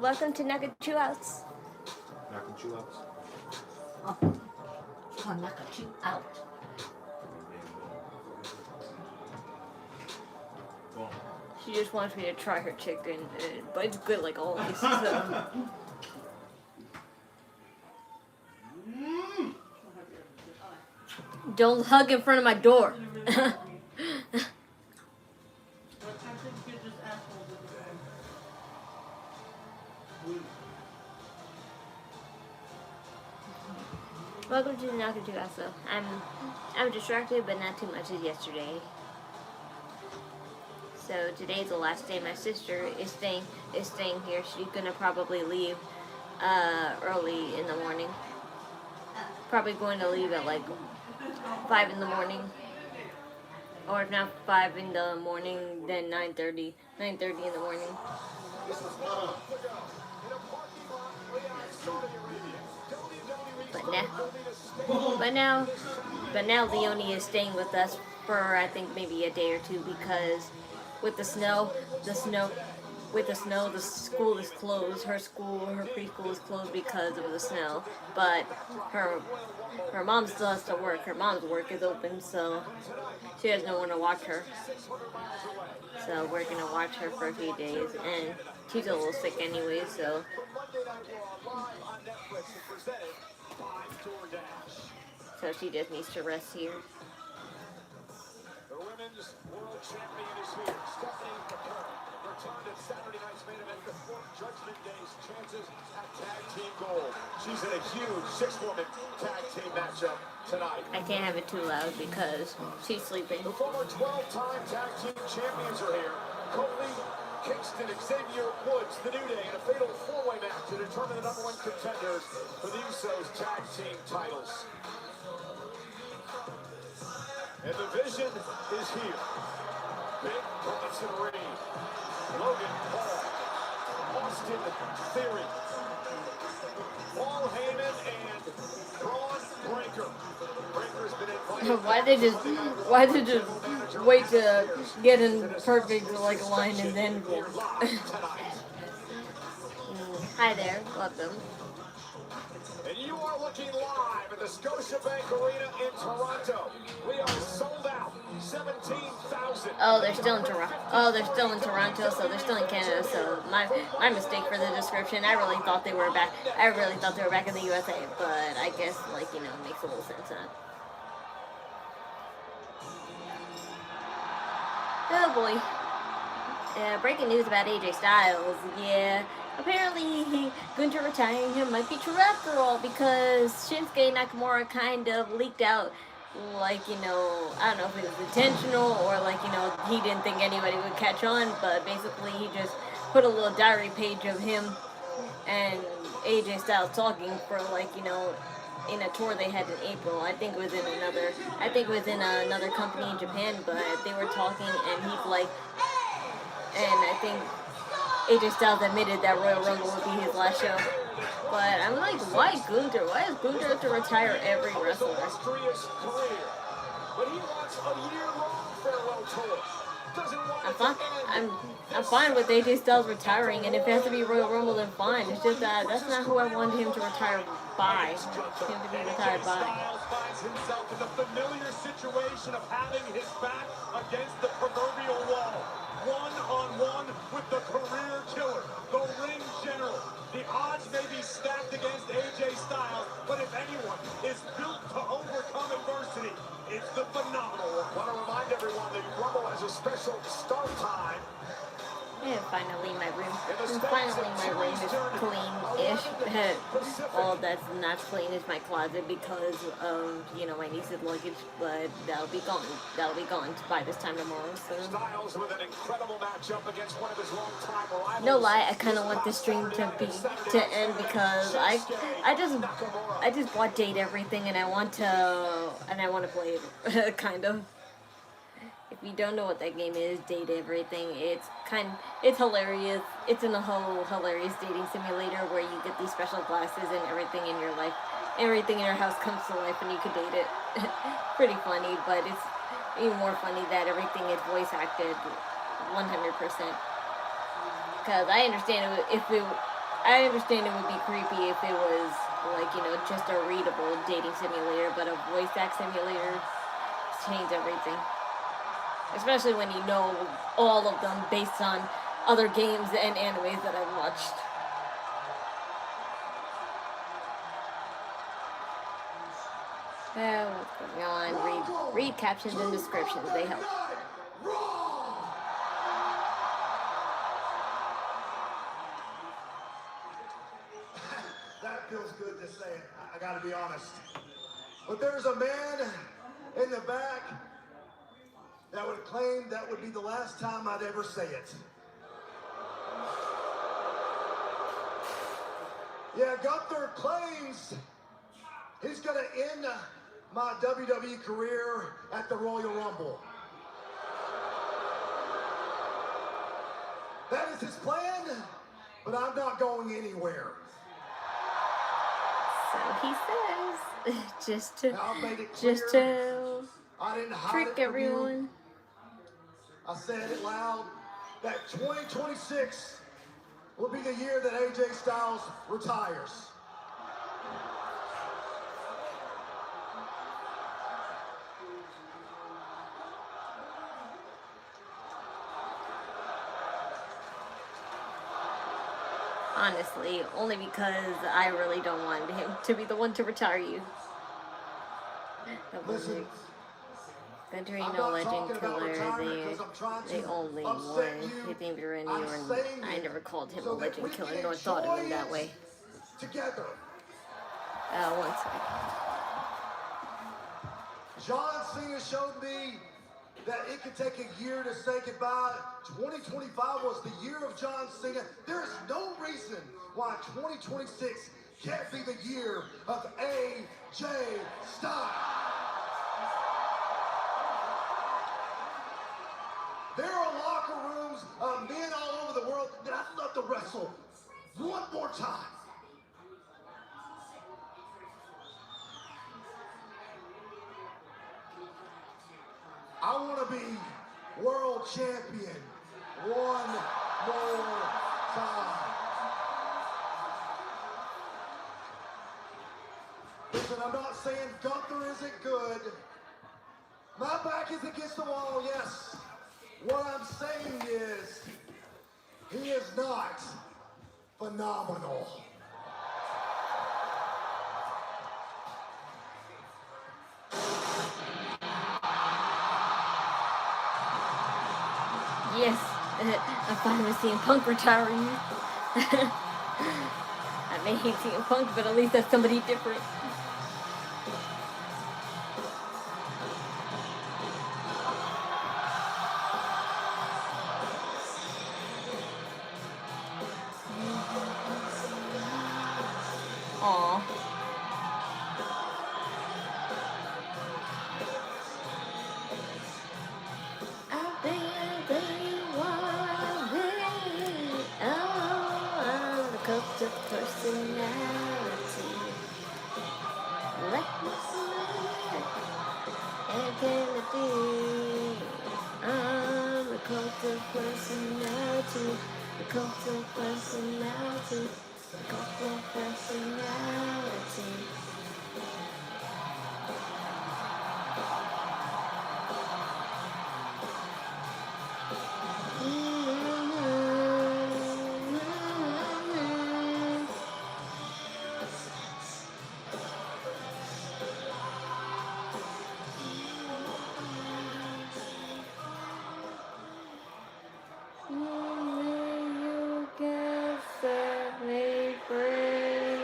Welcome to Knockin Chu Out. Knockin Chu Out. Oh, Knockin Chu Out. She just wants me to try her chicken, but it's good like always. So. Don't hug in front of my door. Welcome to the Knockin Chu Out. I'm distracted, but not too much as yesterday. So today's the last day. My sister is staying here. She's gonna probably leave early in the morning. Probably going to leave at like 5 in the morning, or if not 5 in the morning, then 9:30 in the morning. But now Leonie is staying with us for I think maybe a day or two because with the snow, the school is closed. Her preschool is closed because of the snow. But her mom still has to work. Her mom's work is open, so she has no one to watch her. So we're gonna watch her for a few days, and she's a little sick anyway, so. So she just needs to rest here. The women's world champion is here. Stephanie Pikay returned at Saturday night's main event before Judgment Day's chances at tag team gold. She's in a huge 6-woman tag team matchup tonight. I can't have it too loud because she's sleeping. The former 12-time tag team champions are here. Kofi, Kingston, Xavier Woods, the New Day, in a fatal 4-way match to determine the #1 contenders for the Usos tag team titles. And the vision is here. Big Bronson Reed, Logan Paul, Austin Theory, Paul Heyman, and Bron Breaker. Breaker's been invited. Why did they just wait to get in perfect like line and then Hi there, welcome. And you are looking live at the Scotiabank Arena in Toronto. We are sold out. 17,000. Oh, they're still in Toronto. Oh, they're still in Toronto, so they're still in Canada. So my mistake for the description. I really thought they were back. I really thought they were back in the USA, but I guess it makes a little sense now. Oh boy. Breaking news about AJ Styles. Yeah. Apparently, Gunther retiring him might be true after all because Shinsuke Nakamura kind of leaked out, I don't know if it was intentional or he didn't think anybody would catch on, but basically he just put a little diary page of him and AJ Styles talking for in a tour they had in April. I think it was in another company in Japan, but they were talking and he's like, and I think AJ Styles admitted that Royal Rumble would be his last show. But I'm like, why Gunther? Why does Gunther have to retire every wrestler? I'm fine with AJ Styles retiring, and if it has to be Royal Rumble, then fine. It's just that that's not who I wanted him to retire by. Him to be retired by. Finds himself in the familiar situation of having his back against the proverbial wall. One-on-one with the career killer, the ring general. The odds may be stacked against AJ Styles, but if anyone is built to overcome adversity, it's the phenomenal. I want to remind everyone that Rumble has a special start time. Yeah, finally my room is clean-ish. All that's not clean is my closet because of, my niece's luggage, but that'll be gone by this time tomorrow, so. Styles with an incredible matchup against one of his longtime rivals. No lie, I kind of want this stream to end because I just bought Date Everything and I want to play it, kind of. If you don't know what that game is, Date Everything, it's hilarious. It's in a whole hilarious dating simulator where you get these special glasses and everything in your life, everything in your house comes to life and you can date it. Pretty funny, but it's even more funny that everything is voice acted 100%. Because I understand if I understand it would be creepy if it was like, you know, just a readable dating simulator, but a voice act simulator changed everything. Especially when you know all of them based on other games and animes that I've watched. What's going on? Read captions and descriptions, they help. That feels good to say it, I gotta be honest. But there's a man in the back that would claim that would be the last time I'd ever say it. Yeah, Gunther claims he's gonna end my WWE career at the Royal Rumble. That is his plan, but I'm not going anywhere. So he says, just to I didn't hide trick it from everyone. you. I said it loud that 2026 will be the year that AJ Styles retires. Honestly, only because I really don't want him to be the one to retire you. Listen, Gunter ain't no legend killer. They only want his name to run you, and I never called him a legend killer, nor thought of him that way. Together. One second. John Cena showed me that it could take a year to say goodbye. 2025 was the year of John Cena. There is no reason why 2026 can't be the year of AJ Styles. There are locker rooms of men all over the world that I'd love to wrestle one more time. I want to be world champion one more time. Listen, I'm not saying Gunther isn't good. My back is against the wall, yes. What I'm saying is, he is not phenomenal. Yes, I'm fine with CM Punk retiring. I may hate CM Punk, but at least that's somebody different. Aww. Out there, oh, the cult of personality. Like me and can it be? I'm the cult of personality. The cult of personality. The cult of personality. You can set me free.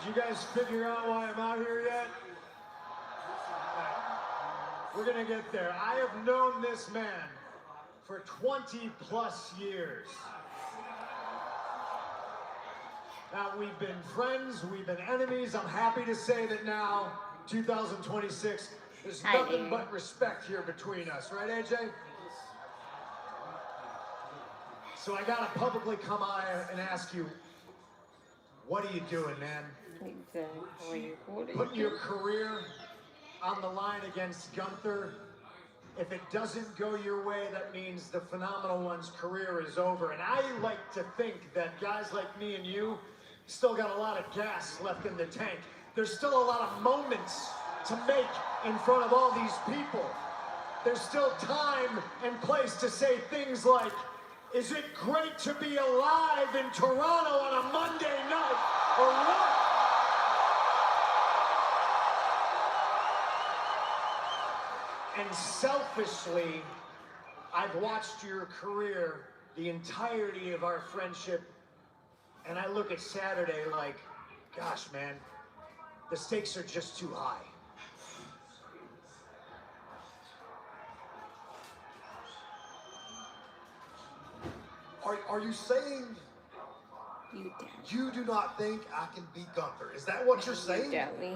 Did you guys figure out why I'm out here yet? We're gonna get there. I have known this man for 20 plus years. Now, we've been friends, we've been enemies. I'm happy to say that now, 2026, there's nothing but respect here between us, right, AJ? So I gotta publicly come out and ask you, what are you doing, man? Exactly. What are you Putting your doing? career on the line against Gunther. If it doesn't go your way, that means the Phenomenal One's career is over. And I like to think that guys like me and you still got a lot of gas left in the tank. There's still a lot of moments to make in front of all these people. There's still time and place to say things like, is it great to be alive in Toronto on a Monday night, or what? And selfishly, I've watched your career, the entirety of our friendship, and I look at Saturday like, gosh, man, the stakes are just too high. Are you saying you do not think I can beat Gunther? Is that what you're saying? Doubt me.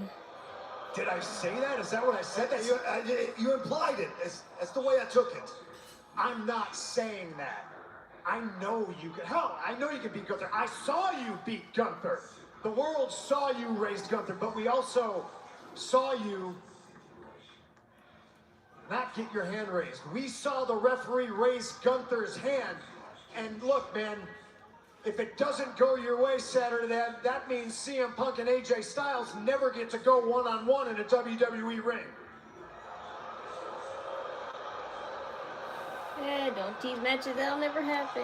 Did I say that? Is that what I said? You implied it. That's the way I took it. I'm not saying that. I know you can. Hell, I know you can beat Gunther. I saw you beat Gunther. The world saw you raise Gunther, but we also saw you not get your hand raised. We saw the referee raise Gunther's hand. And look, man, if it doesn't go your way Saturday, that means CM Punk and AJ Styles never get to go one-on-one in a WWE ring. Yeah, don't tease matches. That'll never happen.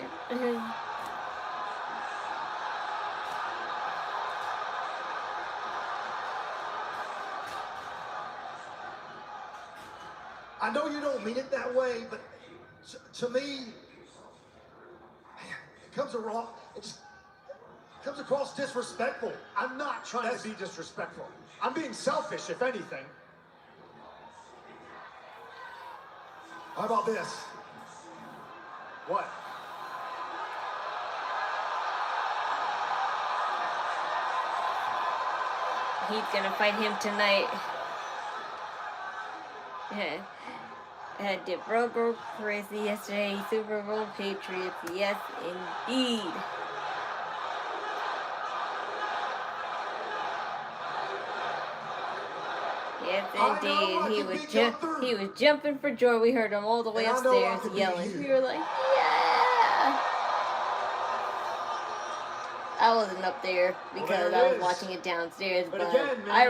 I know you don't mean it that way, but to me, it comes wrong. It just comes across disrespectful. I'm not trying to be disrespectful. I'm being selfish, if anything. How about this? What? He's gonna fight him tonight. Did Bro go crazy yesterday? Super Bowl Patriots. Yes, indeed. Yes, indeed. He was jumping for joy. We heard him all the way upstairs yelling. We were like, yeah. I wasn't up there because I was watching it downstairs, but again, man, I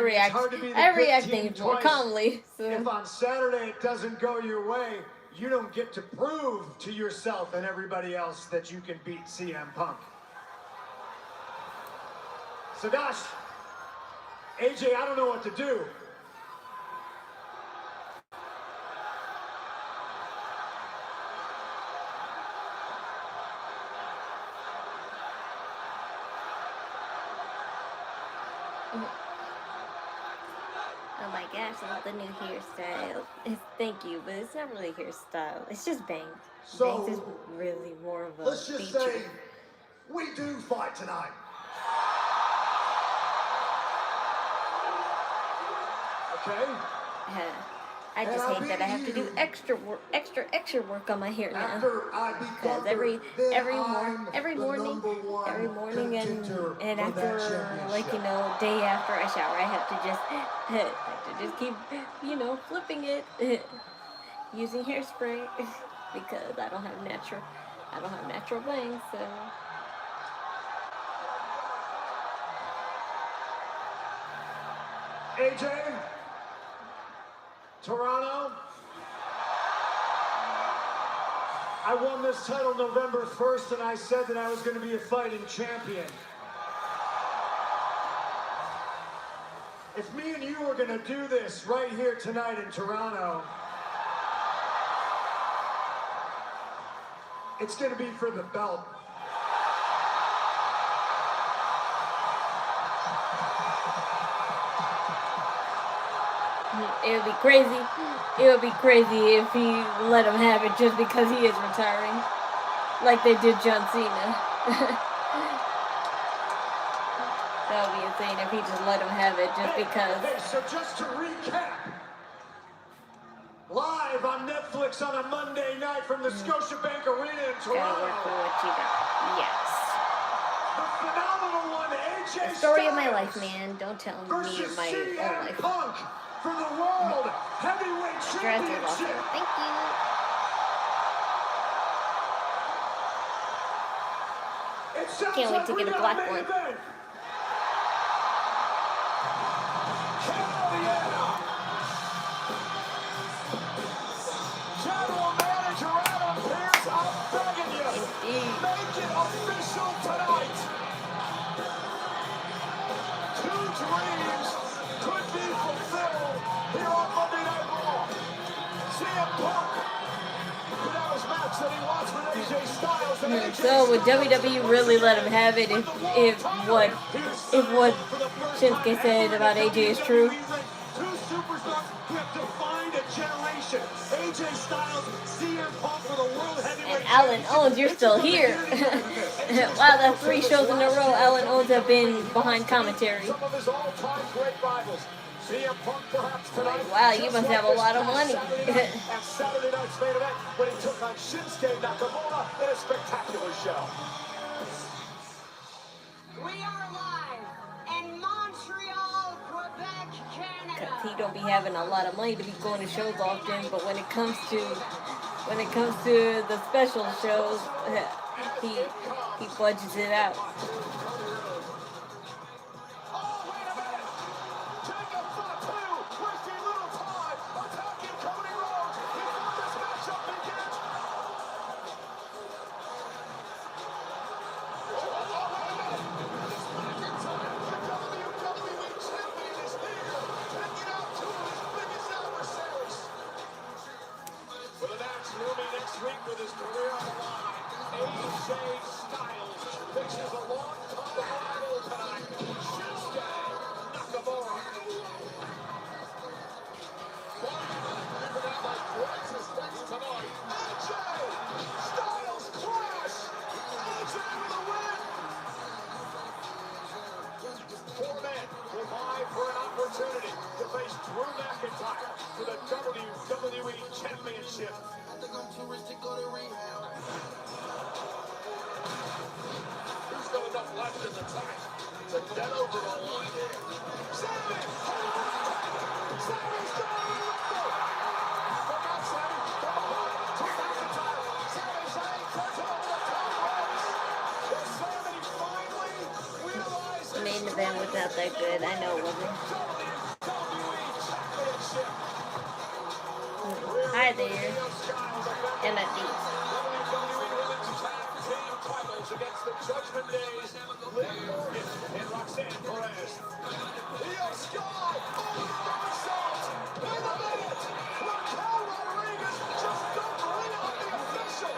react things more calmly. So. If on Saturday it doesn't go your way, you don't get to prove to yourself and everybody else that you can beat CM Punk. So gosh, AJ, I don't know what to do. Oh my gosh, I love the new hairstyle. Thank you, but it's not really hairstyle. It's just bangs. So, bangs is really more of a let's just feature. say we do fight tonight. Okay? I just hate that I have to do extra work on my hair now. After I beat Because Gunther, every I'm morning contender and for that after championship. day after I shower, I have to just keep flipping it using hairspray because I don't have natural bangs, so. AJ, Toronto, I won this title November 1st, and I said that I was going to be a fighting champion. If me and you were going to do this right here tonight in Toronto, it's going to be for the belt. It would be crazy. It would be crazy if he let him have it just because he is retiring, like they did John Cena. That would be insane if he just let him have it just because. Hey, so just to recap, live live on Netflix on a Monday night from the Scotiabank Arena in Gotta work with Toronto. what you got. Yes. The phenomenal one, AJ The story of my Styles life, man. Don't tell me versus my own CM life. Punk for the World Heavyweight Dress is also. Championship. Thank you. It sounds Can't wait like to we get a got black main one. event. Hell yeah! General Manager Adam Pearce, I'm begging you, Indeed. make it official tonight. Two dreams could be fulfilled here on Monday Night Raw. CM Punk could have his match that he wants with AJ Styles and AJ So would Styles WWE really let him have it if what Shinsuke said about AJ is true? Two superstars who have defined a generation. AJ Styles, CM Punk for the World Heavyweight And Alan Owens, you're still here. Wow, that's 3 shows in a row. Alan Owens have been behind commentary. Some of his all-time great rivals. CM Punk perhaps tonight. Wow, you must have a lot of money. At Saturday night's main event when he took on Shinsuke Nakamura in a spectacular show. We are live in Montreal, Quebec, Canada. He don't be having a lot of money to be going to shows often, but when it comes to the special shows, he budgets it out. With his career on the line, AJ Styles faces a long-time rival tonight, Shinsuke Nakamura. AJ Styles clash. AJ with a win. 4 men will vie for an opportunity to face Drew McIntyre for the WWE Championship. Who's got enough left in the tank to get over the line here? Sammy! Sammy's got a rumble! But not Sammy. From behind to McIntyre. Sami Zayn turns it over the top ropes. Will Sammy finally realize The main event was not that good. I know it wasn't. WWE Championship? Hi there. And I think. WWE Women's Tag Team titles against the Judgment Days, Liv Morgan and Roxanne Perez. Io Sky over the moonsault. In the minute, Raquel Rodriguez just don't bring out the official.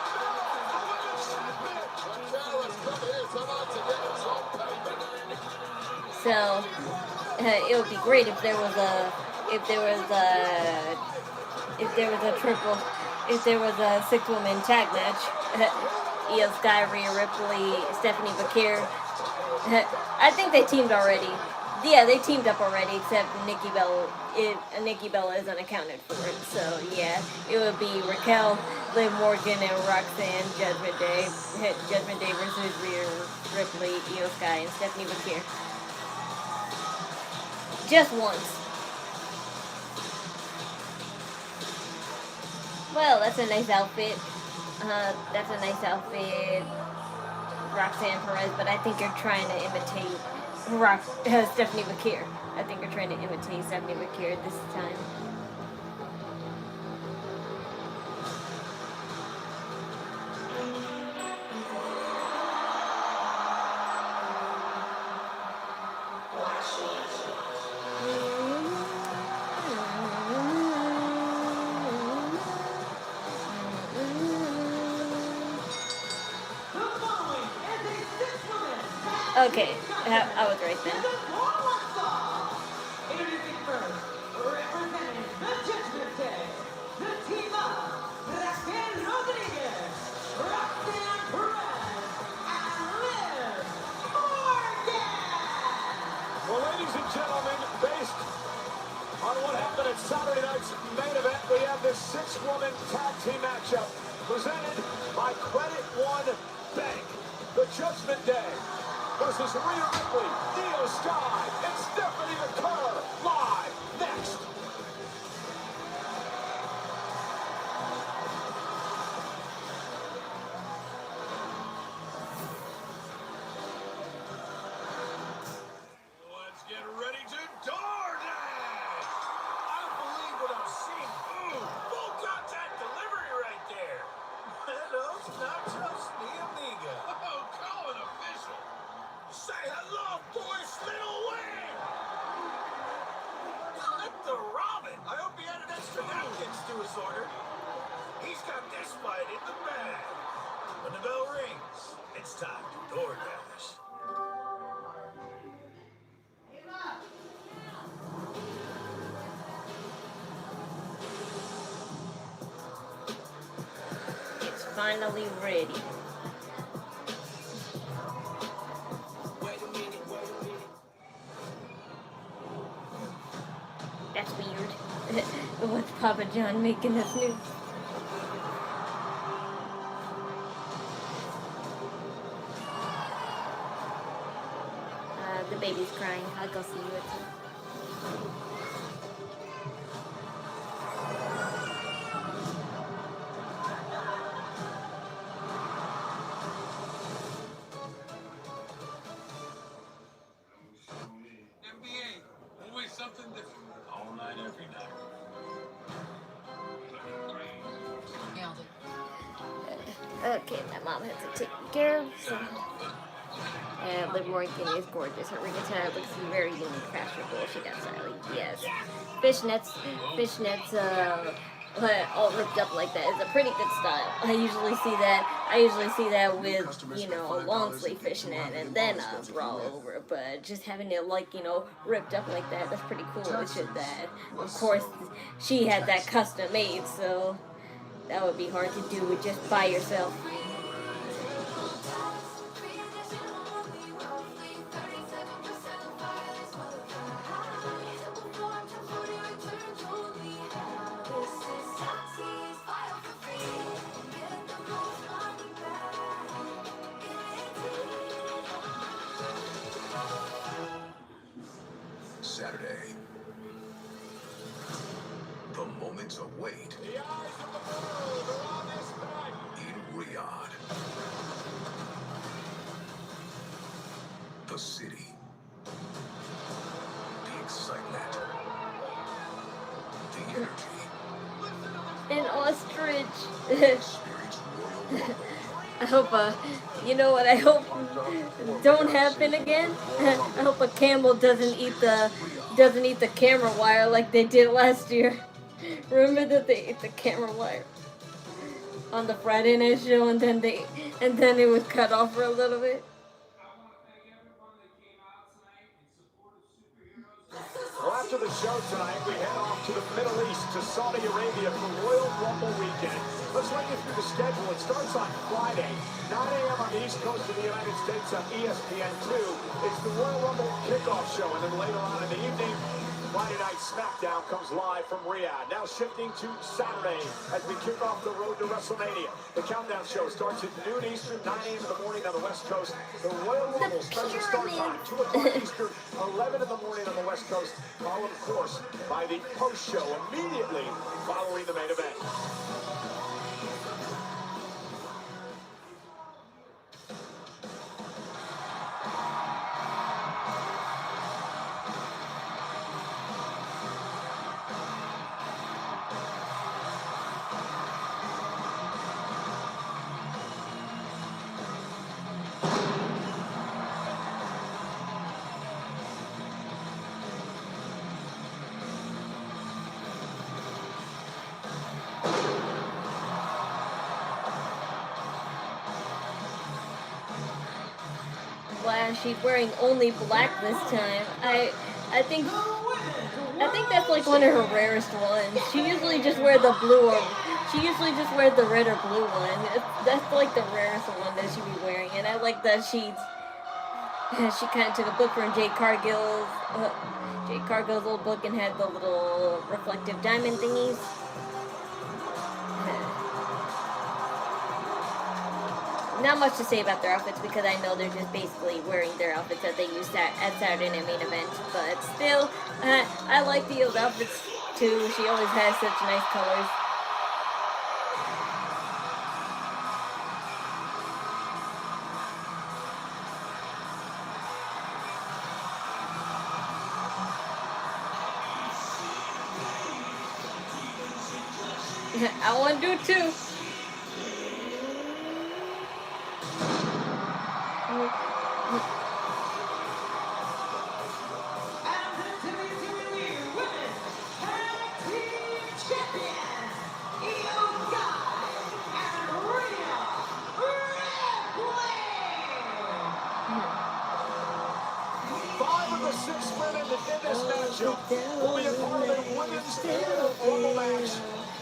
The women's champion. Raquel has come here tonight to get its own payment. So it would be great if there was a if there was a 6-woman tag match. Io Sky, Rhea Ripley, Stephanie Bakir. I think they teamed already. Yeah, they teamed up already, except Nikki Bella isn't accounted for it. So yeah, it would be Raquel, Liv Morgan, and Roxanne Judgment Day. Judgment Day versus Rhea Ripley, Io Sky, and Stephanie Bakir. Just once. Well, that's a nice outfit. Roxanne Perez, but I think you're trying to imitate Stephanie Bakir. I think you're trying to imitate Stephanie Bakir this time. Okay, I was right then. Introducing first, representing the Judgment Day, the team of Raquel Rodriguez, Roxanne Perez, and Liv Morgan. Well, ladies and gentlemen, based on what happened at on Saturday night's main event, we have this 6-woman tag team matchup presented by Credit One Bank. The Judgment Day versus Rhea Ripley, Io Sky, and Stephanie McCurr. Live next. Let's get ready to DoorDash! I don't believe what I'm seeing. Ooh, full contact delivery right there. Buenos nachos, mi amiga. Oh, call it official. Say hello, Boris Little Wing. Not the Robin. I hope he added extra napkins to his order. He's got this fight in the bag. When the bell rings, it's time to DoorDash. It's finally ready. That's weird. What's Papa John making this news? The baby's crying. I'll go see you at 2. NBA, always something different. All night, every night. Nailed it. Okay, my mom has to take care of. So. Liv Morgan is gorgeous. Her ring attire looks very unique, fashionable. She got style. Yes. Fishnets, all ripped up like that is a pretty good style. I usually see that with, a long sleeve fishnet and then a bra over it. But just having it ripped up like that, that's pretty cool. It's just that, of course, she had that custom made, so that would be hard to do just by yourself. Saturday. The moments await The eyes of the world are on this fight. in Riyadh. The city. The excitement. The energy. An ostrich. Experience Royal Rumble. I hope, I hope don't happen again. I hope a camel doesn't eat the camera wire like they did last year. Remember that they ate the camera wire on the Friday night show, and then it was cut off for a little bit. Well, after the show tonight, we head off to the Middle East, to Saudi Arabia for Royal Rumble weekend. Let's run you through the schedule. It starts on Friday, 9 a.m. on the East Coast of the United States on ESPN2. It's the Royal Rumble kickoff show, and then later on in the evening, Friday Night SmackDown comes live from Riyadh. Now shifting to Saturday as we kick off the road to WrestleMania. The countdown show starts at noon Eastern, 9 a.m. in the morning on the West Coast. The Royal Rumble special start time, 2 o'clock Eastern, 11 in the morning on the West Coast, followed, of course, by the post show immediately following the main event. Wow, she's wearing only black this time. I think that's like one of her rarest ones. She usually just wears the blue or she usually just wears the red or blue one. That's like the rarest one that she be wearing, and I like that she kind of took a book from Jade Cargill's Jade Cargill's little book and had the little reflective diamond thingies. Not much to say about their outfits because I know they're just basically wearing their outfits that they used at Saturday Night Main Event. But still, I like Io's outfits too. She always has such nice colors. I want to do it too. And the WWE Women's Tag Team Champions, Io Sky and Rhea Ripley. 5 of the 6 women in this matchup will be a part of a women's Royal Rumble match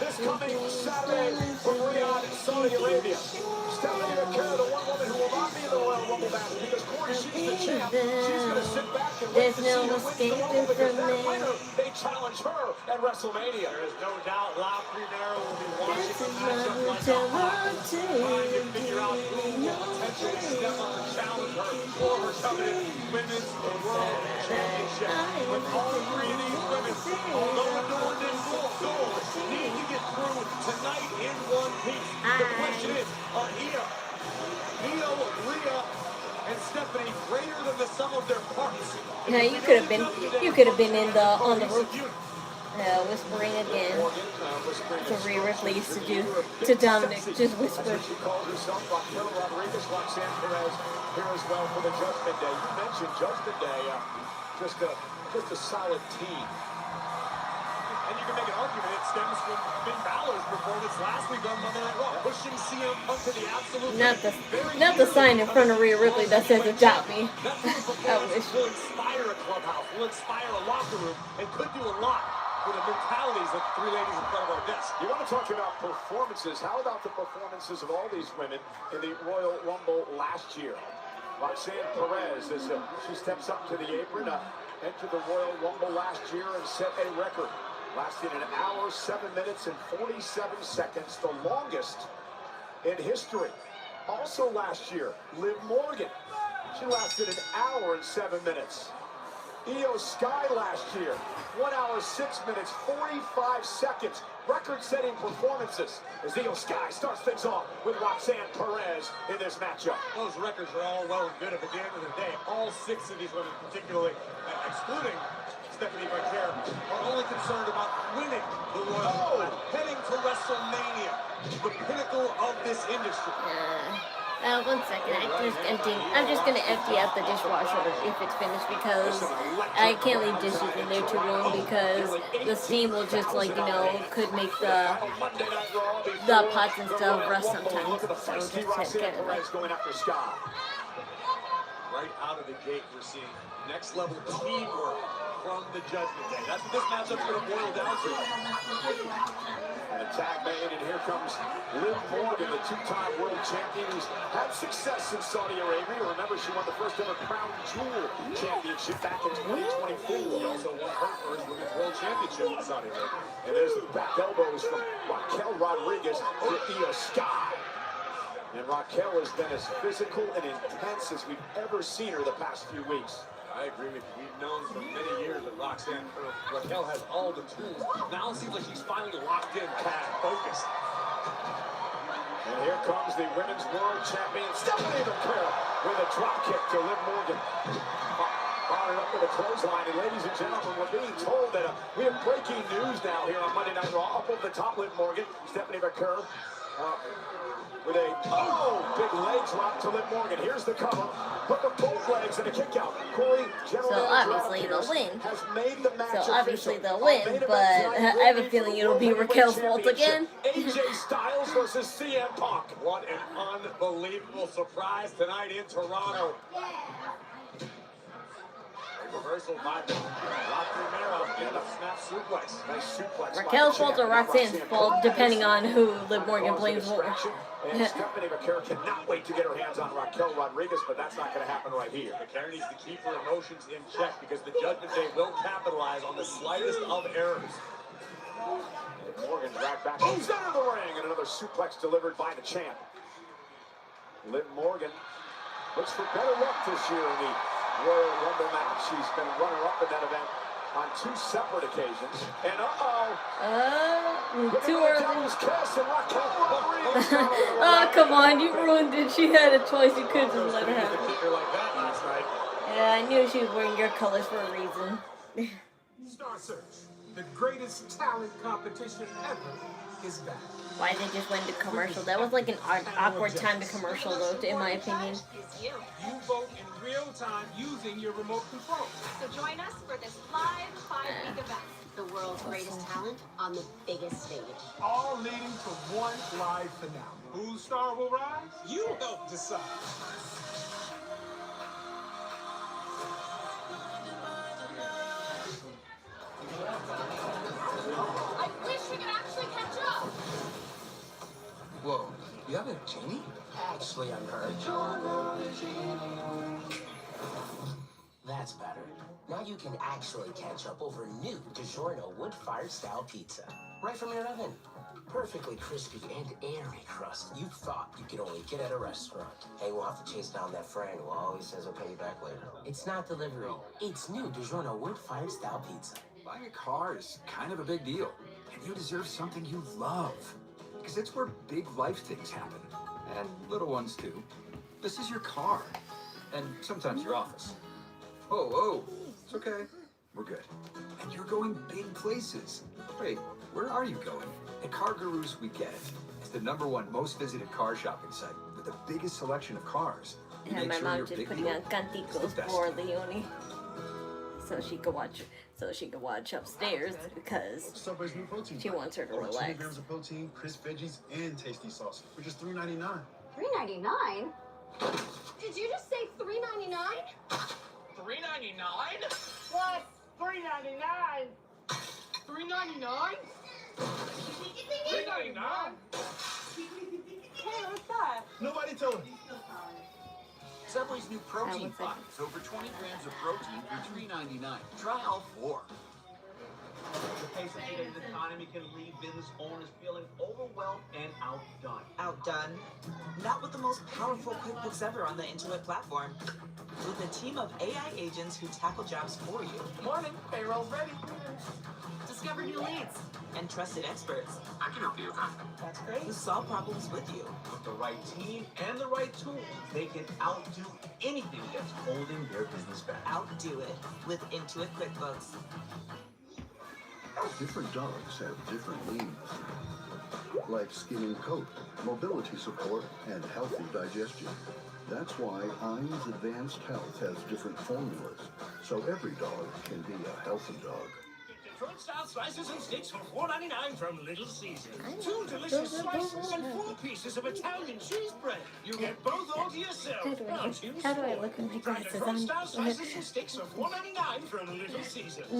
this coming Saturday from Riyadh, Saudi Arabia. Stephanie McCare, the one woman who will not be in the Royal Rumble match because Corey, she's the champ. She's going to sit back and wait to see who wins the Rumble because that winner, they challenge her at WrestleMania. There is no doubt La Primera will be watching the matchup like a hawk, trying to figure out who will potentially step up and challenge her for her coveted Women's World Championship. With all 3 of these women, although adorned in full gold, need to get through tonight in one piece. The question is, are Io, Rhea, and Stephanie greater than the sum of their parts? Yeah, you could have been in the on the roof, whispering again. That's what Rhea Ripley used to do to Dominic, just whisper. She calls herself Raquel Rodriguez, Roxanne Perez here as well for the Judgment Day. You mentioned Judgment Day, just a solid team. And you can make an argument it stems from Finn Balor's performance last week on Monday Night Raw, pushing CM Punk to the absolute Not the sign in front of Rhea Ripley that says adopt me. That type of performance will inspire a clubhouse, will inspire a locker room, and could do a lot for the mentalities of 3 ladies in front of our desk. You want to talk about performances? How about the performances of all these women in the Royal Rumble last year? Roxanne Perez, as she steps up to the apron, entered the Royal Rumble last year and set a record. Lasted 1 hour, 7 minutes, and 47 seconds, the longest in history. Also last year, Liv Morgan. She lasted 1 hour and 7 minutes. Io Sky last year, 1 hour, 6 minutes, 45 seconds. Record-setting performances as Io Sky starts things off with Roxanne Perez in this matchup. Those records are all well and good, but at the end of the day, all 6 of these women, particularly excluding Stephanie McCare, are only concerned about winning the Royal Rumble, heading to WrestleMania, the pinnacle of this industry. 1 second, I'm just gonna empty out the dishwasher if it's finished because I can't leave dishes in there too long because the steam will just could make the pots and stuff rust sometimes. So just get it. Right out of the gate, we're seeing next level teamwork from the Judgment Day. That's what this matchup's going to boil down to. And a tag made, and here comes Liv Morgan, the 2-time world champion who's had success in Saudi Arabia. Remember, she won the first ever Crown Jewel Championship back in 2024. She also won her first Women's World Championship in Saudi Arabia. And there's the back elbows from Raquel Rodriguez to Io Sky. And Raquel has been as physical and intense as we've ever seen her the past few weeks. I agree with you. We've known for many years that Raquel has all the tools. Now it seems like she's finally locked in, kind of focused. And here comes the Women's World Champion, Stephanie McCare, with a drop kick to Liv Morgan. Followed up with a clothesline, and ladies and gentlemen, we're being told that we have breaking news now here on Monday Night Raw. Up over the top, Liv Morgan, Stephanie McCare. With a big leg drop to Liv Morgan. Here's the cover. Hook of both legs and a kick out. Corey, So obviously they'll win. has made the match So obviously official. they'll win, but I have a feeling it'll be Raquel's fault again. AJ Styles versus CM Punk. What an unbelievable surprise tonight in Toronto. Reversal by La Primera and a snap suplex. Nice suplex. Raquel's fault or Roxanne's fault, depending on who Liv Morgan blames for. And Stephanie McCarroll cannot wait to get her hands on Raquel Rodriguez, but that's not going to happen right here. McCarroll needs to keep her emotions in check because the Judgment Day will capitalize on the slightest of errors. Morgan dragged back to the center of the ring, and another suplex delivered by the champ. Liv Morgan looks for better luck this year in the Royal Rumble match. She's been runner-up in that event on 2 separate occasions. And Too early. Oh, come on, you ruined it. She had a choice. You couldn't just let her have it. Yeah, I knew she was wearing your colors for a reason. Star Search, the greatest talent competition ever, is back. Why they just went to commercial? That was like an awkward time to commercial, though, in my opinion. You vote in real time using your remote control. So join us for this live 5-week event. The world's greatest talent on the biggest stage. All leading to one live finale. Whose star will rise? You help decide. I wish we could actually catch up. Whoa, you have a genie? Actually, I'm hurt. That's better. Now you can actually catch up over new DiGiorno wood-fired style pizza. Right from your oven. Perfectly crispy and airy crust you thought you could only get at a restaurant. Hey, we'll have to chase down that friend who always says he'll pay you back later. It's not delivery. It's new DiGiorno wood-fired style pizza. Buying a car is kind of a big deal, and you deserve something you love. Because it's where big life things happen, and little ones too. This is your car, and sometimes your office. Oh, it's okay. We're good. And you're going big places. Wait, where are you going? At Car Gurus, we get it. It's the #1 most visited car shopping site with the biggest selection of cars. We And make my sure mom your just big putting deal on is canticos the best for deal. Leonie, so she could watch upstairs because Subway's new protein. she wants her to Over 20 relax. grams of protein, crisp veggies, and tasty sauce for just $3.99. $3.99? Did you just say $3.99? $3.99? Plus $3.99. $3.99? $3.99? Hey, what's that? Nobody told me. Subway's new protein one second. box. Over 20 grams of protein for $3.99. Try all 4. The pace of today's economy can leave business owners feeling overwhelmed and outdone. Outdone? Not with the most powerful QuickBooks ever on the Intuit platform. With a team of AI agents who tackle jobs for you. Morning, payroll's ready. Discover new leads. And trusted experts. I can help you with that. That's great. Who solve problems with you. With the right team and the right tools, they can outdo anything that's holding their business back. Outdo it with Intuit QuickBooks. Different dogs have different needs, like skin and coat, mobility support, and healthy digestion. That's why Haii Advanced Health has different formulas, so every dog can be a healthy dog. Detroit style slices and steaks for $4.99 from Little Caesars. 2 delicious slices and 4 pieces of Italian cheese bread. You get both all to yourself. How do I look with my glasses Detroit on? style slices and steaks for $4.99 from Little Caesars.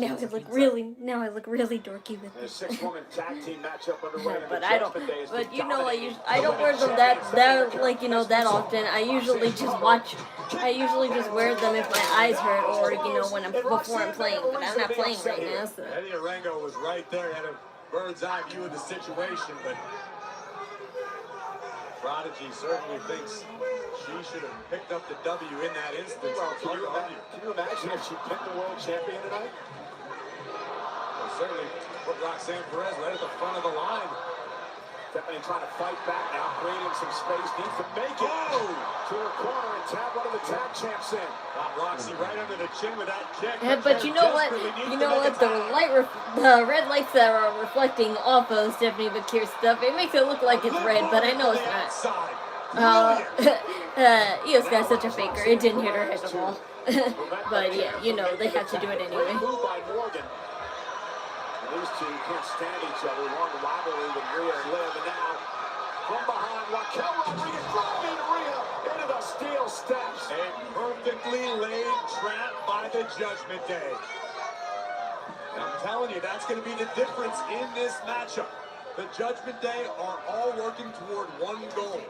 Now I look really dorky with A this. 6-woman tag team matchup underway. But I don't. But you know, I don't wear them that like that often. I usually just watch. I usually just wear them if my eyes hurt or when I'm before I'm playing. But I'm not playing right now, so. Eddie Arango was right there, had a bird's eye view of the situation, but Prodigy certainly thinks she should have picked up the W in that instance. Well, can you imagine if she picked the world champion tonight? Well, certainly put Roxanne Perez right at the front of the line. Stephanie trying to fight back now, creating some space, needs to make it to her corner and tap one of the tag champs in. Got Roxy right under the chin with that kick. Yeah, but you know what? The red lights that are reflecting off of Stephanie McKeer's stuff, it makes it look like it's red, but I know it's not. Io's got such a faker. It didn't hit her head at all. But yeah, they have to do it anyway. These two can't stand each other. Long rivalry with Rhea and Liv, and now From behind, Raquel Rodriguez driving Rhea into the steel steps. A perfectly laid trap by the Judgment Day. And I'm telling you, that's going to be the difference in this matchup. The Judgment Day are all working toward one goal.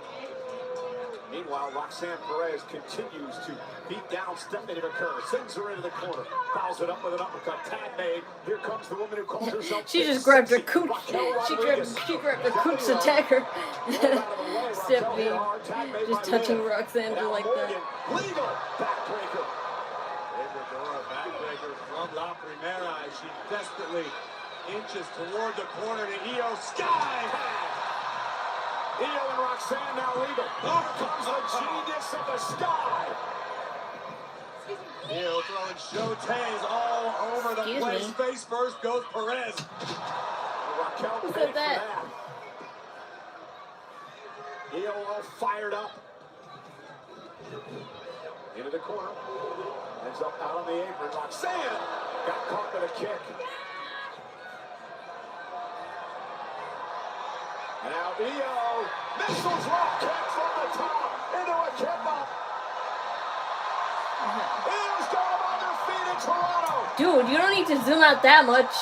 Meanwhile, Roxanne Perez continues to beat down Stephanie McCurry. Sends her into the corner. Fouls it up with an uppercut. Tag made. Here comes the woman who calls herself. She just grabbed her cooch. She grabbed her cooch attacker. Stephanie just touching Roxanne like that. Legal backbreaker. Backbreaker from La Primera as she desperately inches toward the corner to Io Sky. Io and Roxanne now legal. Here comes the genius of the Sky. Io throwing show-tays all over the place. Face first goes Perez. Raquel Who paid said for that? Io all fired up. Into the corner. Ends up out on the apron. Roxanne got caught with a kick. And now Io missile drop kick from the top into a kip up. Io's got him on their feet in Toronto. Dude, you don't need to zoom out that much.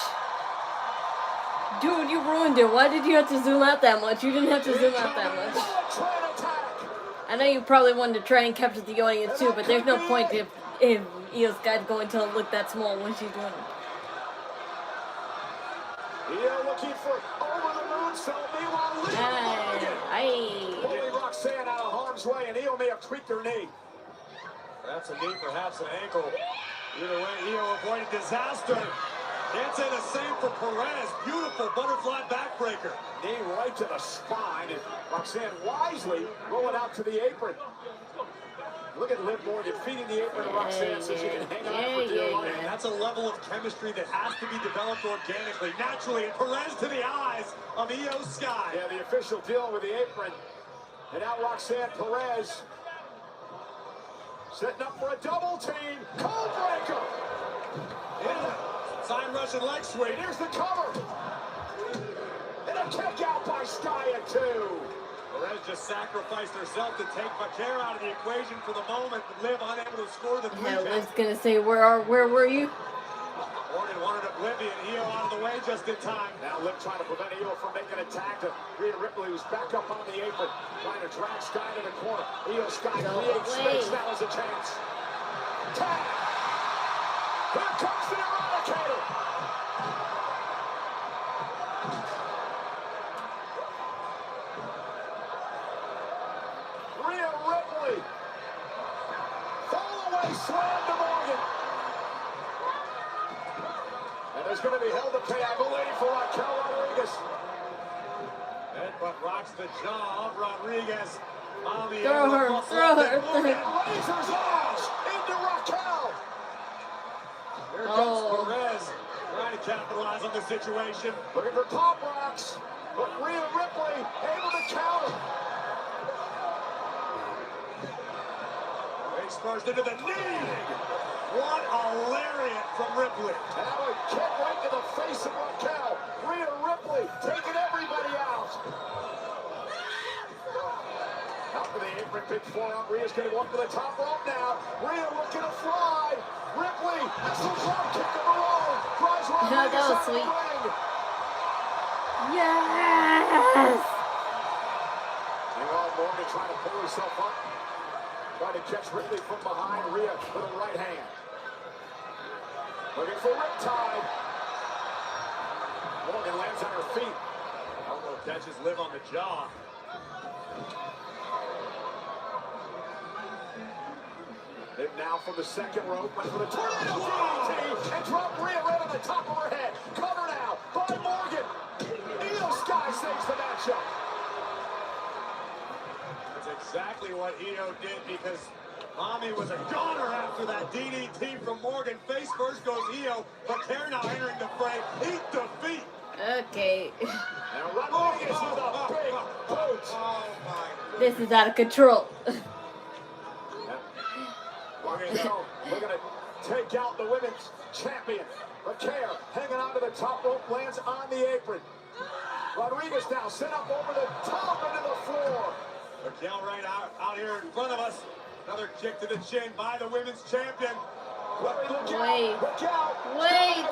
Dude, you ruined it. Why did you have to zoom out that much? You didn't have to zoom out that much. I know you probably wanted to try and capture the audience too, but there's no point if Io Sky's going to look that small when she's doing it. Io looking for over the moonsault. Meanwhile, pulling Roxanne out of harm's way, and Io may have tweaked her knee. Perhaps a knee, perhaps an ankle. Either way, Io avoided disaster. Can't say the same for Perez. Beautiful butterfly backbreaker. Knee right to the spine, and Roxanne wisely rolling out to the apron. Look at Liv Morgan feeding the apron to Roxanne so she can hang on for dear life. That's a level of chemistry that has to be developed organically, naturally, and Perez to the eyes of Io Sky. Yeah, the official deal with the apron. And now Roxanne Perez setting up for a double team. Cold breaker. Side Russian leg sweep. Here's the cover. And a kick out by Sky at 2. Perez just sacrificed herself to take Pikay out of the equation for the moment. Liv unable to score the 3 count. Liv's gonna say, where were you? Morgan wanted oblivion. Io out of the way just in time. Now Liv trying to prevent Io from making an attack to Rhea Ripley, who's back up on the apron, trying to drag Sky to the corner. Io Sky creates space. Now has a chance. Tag. Here comes the Eradicator. Rhea Ripley. Fall away slam to Morgan. And there's going to be hell to pay, I believe, for Raquel Rodriguez. Headbutt rocks the jaw of Rodriguez. Throw her. Morgan razors lash into Raquel. Here comes Perez, trying to capitalize on the situation. Looking for top rocks, but Rhea Ripley able to counter. Face first into the knee. What a lariat from Ripley. And now a kick right to the face of Raquel. Rhea Ripley taking everybody out. Out to the apron, big forearm. Rhea's going to go up to the top rope now. Rhea looking to fly. Ripley, missile drop kick of her own. Drives Rodriguez that was out of the sweet. ring. Yes! Meanwhile, Morgan trying to pull herself up. Trying to catch Ripley from behind. Rhea with a right hand. Looking for riptide. Morgan lands on her feet. Elbow catches Liv on the jaw. Liv now from the second rope. Went for the tornado DDT and dropped Rhea right on the top of her head. Cover now by Morgan. Io Sky saves the matchup. That's exactly what Io did because Mami was a goner after that DDT from Morgan. Face first goes Io, but they're now entering the fray. Eat defeat. Okay. And Rodriguez with a big boot. Oh my. This is out of control. We're going to take out the women's champion. Pikay hanging onto the top rope, lands on the apron. Rodriguez now set up over the top into the floor. Raquel right out here in front of us. Another kick to the chin by the women's champion. Wait. Raquel. Wait.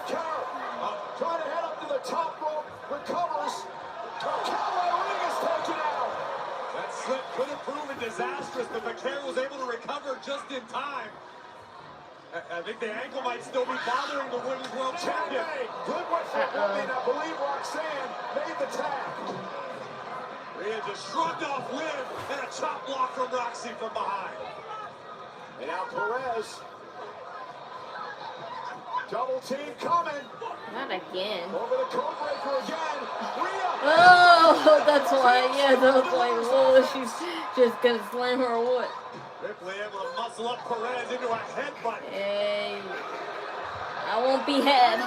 Trying to head up to the top rope. Recovers. Raquel Rodriguez taken out. That slip could have proven disastrous, but Pikay was able to recover just in time. I think the ankle might still be bothering the women's world champion. Good one for women. I believe Roxanne made the tag. Rhea just shrugged off Liv and a chop block from Roxy from behind. And now Perez. Double team coming. Not again. Over the code breaker again. Rhea. Oh, that's why. Yeah, that was like, oh, she's just gonna slam her or what? Ripley able to muscle up Perez into a headbutt. Hey, I won't be had.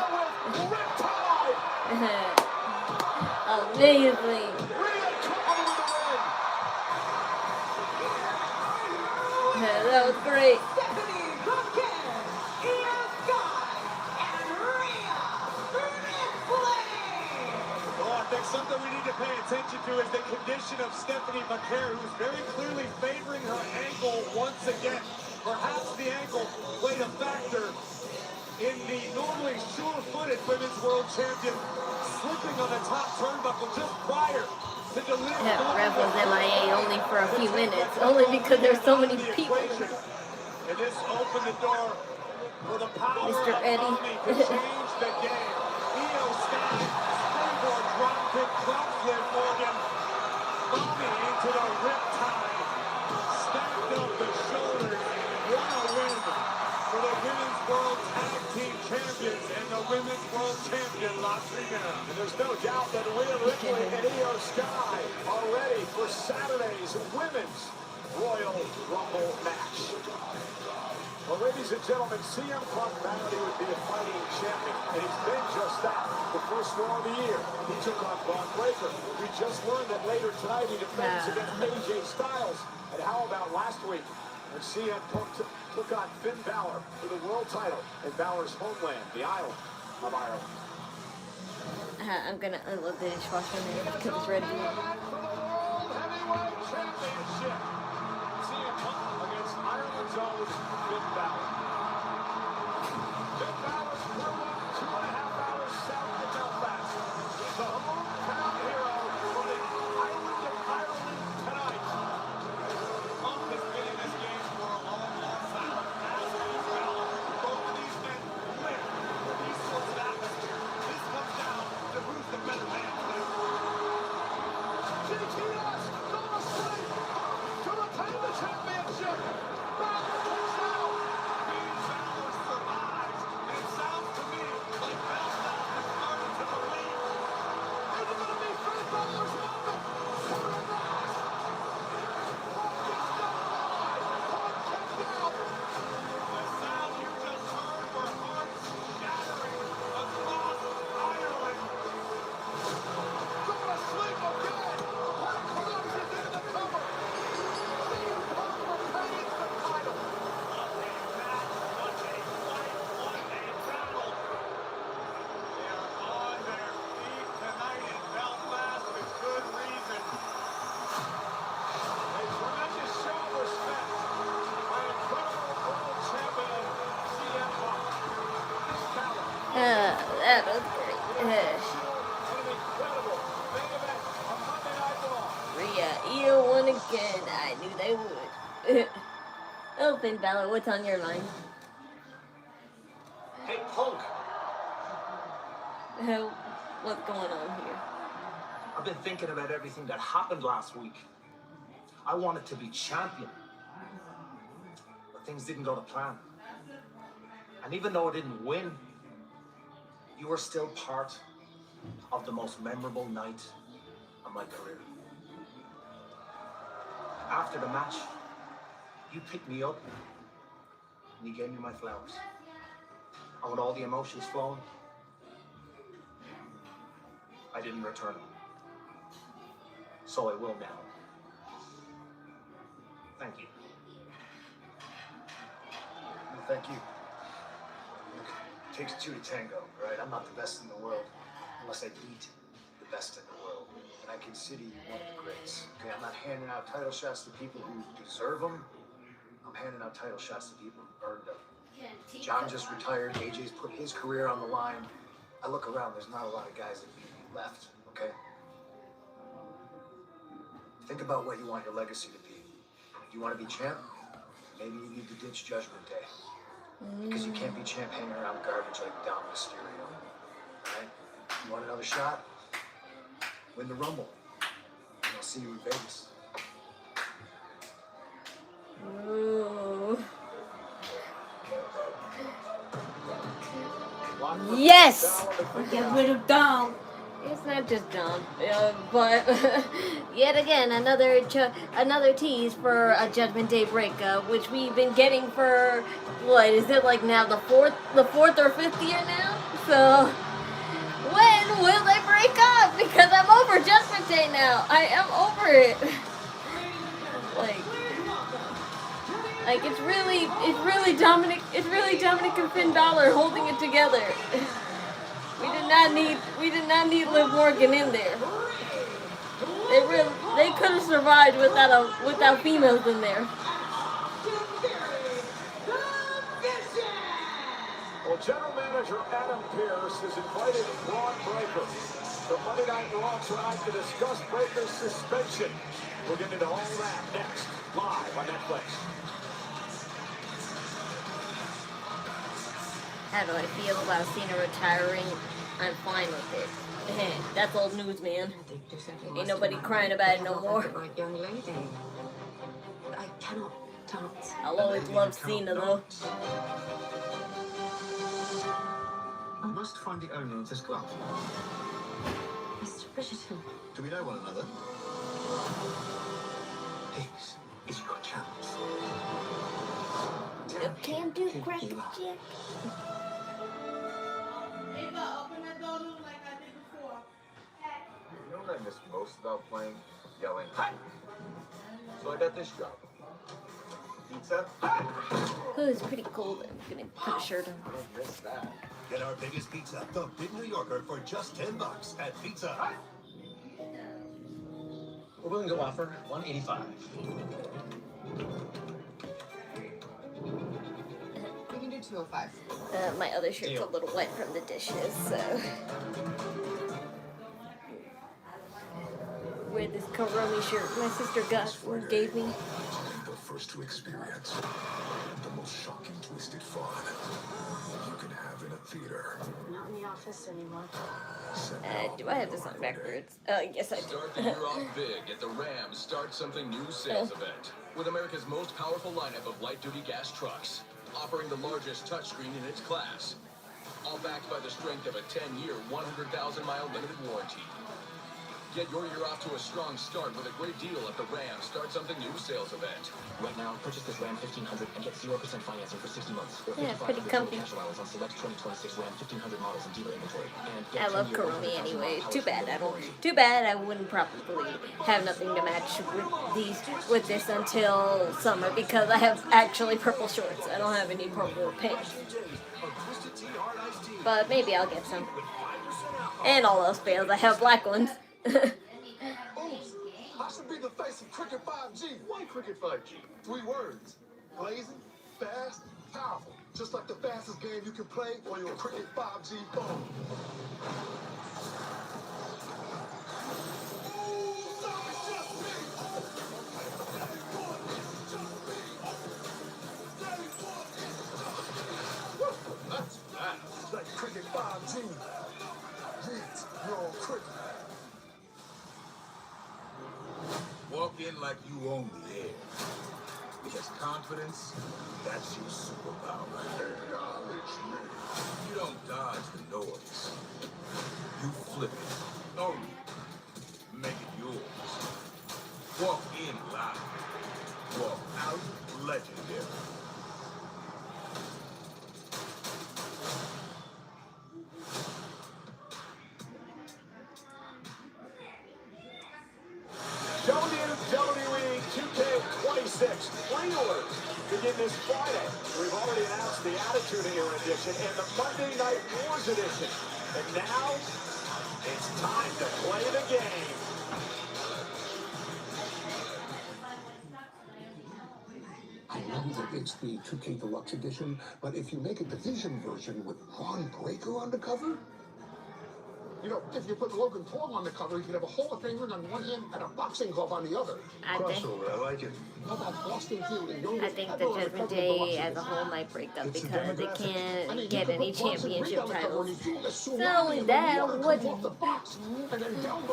Amazing. Yeah, that was great. Something we need to pay attention to is the condition of Stephanie Pikay, who's very clearly favoring her ankle once again. Perhaps the ankle played a factor in the normally sure-footed women's world champion slipping on the top turnbuckle just prior to delivering. Yeah, ref was MIA only for a few minutes, only because there's so many people. And this opened the door for the power Mr. of Eddie. Tommy to change the game. Io Sky. Drop kick, drops Liv Morgan. Bobby into the riptide. Stacked up the shoulders. What a win for the Women's World Tag Team Champions and the Women's World Champion, Los Americanos. And there's no doubt that Rhea Ripley and Io Sky are ready for Saturday's Women's Royal Rumble match. Well, ladies and gentlemen, CM Punk vowed he would be a fighting champion, and he's been just that. The first Raw of the year, he took on Bron Breaker. We just learned that later tonight he defends against AJ Styles. And how about last week, when CM Punk took on Finn Balor for the world title in Balor's homeland, the island of Ireland. I'm gonna unload the dishwasher now because it's ready. CM Punk against Ireland's own Finn Balor. Finn Balor's crew 2.5 hours south of Belfast. The hometown hero from the island of Ireland tonight. Punk has been in this game for a long time. As is Balor. Both of these men live for these sorts of atmosphere. This comes down to who's the better man tonight. GTS gonna straight to retain the championship. Balor kicks out. Finn Balor survives. And it sounds to me like Belfast is starting to believe. Is it gonna be Finn Balor's moment? Or not? Punk is not alive. Punk kicked out. The sound you just heard were hearts shattering across Ireland. Gonna sleep again. Punk collapses into the cover. CM Punk retains the title. What a match, what a fight, what a battle. They are on their feet tonight in Belfast with good reason. A tremendous show of respect by incredible world champion CM Punk. That was great. And an incredible main event on Monday Night Raw. Rhea, Io won again. I knew they would. Oh, Finn Balor, what's on your mind? Hey, Punk. What's going on here? I've been thinking about everything that happened last week. I wanted to be champion. But things didn't go to plan. And even though I didn't win, you were still part of the most memorable night of my career. After the match, you picked me up and you gave me my flowers. And with all the emotions flowing, I didn't return them. So I will now. Thank you. Thank you. Look, it takes two to tango, right? I'm not the best in the world unless I beat the best in the world. and I consider you one of the greats. Okay, I'm not handing out title shots to people who deserve them. I'm handing out title shots to people who earned them. John just retired. AJ's put his career on the line. I look around, there's not a lot of guys that beat me left, okay? Think about what you want your legacy to be. If you want to be champ, maybe you need to ditch Judgment Day. Because you can't be champ hanging around garbage like Dom Mysterio. Alright? You want another shot? Win the Rumble. And I'll see you in Vegas. Ooh. Yes! Get rid of Dom. It's not just Dom, but yet again another tease for a Judgment Day breakup, which we've been getting for what is it like now the fourth or fifth year now? So when will they break up? Because I'm over Judgment Day now. I am over it. Like it's really Dominic and Finn Balor holding it together. We did not need Liv Morgan in there. They could have survived without females in there. Well, General Manager Adam Pearce has invited Bron Breaker to Monday Night Raw tonight to discuss Breaker's suspension. We'll get into all that next, live on Netflix. How do I feel about Cena retiring? I'm fine with it. That's old news, man. Ain't nobody crying about it no more. Young lady. I cannot dance. I'll always love Cena though. I must find the owner of this club. Mr. Bridgerton. Do we know one another? This is your chance. You can't do crack jack. You know what I miss most about playing? Yelling, "Hi!" So I got this job. Pizza? Oh, it's pretty cold. I'm gonna put a shirt on. Don't miss that. Get our biggest pizza, the Big New Yorker, for just $10 at Pizza Hut. We're willing to offer $185. We can do 205. My other shirt's a little wet from the dishes, so. Wear this Karomi shirt my sister gave me. The first to experience the most shocking, twisted fun you can have in a theater. Not in the office anymore. Do I have this on backwards? Yes, I do. Start the year off big at the Rams Start Something New sales event with America's most powerful lineup of light-duty gas trucks, offering the largest touchscreen in its class, all backed by the strength of a 10-year, 100,000-mile limited warranty. Get your year off to a strong start with a great deal at the Ram Start Something New sales event. Right now, purchase this Ram 1500 and get 0% financing for 60 months. Or Yeah, pretty comfy. cash allowance on select 2026 Ram 1500 models in dealer inventory. And I love Karomi anyway. Too bad I wouldn't probably have nothing to match with this until summer because I have actually purple shorts. I don't have any purple pants. But maybe I'll get some. And all else fails, I have black ones. Oops, I should be the face of Cricket 5G. Why Cricket 5G? 3 words. Blazing, fast, powerful. Just like the fastest game you can play on your Cricket 5G phone. That's fast. Like Cricket 5G. Yes, you're on Cricket. Walk in like you own the air. Because confidence, that's your superpower. Acknowledge me. You don't dodge the noise. You flip it, own it, make it yours. Walk in loud. Walk out legendary. WWE 2K26 pre-orders begin this Friday. We've already announced the Attitude Era edition and the Monday Night Wars edition. And now, it's time to play the game. the big speed 2K Deluxe Edition, but if you make a division version with Bron Breaker on the cover, you know, if you put Logan Paul on the cover, you could have a Hall of Famer on one hand and a boxing glove on the other. Crossover, I like it. How about Boston Field and Young? I think the Judgment Day as a whole might break up because they can't get any championship titles. Not only that,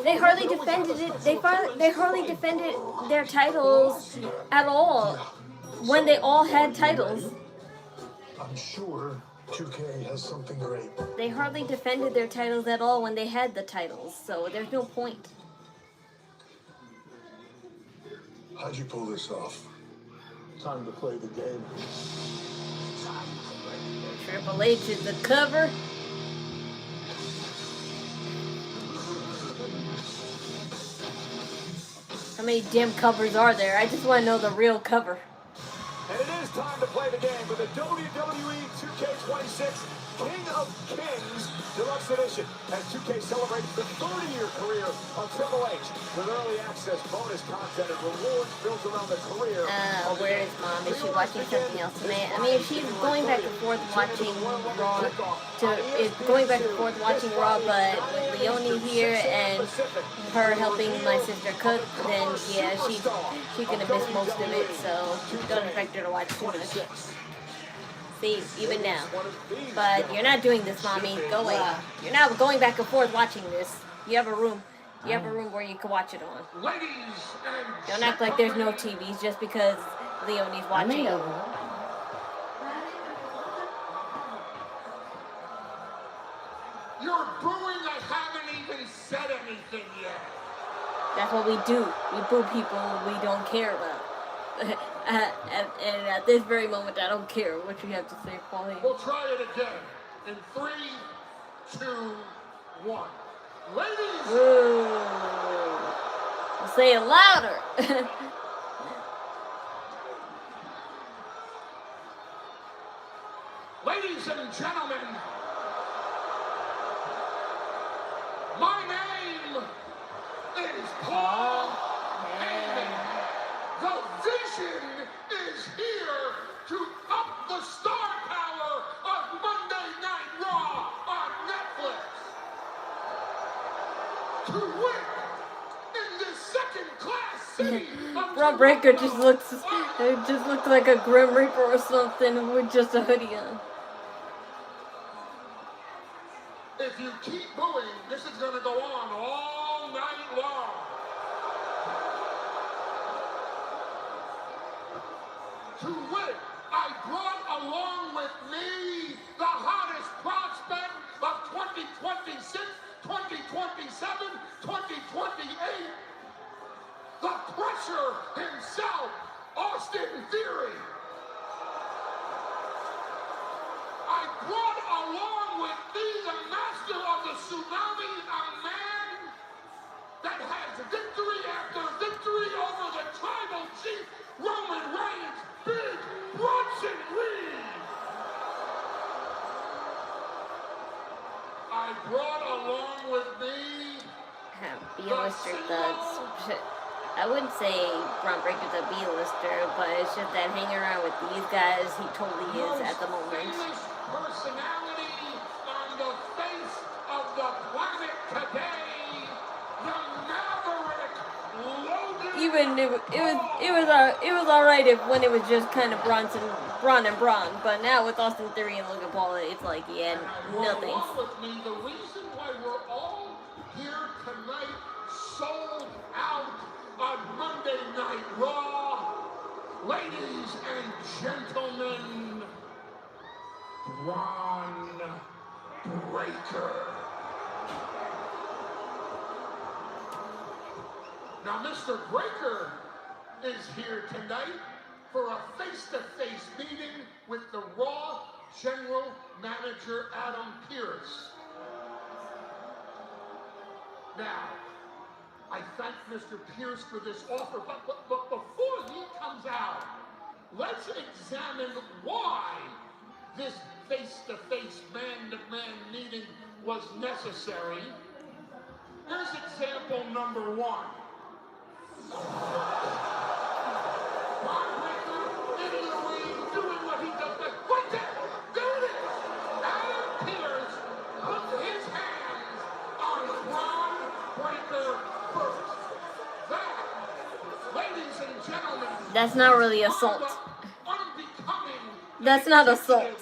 they hardly defended it. They hardly defended their titles at all when they all had titles. I'm sure 2K has something great. They hardly defended their titles at all when they had the titles, so there's no point. How'd you pull this off? Time to play the game. Triple H is the cover. How many damn covers are there? I just want to know the real cover. And it is time to play the game with the WWE 2K26 King of Kings Deluxe Edition as 2K celebrates the 30-year career of Triple H with early access, bonus content, and rewards built around the career. Where is Mom? Is she watching something else tonight? I mean, if she's going back and forth watching Raw, but with Leonie here and her helping my sister cook, then yeah, she's gonna miss most of it. So don't expect her to watch too much. See, even now. But you're not doing this, Mommy. Go away. You're not going back and forth watching this. You have a room. You have a room where you can watch it on. Don't act like there's no TVs just because Leonie's watching. You're booing, I haven't even said anything yet. That's what we do. We boo people we don't care about. And at this very moment, I don't care what you have to say, Pauline. We'll try it again. In 3, 2, 1. Ladies! We'll say it louder. Ladies and gentlemen, my name is Paul Heyman. The Vision is here to up the star power of Monday Night Raw on Netflix. To win in this second-class city. Bron Breaker just looks like a Grim Reaper or something with just a hoodie on. If you keep booing, this is going to go on all night long. To win, I brought along with me the hottest prospect of 2026, 2027, 2028. The Crusher himself, Austin Theory. I brought along with me the master of the tsunami, a man that has victory after victory over the tribal chief, Roman Reigns, Big Bronson Reed. I brought along with me B-lister thugs. I wouldn't say Bron Breaker's a B-lister, but it's just that hanging around with these guys, he totally is at the moment. Personality on the face of the planet today, the Maverick Logan. Even it was alright when it was just kind of Braun and Braun, but now with Austin Theory and Logan Paul, it's like yeah, nothing. The reason why we're all here tonight, sold out on Monday Night Raw, ladies and gentlemen, Bron Breaker. Now, Mr. Breaker is here tonight for a face-to-face meeting with the Raw General Manager, Adam Pearce. Now, I thank Mr. Pearce for this offer, but before he comes out, let's examine why this face-to-face, man-to-man meeting was necessary. Here's example number 1. Bron Breaker in the ring. That's not really assault. That's not assault.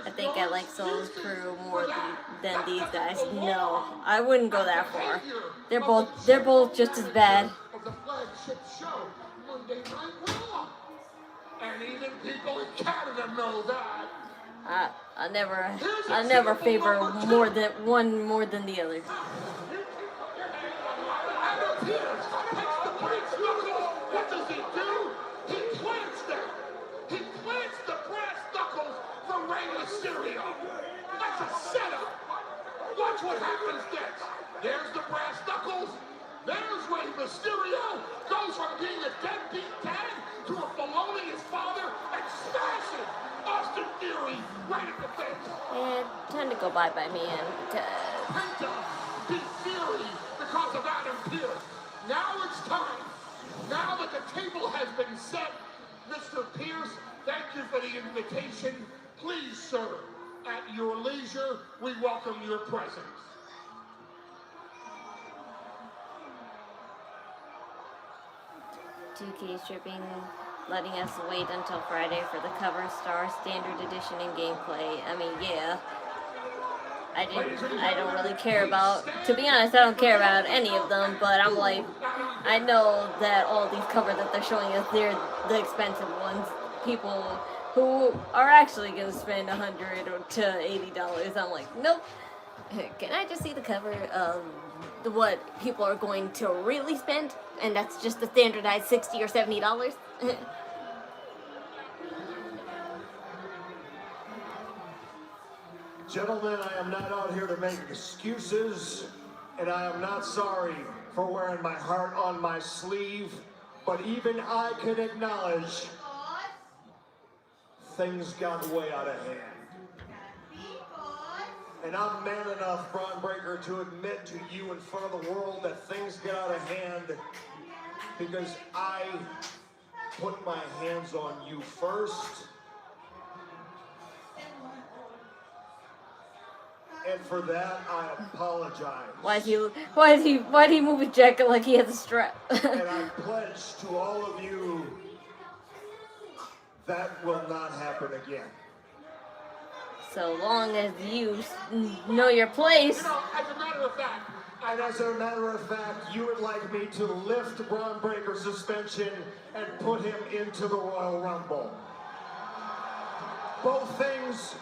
I think I like Soul's crew more than these guys. No, I wouldn't go that far. They're both just as bad. And even people in Canada know that. I never favor one more than the other. What does he do? He plants them. He plants the brass knuckles for Rey Mysterio. That's a setup. Watch what happens next. There's the brass knuckles. There's Rey Mysterio. Goes from being a deadbeat dad to a baloney his father and smashing Austin Theory right at the face. And time to go bye-bye, man. Penta beat Theory because of Adam Pearce. Now it's time. Now that the table has been set, Mr. Pierce, thank you for the invitation. Please, sir, at your leisure, we welcome your presence. 2K stripping, letting us wait until Friday for the cover star standard edition and gameplay. I mean, yeah. I don't really care about, to be honest, I don't care about any of them, but I'm like, I know that all these covers that they're showing us, they're the expensive ones. People who are actually going to spend $100 to $80. I'm like, nope. Can I just see the cover of what people are going to really spend? And that's just the standardized $60 or $70. Gentlemen, I am not out here to make excuses, and I am not sorry for wearing my heart on my sleeve, but even I can acknowledge things got way out of hand. And I'm man enough, Bron Breaker, to admit to you in front of the world that things get out of hand because I put my hands on you first. And for that, I apologize. Why'd he move his jacket like he has a strap? And I pledge to all of you that will not happen again. So long as you know your place. You know, as a matter of fact, and as a matter of fact, you would like me to lift Bron Breaker's suspension and put him into the Royal Rumble. Both things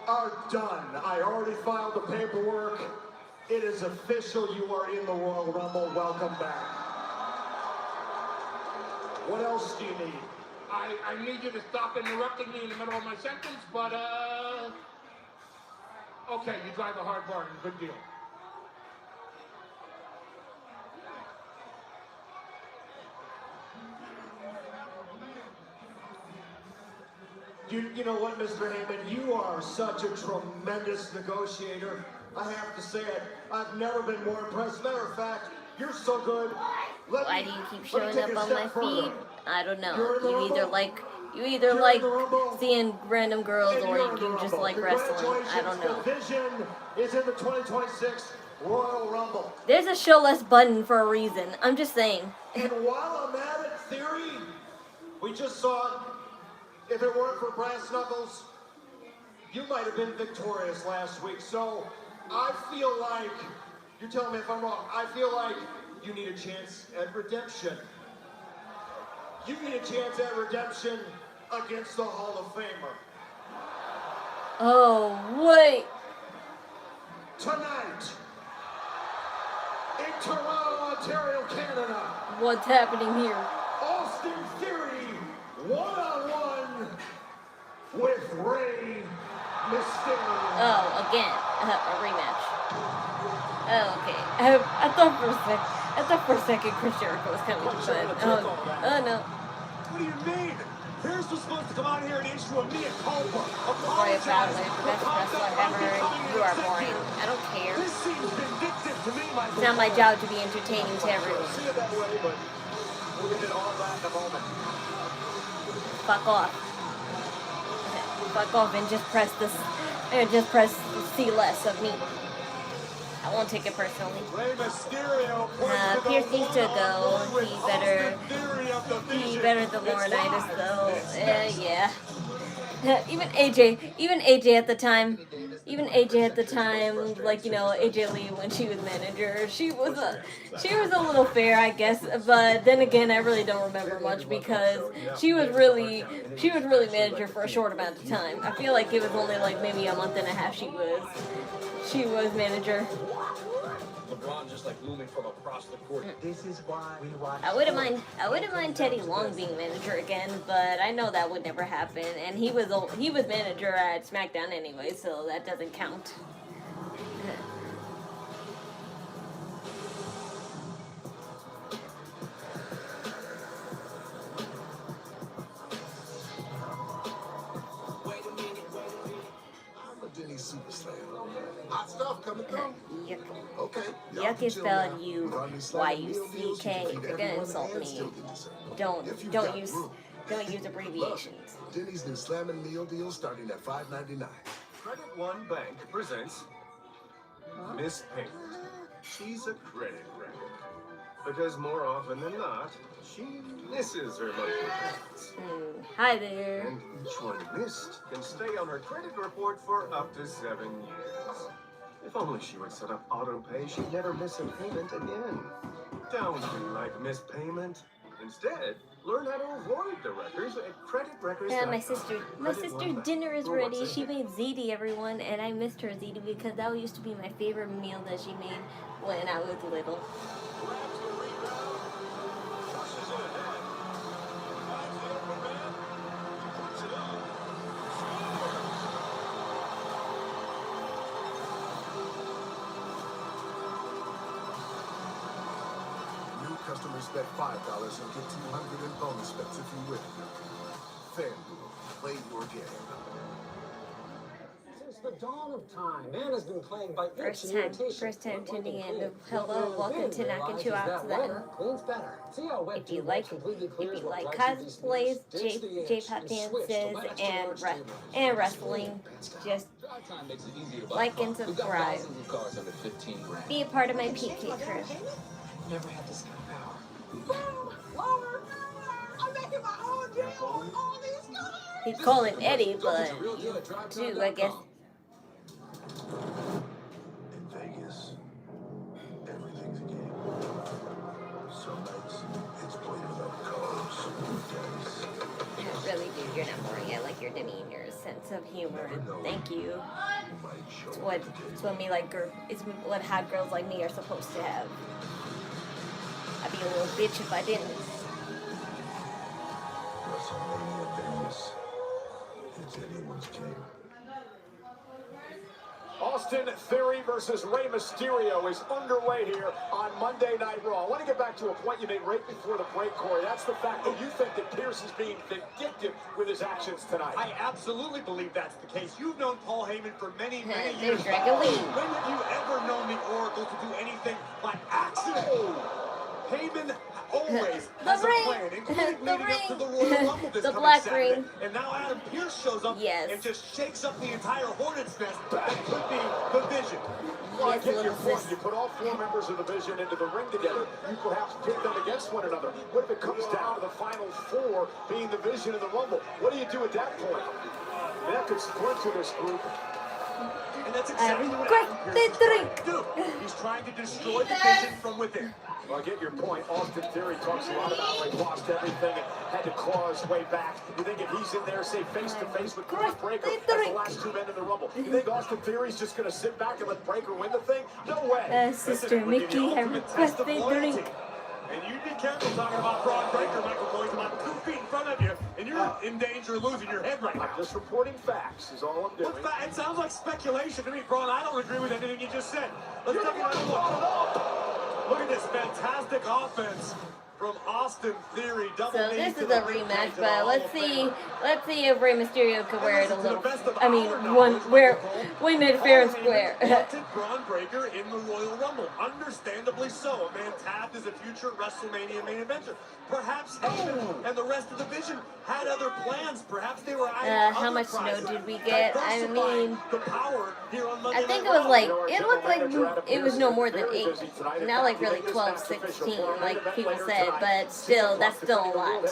are done. I already filed the paperwork. It is official. You are in the Royal Rumble. Welcome back. What else do you need? I need you to stop interrupting me in the middle of my sentence, but, okay, you drive a hard bargain. Good deal. You know what, Mr. Heyman? You are such a tremendous negotiator. I have to say it. I've never been more impressed. Matter of fact, you're so good. Why do you keep showing up on my feed? I don't know. You either like seeing random girls or you just like wrestling. I don't know. Division is in the 2026 Royal Rumble. There's a show less button for a reason. I'm just saying. And while I'm at it, Theory, we just saw, if it weren't for brass knuckles, you might have been victorious last week. So I feel like, you tell me if I'm wrong, I feel like you need a chance at redemption. You need a chance at redemption against the Hall of Famer. Oh, wait. Tonight, in Toronto, Ontario, Canada. What's happening here? Austin Theory, one-on-one with Rey Mysterio. Oh, again, a rematch. Oh, okay. I thought for a second Chris Jericho was coming, but oh no. What do you mean? Pierce was supposed to come out here and issue a mea culpa. Roy Fowler, the best wrestler ever. You are boring. I don't care. This seems vindictive to me, my It's not my job to be entertaining to everyone. See it that way, but we'll get it all back in a moment. Fuck off. Okay, fuck off and just press this. And just press see less of me. I won't take it personally. Rey Mysterio points to Pierce the needs to one-on-one go. with He Austin better the Theory of the Laurinaitis Vision. though. Yeah. Even AJ at the time, like, you know, AJ Lee when she was manager, she was a little fair, I guess. But then again, I really don't remember much because she was really manager for a short amount of time. I feel like it was only like maybe a month and a half she was manager. LeBron just like looming from across the court. This is why we watch. I wouldn't mind Teddy Long being manager again, but I know that would never happen. And he was manager at SmackDown anyway, so that doesn't count. Super Slam. Hot stuff coming through. Yuck. Okay. Yuck is spelled U-Y-U-C-K. If you're gonna insult me, don't use abbreviations. Denny's new Slam and Meal deal starting at $5.99. Credit One Bank presents Miss Payment. She's a credit record. Because more often than not, she misses her monthly payments. Hi there. And each one missed can stay on her credit report for up to 7 years. If only she would set up auto pay, she'd never miss a payment again. Don't be like Miss Payment. Instead, learn how to avoid the records at credit records. Yeah, my sister dinner is ready. She made ziti, everyone, and I missed her ziti because that used to be my favorite meal that she made when I was little. Customers bet $5 and get $200 in bonus bets if you win. FanDuel, play your game. Since the dawn of time, man has been plagued by First time tuning in. Hello, welcome to Knockin Chu Out IG. If you like cosplays, J-pop dances, and wrestling, just like and subscribe. Be a part of my PK crew. Never had this kind of power. I'm making my own deal on all these cars. He's calling Eddie, but too, I guess. In Vegas, everything's a game. Some nights, it's played without cards, dice. Really, dude, you're not boring. I like your demeanor, sense of humor. Thank you. It's what me like. It's what hot girls like me are supposed to have. I'd be a little bitch if I didn't. WrestleMania Vegas. It's anyone's game. Austin Theory versus Rey Mysterio is underway here on Monday Night Raw. I want to get back to a point you made right before the break, Corey. That's the fact that you think that Pierce is being vindictive with his actions tonight. I absolutely believe that's the case. You've known Paul Heyman for many, many There's years. Dragon Lee. When have you ever known the Oracle to do anything by accident? Heyman always has a plan, including leading up to the Royal Rumble this coming Saturday. And now Adam Pearce shows up and just shakes up the entire Hornets nest. That could be the Vision. Well, I get your point. You put all 4 members of the Vision into the ring together, you perhaps pit them against one another. What if it comes down to the final 4 being the Vision and the Rumble? What do you do at that point? I mean, that could splinter this group. And that's exactly what Adam Pearce is trying to do. He's trying to destroy the Vision from within. Well, I get your point. Austin Theory talks a lot about how he lost everything and had to claw his way back. You think if he's in there, say, face-to-face with Bron Breaker as the last 2 men in the Rumble, you think Austin Theory's just going to sit back and let Breaker win the thing? No way. Sister Mickey, I requested drink. And you be careful talking about Bron Breaker, Michael Boyce, about 2 feet in front of you, and you're in danger of losing your head right now. I'm just reporting facts is all I'm doing. It sounds like speculation to me, Bron. I don't agree with anything you just said. Let's take another look. Look at this fantastic offense From Austin Theory, So this is a rematch, but let's see if Rey Mysterio could wear it a little. I mean, win it fair and square. Bron Breaker in the Royal Rumble, understandably so. A man tapped as a future WrestleMania main eventer. Perhaps Heyman and the rest of the division had other plans. Perhaps they were how much snow did we get? I mean, I think it was like, it looked like it was no more than 8. Not like really 12, 16, like people said, but still, that's still a lot.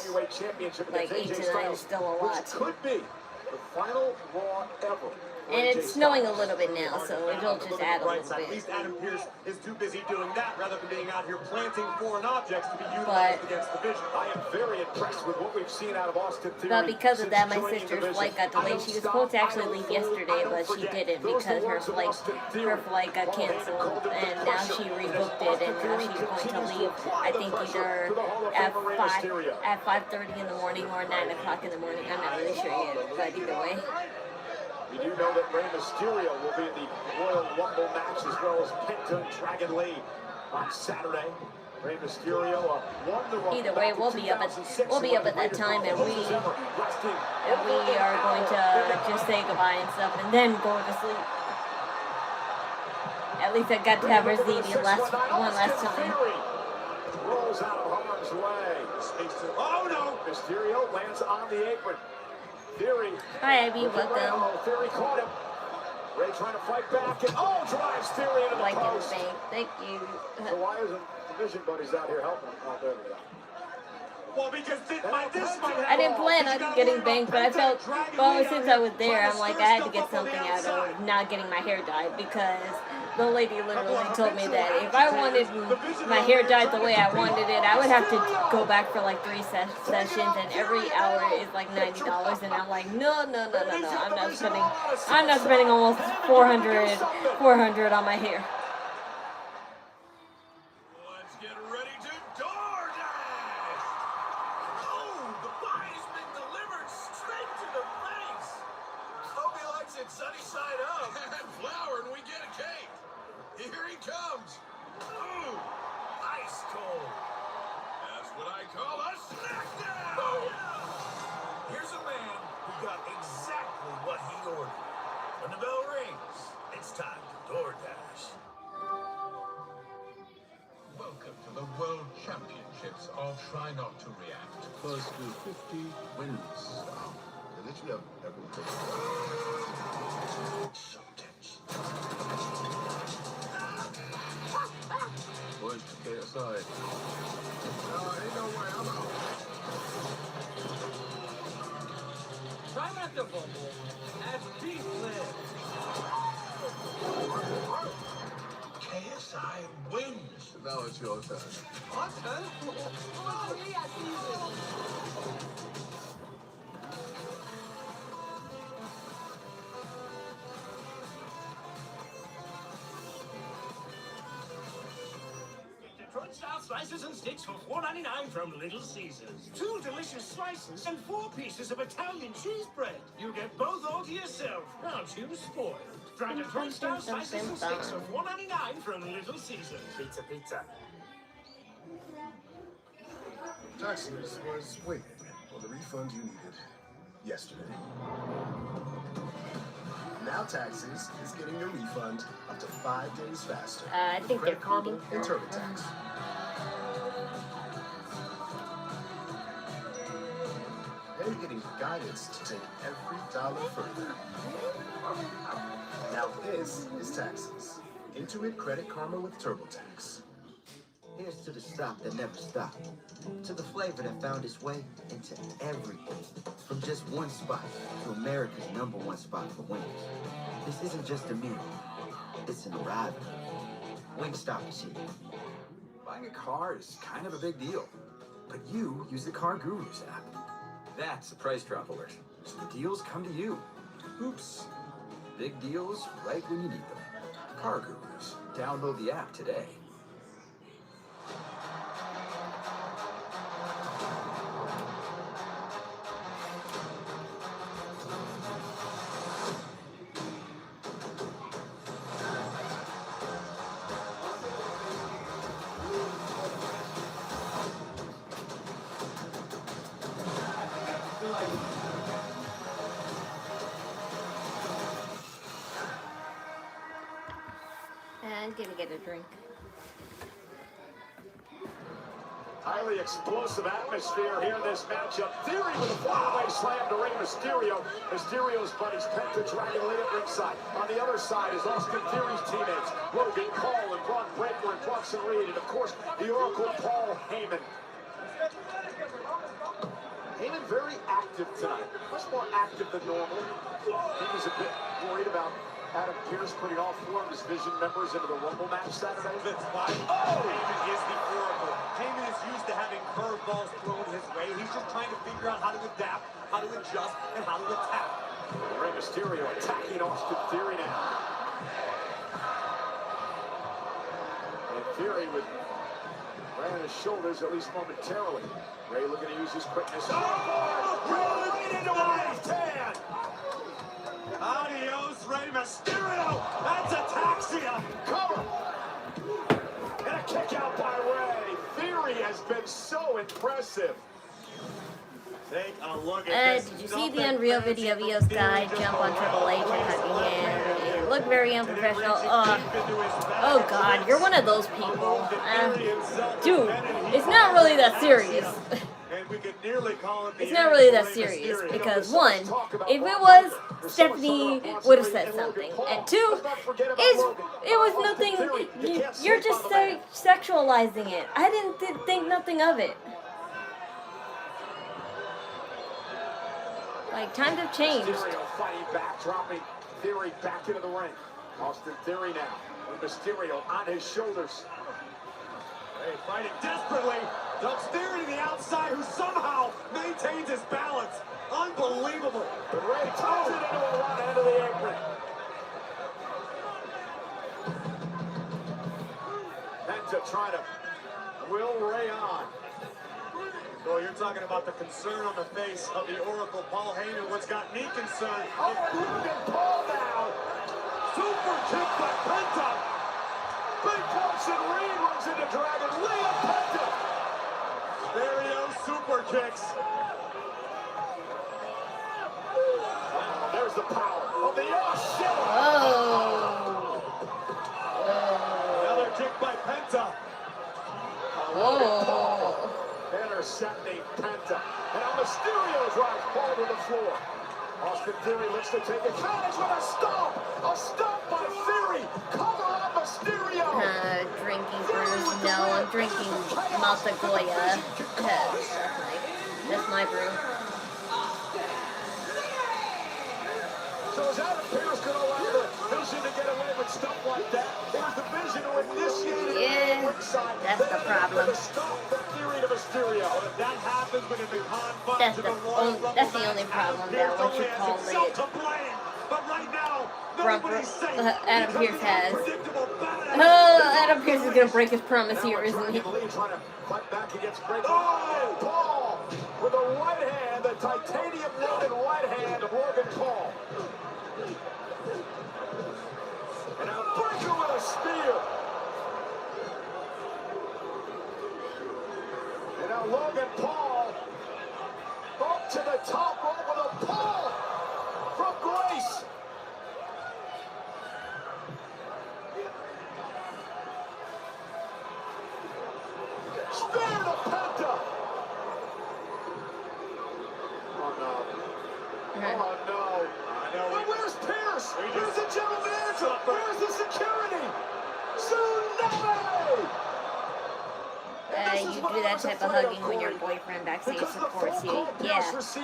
Like 8 to 9 is still a lot. Could be the final Raw ever. And it's snowing a little bit now, so it'll just add a little At bit. least Adam Pearce is too busy doing that rather than being out here planting foreign objects to be utilized against the Vision. I am very impressed with what we've seen out of Austin Theory. But because of that, my sister's flight got delayed. She was supposed to actually leave yesterday, but she didn't because her flight got canceled, and now she rebooked it, and now she's going to leave. I think either at 5:30 in the morning or 9 o'clock in the morning. I'm not really sure yet, but either way. We do know that Rey Mysterio will be in the Royal Rumble match as well as Penta and Dragon Lee on Saturday. Rey Mysterio won the Rumble. Either way, we'll be up at that time, and we are going to just say goodbye and stuff, and then go to sleep. At least I got to have her see the one last time. Rolls out of harm's way. Oh no! Mysterio lands on the apron. Theory. Hi, Ivy. Welcome. Theory caught him. Ray trying to fight back and drives Theory into the post. Thank you. So why isn't Division Buddies out here helping him? Oh, there we go. Well, because I didn't plan on getting banged, but I felt, well, since I was there, I'm like, I had to get something out of not getting my hair dyed, because the lady literally told me that if I wanted my hair dyed the way I wanted it, I would have to go back for like 3 sessions, and every hour is like $90, and I'm like, no, I'm not spending almost $400 on my hair. Sunny side up. And flour and we get a cake. Here he comes. Ooh, ice cold. That's what I call a smackdown. Here's a man who got exactly what he ordered. When the bell rings, it's time to DoorDash. Welcome to the World Championships of Try Not to React. First to 50 wins. And it's never taken. So tense. Boys to KSI. Ain't no way I'm out. Try not to fumble as Beef lives. KSI wins. Now it's your turn. Our turn? Oh, yeah, Detroit-style slices and sticks for $4.99 from Little Caesars. 2 delicious slices and 4 pieces of Italian cheese bread. You get both all to yourself. Aren't you spoiled? Try Detroit-style slices and sticks for $4.99 from Little Caesars. Pizza. Taxes was waiting for the refund you needed yesterday. Now Taxes is getting your refund up to 5 days faster. I think they're feeding and TurboTax. And you're getting guidance to take every dollar further. Now this is Taxes. Intuit Credit Karma with TurboTax. Here's to the stop that never stopped. To the flavor that found its way into everything. From just one spot to America's #1 spot for wings. This isn't just a meal. It's an arrival. Wingstop is here. Buying a car is kind of a big deal. But you use the Car Gurus app. That's a price drop alert. So the deals come to you. Oops. Big deals right when you need them. Car Gurus. Download the app today. to get a drink. Highly explosive atmosphere here in this matchup. Theory with a flyaway slam to Rey Mysterio. Mysterio's buddies Penta Dragon Lee at ringside. On the other side is Austin Theory's teammates, Logan Paul and Bron Breaker and Bronson Reed, and of course, the Oracle Paul Heyman. Heyman very active tonight, much more active than normal. He was a bit worried about Adam Pearce putting all four of his Vision members into the Rumble match Saturday. That's why Heyman is the Oracle. Heyman is used to having curveballs thrown his way. He's just trying to figure out how to adapt, how to adjust, and how to attack. Rey Mysterio attacking Austin Theory now. And Theory with Rey on his shoulders, at least momentarily. Rey looking to use his quickness. Right into a left hand. Adios, Rey Mysterio! That's ataxia! Cover! And a kick out by Rey. Theory has been so impressive. Take a look at this. Did you see the Unreal video of Io's guy jump on Triple H and hugging him? It looked very unprofessional. Oh God, you're one of those people. Dude, it's not really that serious. It's not really that serious because one, if it was, Stephanie would have said something, and two, it was nothing. You're just sexualizing it. I didn't think nothing of it. Like, times have changed. Mysterio fighting back, dropping Theory back into the ring. Austin Theory now with Mysterio on his shoulders. Rey fighting desperately. Ducks Theory to the outside, who somehow maintains his balance. Unbelievable. But Rey turns it into a run into the apron. Penta trying to will Rey on. Well, you're talking about the concern on the face of the Oracle, Paul Heyman. What's got me concerned? Oh, Logan Paul now. Super kick by Penta. Big Bronson Reed runs into Dragon Lee and Penta. Mysterio super kicks. There's the power of the shit. Another kick by Penta. Paul intercepting Penta. And now Mysterio drives Paul to the floor. Austin Theory looks to take advantage with a stomp. A stomp by Theory. Cover on Mysterio. Drinking brews. No, I'm drinking Malta Goya. That's my brew. So is Adam Pearce going to allow the Vision to get away with stuff like that? It was the Vision who initiated Yeah, ringside. that's the problem. The stomp from Theory to Mysterio. If that happens within the confines of the Royal Rumble, that's the only problem that what you call it. But right now, Adam Pearce has. Adam Pearce is going to break his promise here, isn't he? Trying to fight back against Breaker. Oh, Paul with a right hand, the titanium loaded right hand of Logan Paul. And now Breaker with a spear. And now Logan Paul up to the top rope with a Paul from Grace. Spear to Penta. Oh no. Oh no. Well, where's Pearce? Where's the general manager? Where's the security? Tsunami! You do that type of hugging when your boyfriend backstage supports you. Yeah, if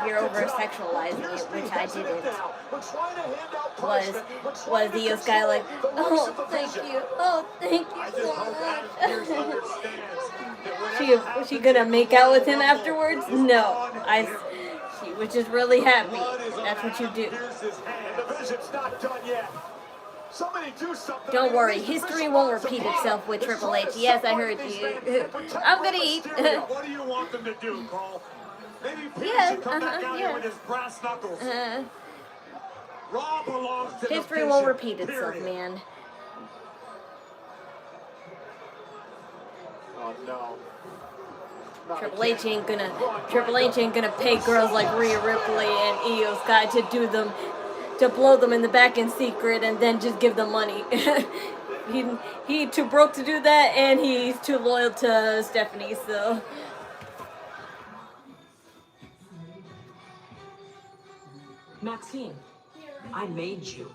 you're over sexualizing it, which I didn't. Was the US guy like, oh thank you so much? Was she gonna make out with him afterwards? No, she was just really happy. That's what you do. The Vision's not done yet. Somebody do something. Don't worry, history won't repeat itself with Triple H. Yes, I heard you. I'm gonna eat. What do you want them to do, Cole? Maybe Pearce should come back out here with his brass knuckles. Raw belongs to history the won't Vision, repeat itself, period. man. Oh no. Triple H ain't gonna pay girls like Rhea Ripley and Io Sky to to blow them in the back in secret and then just give them money. he too broke to do that, and he's too loyal to Stephanie, so. Maxine, I made you,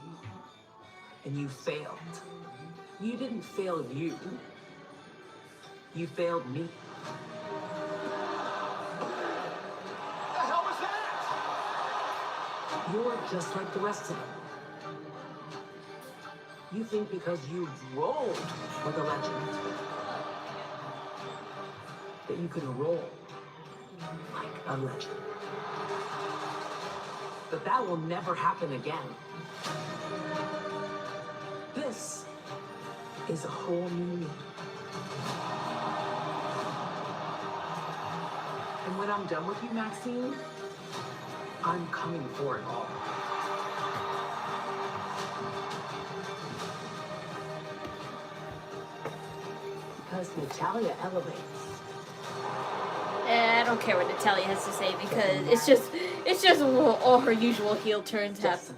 and you failed. You didn't fail you. You failed me. What the hell was that? You're just like the rest of them. You think because you rolled with a legend that you could roll like a legend. But that will never happen again. This is a whole new me. And when I'm done with you, Maxine, I'm coming for it all. Because Natalya elevates. I don't care what Natalya has to say because it's just all her usual heel turns happen.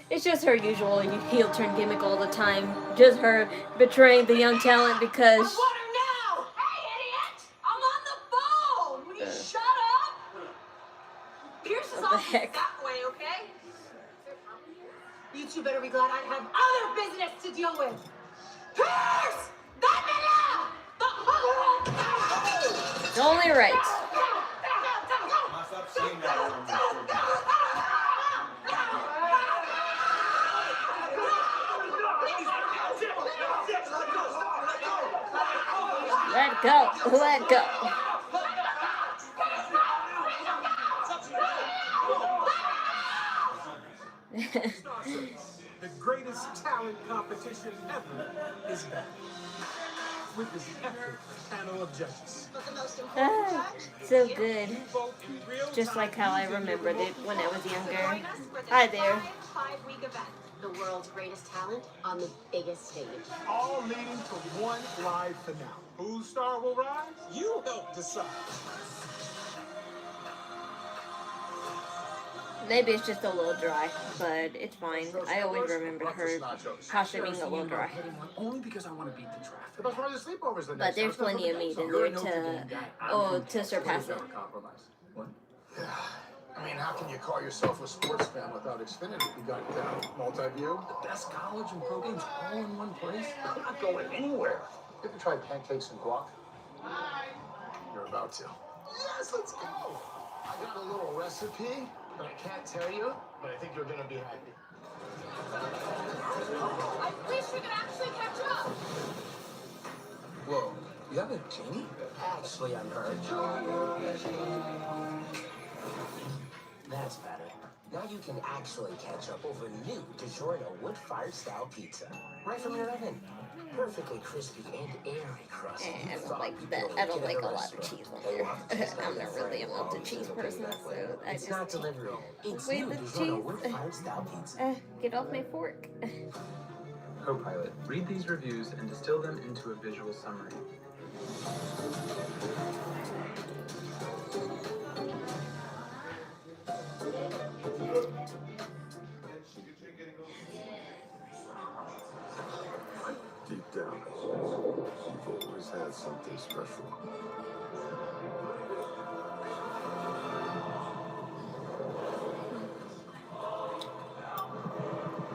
It's just her usual heel turn gimmick all the time. Just her betraying the young talent because. Now! Hey, idiot! I'm on the phone! Will you shut up? Pierce is What the off heck? that way, okay? You two better be glad I have other business to deal with. Pierce! Dámela! It's only right. Let go. Let go. The greatest talent competition ever is back. With this epic panel of judges. So good. Just like how I remembered it when I was younger. Hi there. 5-week event. The world's greatest talent on the biggest stage. All leading to one live finale. Whose star will rise? You help decide. Maybe it's just a little dry, but it's fine. I always remembered her Kasha being a little dry. Only because I want to beat the traffic. But that's why the sleepovers the But next there's time. plenty of meat in there to surpass it. What? I mean, how can you call yourself a sports fan without Xfinity? You got multi-view. The best college and pro games all in one place? I'm not going anywhere. You ever tried pancakes and guac? You're about to. Yes, let's go. I got a little recipe, but I can't tell you, but I think you're going to be happy. I wish we could actually catch up. Whoa, you have a genie? Actually, I'm hurt. That's better. Now you can actually catch up over new DiGiorno wood-fired style pizza. Right from your oven. Perfectly crispy and airy crust. I don't like that. I don't like a lot of cheese on there. I'm not really a multi-cheese person, so I It's just not delivery. It's wait new the DiGiorno cheese. wood-fired style pizza. Get off my fork. Copilot, read these reviews and distill them into a visual summary. Deep down, you've always had something special.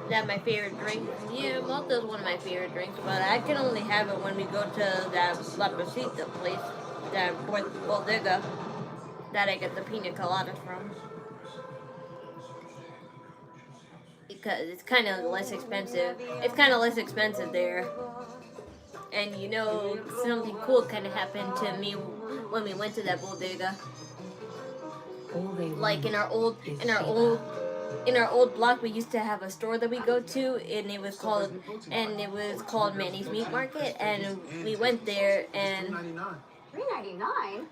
That my favorite drink? Yeah, Malta is one of my favorite drinks, but I can only have it when we go to that La Pasita place, that bodega, that I get the pina colada from. Because it's kind of less expensive. It's kind of less expensive there. And you know, something cool kind of happened to me when we went to that bodega. Like in our old block, we used to have a store that we go to, and it was called Manny's Meat Market, and we went there, and $3.99.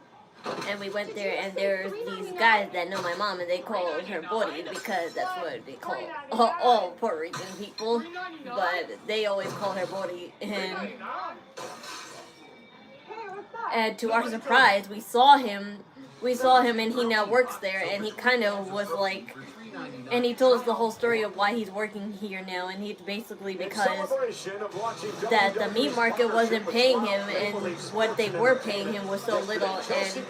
and we went there, and there's these guys that know my mom, and they call her Bori because that's what they call all Puerto Rican people, but they always call her Bori, and to our surprise, we saw him, and he now works there, and he kind of was like And he told us the whole story of why he's working here now, and he's basically because that the meat market wasn't paying him, and what they were paying him was so little, and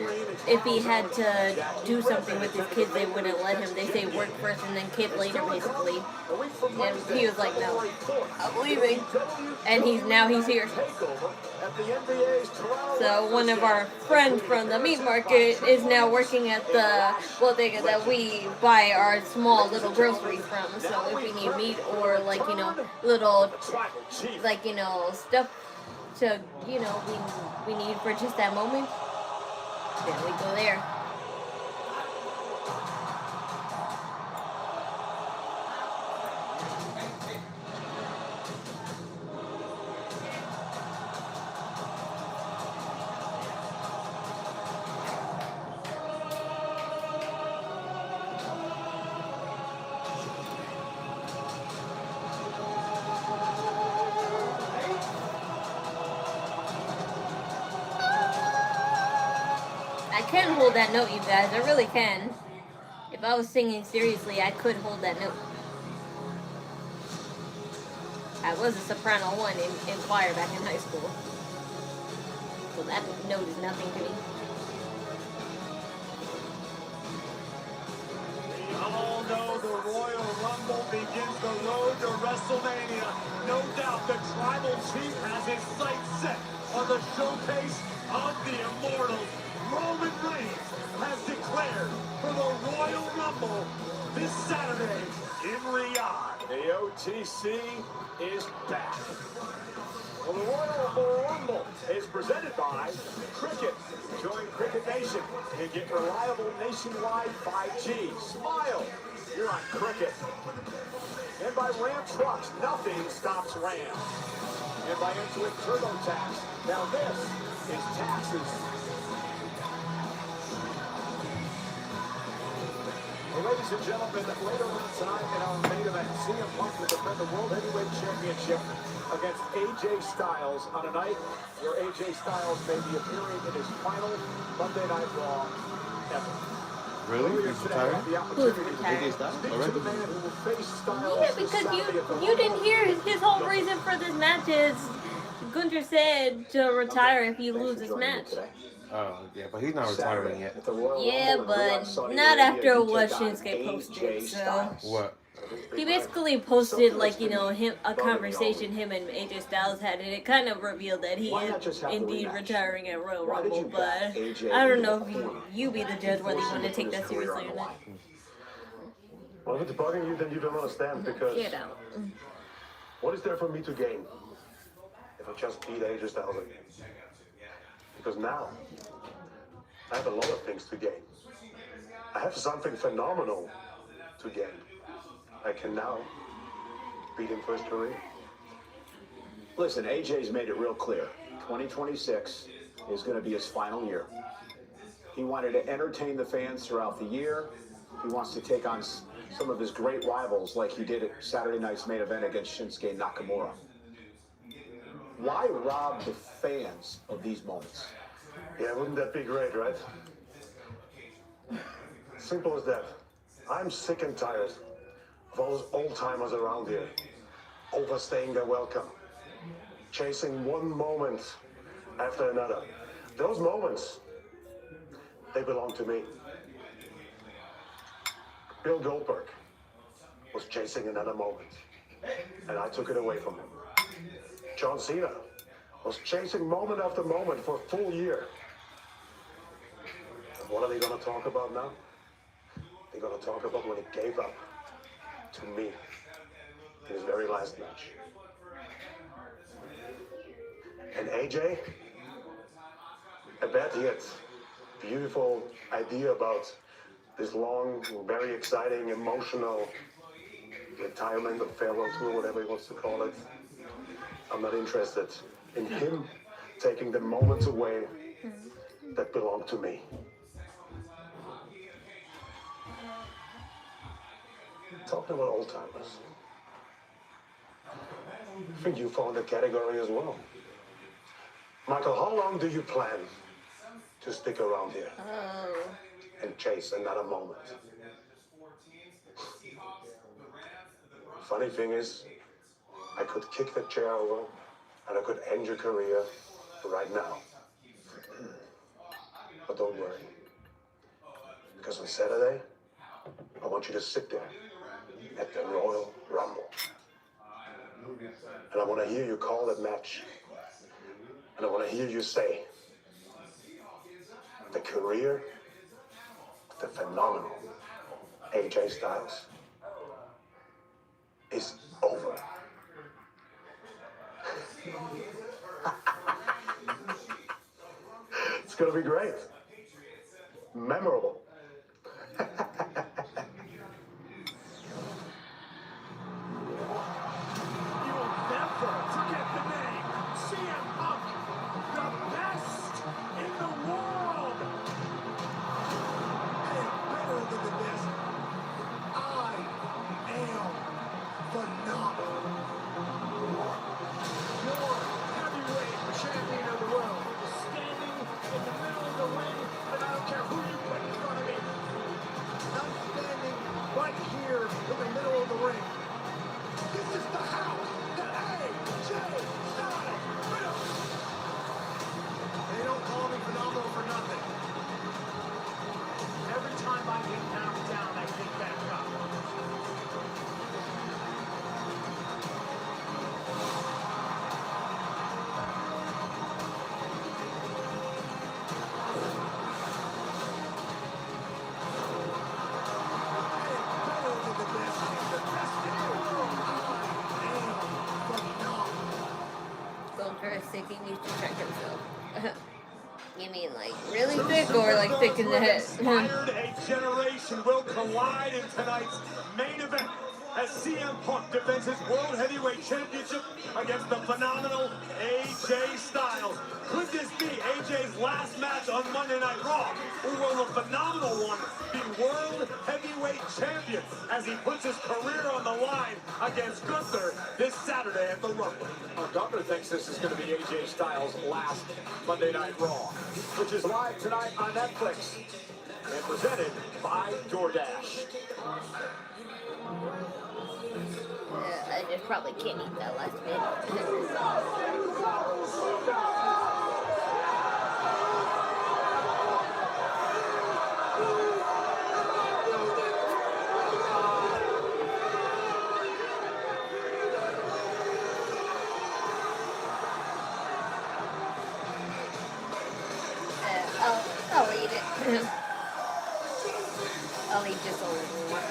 if he had to do something with his kids, they wouldn't let him. They say work first and then kid later, basically. And he was like, no, I'm leaving. And he's here. So one of our friends from the meat market is now working at the bodega that we buy our small little groceries from. So if we need meat or like, you know, little, like, you know, stuff to, you know, we need for just that moment, then we go there. I can hold that note, you guys. I really can. If I was singing seriously, I could hold that note. I was a soprano 1 in choir back in high school. So that note is nothing to me. We all know the Royal Rumble begins the road to WrestleMania. No doubt the Tribal Chief has his sights set on the showcase of the Immortals. Roman Reigns has declared for the Royal Rumble this Saturday in Riyadh. The OTC is back. Well, the Royal Rumble is presented by Cricket. Join Cricket Nation and get reliable nationwide 5G. Smile, you're on Cricket. And by Ram Trucks, nothing stops Ram. And by Intuit TurboTax. Now this is taxes. Well, ladies and gentlemen, later on tonight in our main event, CM Punk will defend the World Heavyweight Championship against AJ Styles on a night where AJ Styles may be appearing in his final Monday Night Raw ever. Really? He's retiring? Who's retired? AJ Styles? Already? Yeah, because you didn't hear his whole reason for this match is Gunther said to retire if he loses this match. Oh, yeah, but he's not retiring yet. Yeah, but not after what Shinsuke posted, so... What? He basically posted, like, you know, a conversation him and AJ Styles had, and it kind of revealed that he is indeed retiring at Royal Rumble, but I don't know if you be the judge whether you want to take that seriously or not. Well, if it's bugging you, then you don't understand, because... Get out. What is there for me to gain if I just beat AJ Styles again? Because now, I have a lot of things to gain. I have something phenomenal to gain. I can now beat him for his career. Listen, AJ's made it real clear. 2026 is going to be his final year. He wanted to entertain the fans throughout the year. He wants to take on some of his great rivals like he did at Saturday night's main event against Shinsuke Nakamura. Why rob the fans of these moments? Yeah, wouldn't that be great, right? Simple as that. I'm sick and tired of all those old-timers around here overstaying their welcome, chasing one moment after another. Those moments, they belong to me. Bill Goldberg was chasing another moment, and I took it away from him. John Cena was chasing moment after moment for a full year. And what are they going to talk about now? They're going to talk about when he gave up to me in his very last match. And AJ, I bet he had a beautiful idea about this long, very exciting, emotional retirement or farewell tour, whatever he wants to call it. I'm not interested in him taking the moments away that belong to me. Talking about old timers. I think you fall in the category as well. Michael, how long do you plan to stick around here and chase another moment? Funny thing is, I could kick the chair over and I could end your career right now. But don't worry. Because on Saturday, I want you to sit there at the Royal Rumble. And I want to hear you call that match. And I want to hear you say, the career of the phenomenal AJ Styles is over. It's going to be great. Memorable. Sick, he needs to check himself. You mean like really thick or like thick in the head? Inspired a generation will collide in tonight's main event as CM Punk defends his World Heavyweight Championship against the phenomenal AJ Styles. Could this be AJ's last match on Monday Night Raw? Or will the phenomenal one be World Heavyweight Champion as he puts his career on the line against Gunther this Saturday at the Rumble? Gunther thinks this is going to be AJ Styles' last Monday Night Raw, which is live tonight on Netflix and presented by DoorDash. I just probably can't eat that last bit. I'll eat it. I'll eat just a little more.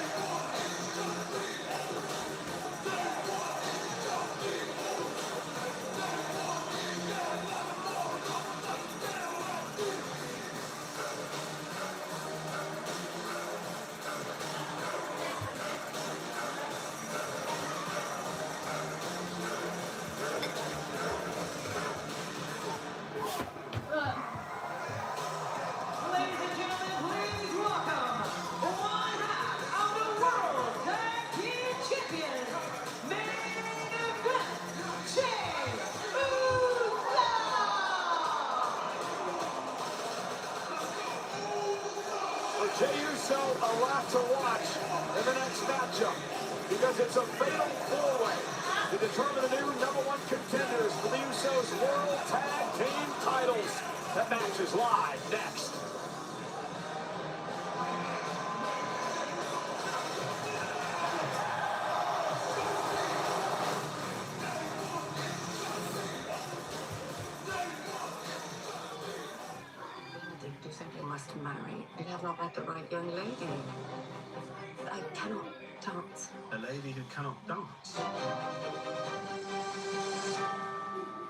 A lot to watch in the next matchup because it's a fatal four-way to determine the new #1 contenders for the Usos World Tag Team titles. That match is live next. You simply must marry. You have not met the right young lady. I cannot dance. A lady who cannot dance.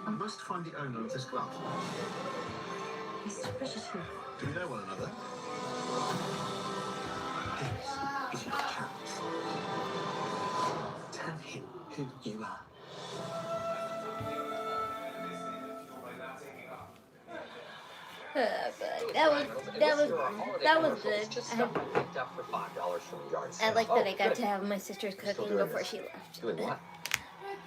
I must find the owner of this club. Mr. Bridgerton. Do we know one another? This is your chance. Tell him who you are. But that was good. I like that I got to have my sister's cooking before she left. Doing what?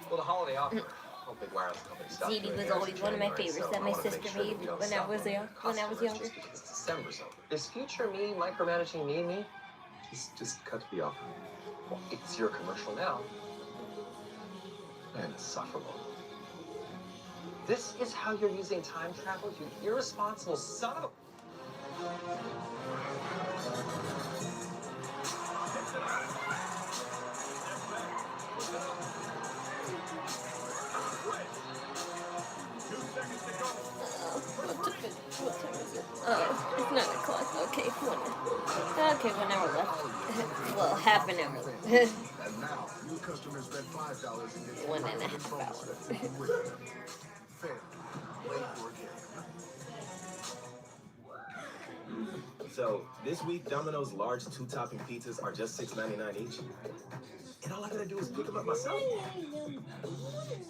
Well, the holiday offer. How big wireless company stuff. ZD was always one of my favorites that my sister made when I was younger. It's December's over. Is future me micromanaging me? He's just cut the offer. Well, it's your commercial now. and insufferable. This is how you're using time travel, you irresponsible son of a... What time is it? Oh, it's 9 o'clock. Okay, 1. Okay, 1 hour left. Well, half an hour left. And now, new customers spend $5 and get 1.5 hours. So, this week, Domino's large 2-topping pizzas are just $6.99 each. And all I gotta do is pick them up myself.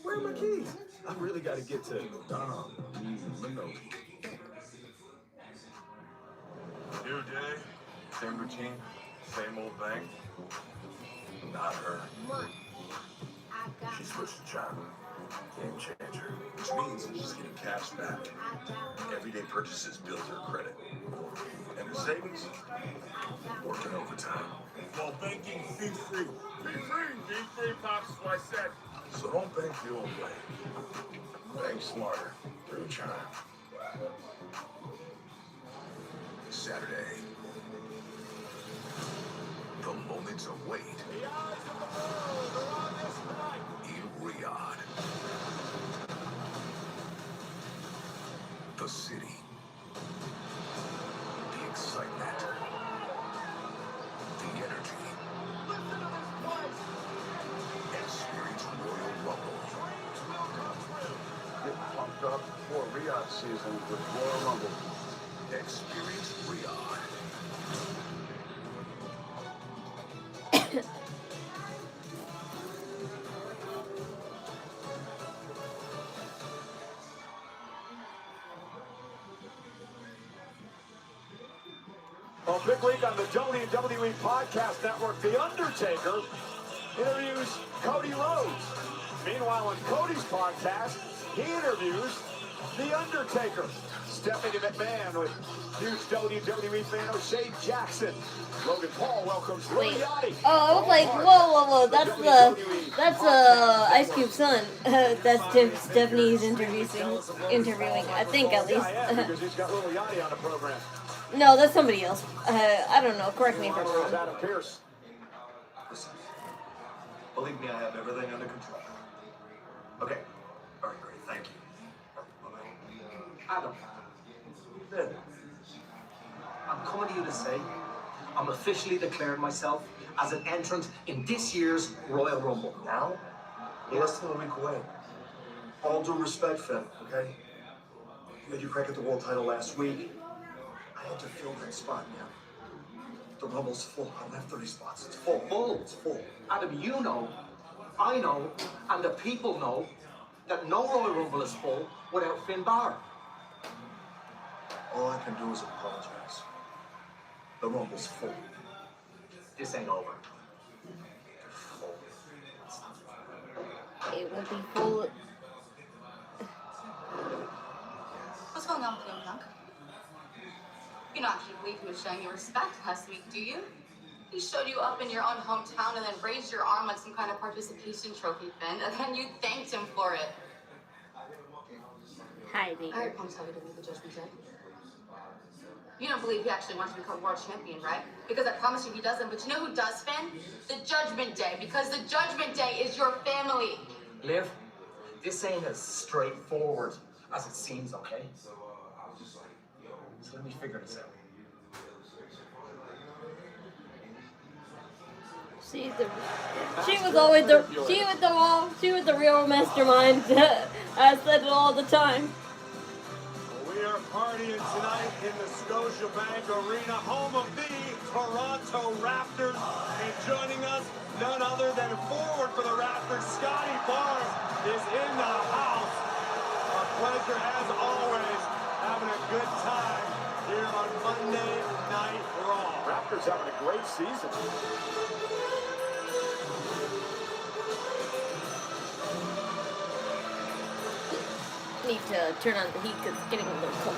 Where are my keys? I really gotta get to Domino's. New day, same routine, same old thing. Not her. She switched to job. Game changer. Which means she's getting cash back. Everyday purchases build her credit. And her savings? Working overtime. While banking fee-free. Fee-free! Fee-free, Pops, is what I said. So don't bank the old way. Bank smarter through Chime. Saturday. The moments of wait. The eyes of the world are on this night. In Riyadh. The city. The excitement. The energy. Listen to this place. Experience Royal Rumble. Dreams will come true. Get pumped up for Riyadh season with Royal Rumble. Experience Riyadh. Well, big week on the WWE Podcast Network. The Undertaker interviews Cody Rhodes. Meanwhile, on Cody's podcast, he interviews The Undertaker. Stephanie McMahon with huge WWE fan O'Shea Jackson. Logan Paul welcomes Lil Yachty. Oh, I was like, whoa. That's Ice Cube's son. That's Stephanie's interviewing. I think at least. Because he's got Lil Yachty on the program. No, that's somebody else. I don't know. Correct me if I'm wrong. Adam Pearce. Listen, believe me, I have everything under control. Okay. All right, great. Thank you. Adam, I'm coming to you to say I'm officially declared myself as an entrant in this year's Royal Rumble. Now? You're less than a week away. All due respect, Finn, okay? You had your crack at the world title last week. I had to fill that spot, man. The Rumble's full. I don't have 30 spots. It's full. It's full. Adam, you know, I know, and the people know that no Royal Rumble is full without Finn Balor. All I can do is apologize. The Rumble's full. This ain't over. It will be full. What's going on with you, Punk? You don't actually believe he was showing you respect last week, do you? He showed you up in your own hometown and then raised your arm like some kind of participation trophy, Finn, and then you thanked him for it. Hi, I heard Punk's happy to be the Judgment Day. You don't believe he actually wants to become world champion, right? Because I promise you he doesn't. But you know who does, Finn? The Judgment Day. Because the Judgment Day is your family. Liv, this ain't as straightforward as it seems, okay? So let me figure this out. She was the real mastermind. I said it all the time. We are partying tonight in the Scotiabank Arena, home of the Toronto Raptors. And joining us, none other than forward for the Raptors, Scotty Barnes, is in the house. A pleasure, as always, having a good time here on Monday Night Raw. Raptors having a great season. Need to turn on the heat because it's getting a little cold.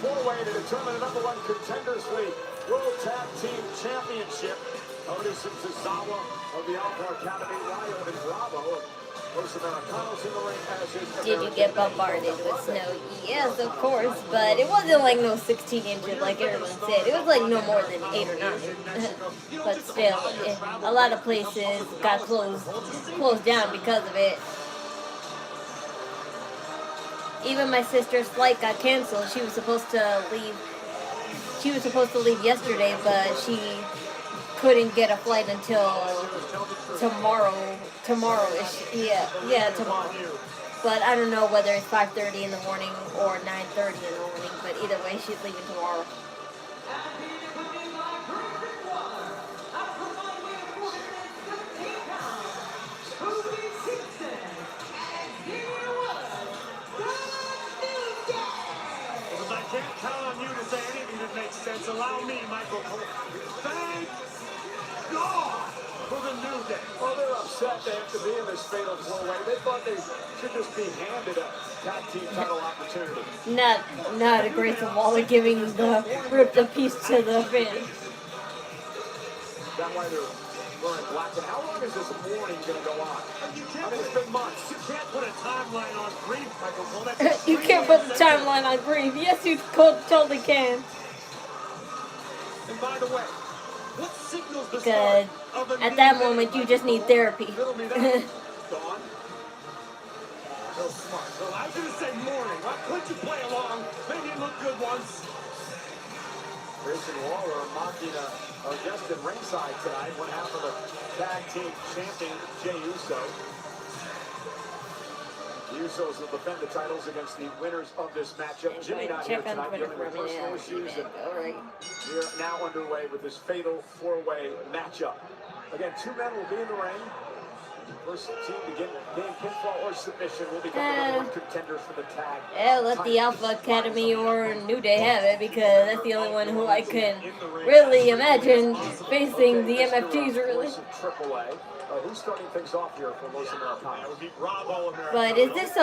four-way to determine the #1 Contenders League World Tag Team Championship. Otis and Tozawa of the Alpha Academy, Ryo and Bravo of Los Americanos in the ring as is. Did you get bombarded with snow? Yes, of course, but it wasn't like no 16 inches like everyone said. It was like no more than 8 or 9. But still, a lot of places got closed down because of it. Even my sister's flight got canceled. She was supposed to leave. She was supposed to leave yesterday, but she couldn't get a flight until tomorrow. Tomorrow-ish. Yeah, tomorrow. But I don't know whether it's 5:30 in the morning or 9:30 in the morning. But either way, she's leaving tomorrow. I can't count on you to say anything that makes sense. Allow me, Michael Cole. Thank God for the New Day. Well, they're upset they have to be in this fatal four-way. They thought they should just be handed a tag team title opportunity. Not a Grayson Waller giving the ripped a piece to the fans. That why they're wearing black. And how long is this warning going to go on? I mean, it's been months. You can't put a timeline on grief, Michael Cole. You can't put the timeline on grief. Yes, you totally can. And by the way, what signals the Because at that moment, you just need therapy. Dawn? So smart. So I was going to say morning. Why couldn't you play along? Maybe it looked good once. Grayson Waller mocking our guest at ringside tonight, one half of the tag team champion, Jey Uso. The Usos will defend the titles against the winners of this matchup. Jimmy not here tonight, dealing with personal issues, and we are now underway with this fatal four-way matchup. Again, 2 men will be in the ring. First team to gain pinfall or submission will become the #1 contenders for the tag. Yeah, let the Alpha Academy or New Day have it, because that's the only one who I can really imagine facing the MFTs, really. Who's starting things off here for Los Americanos? That would be Bravo Americanos. But is this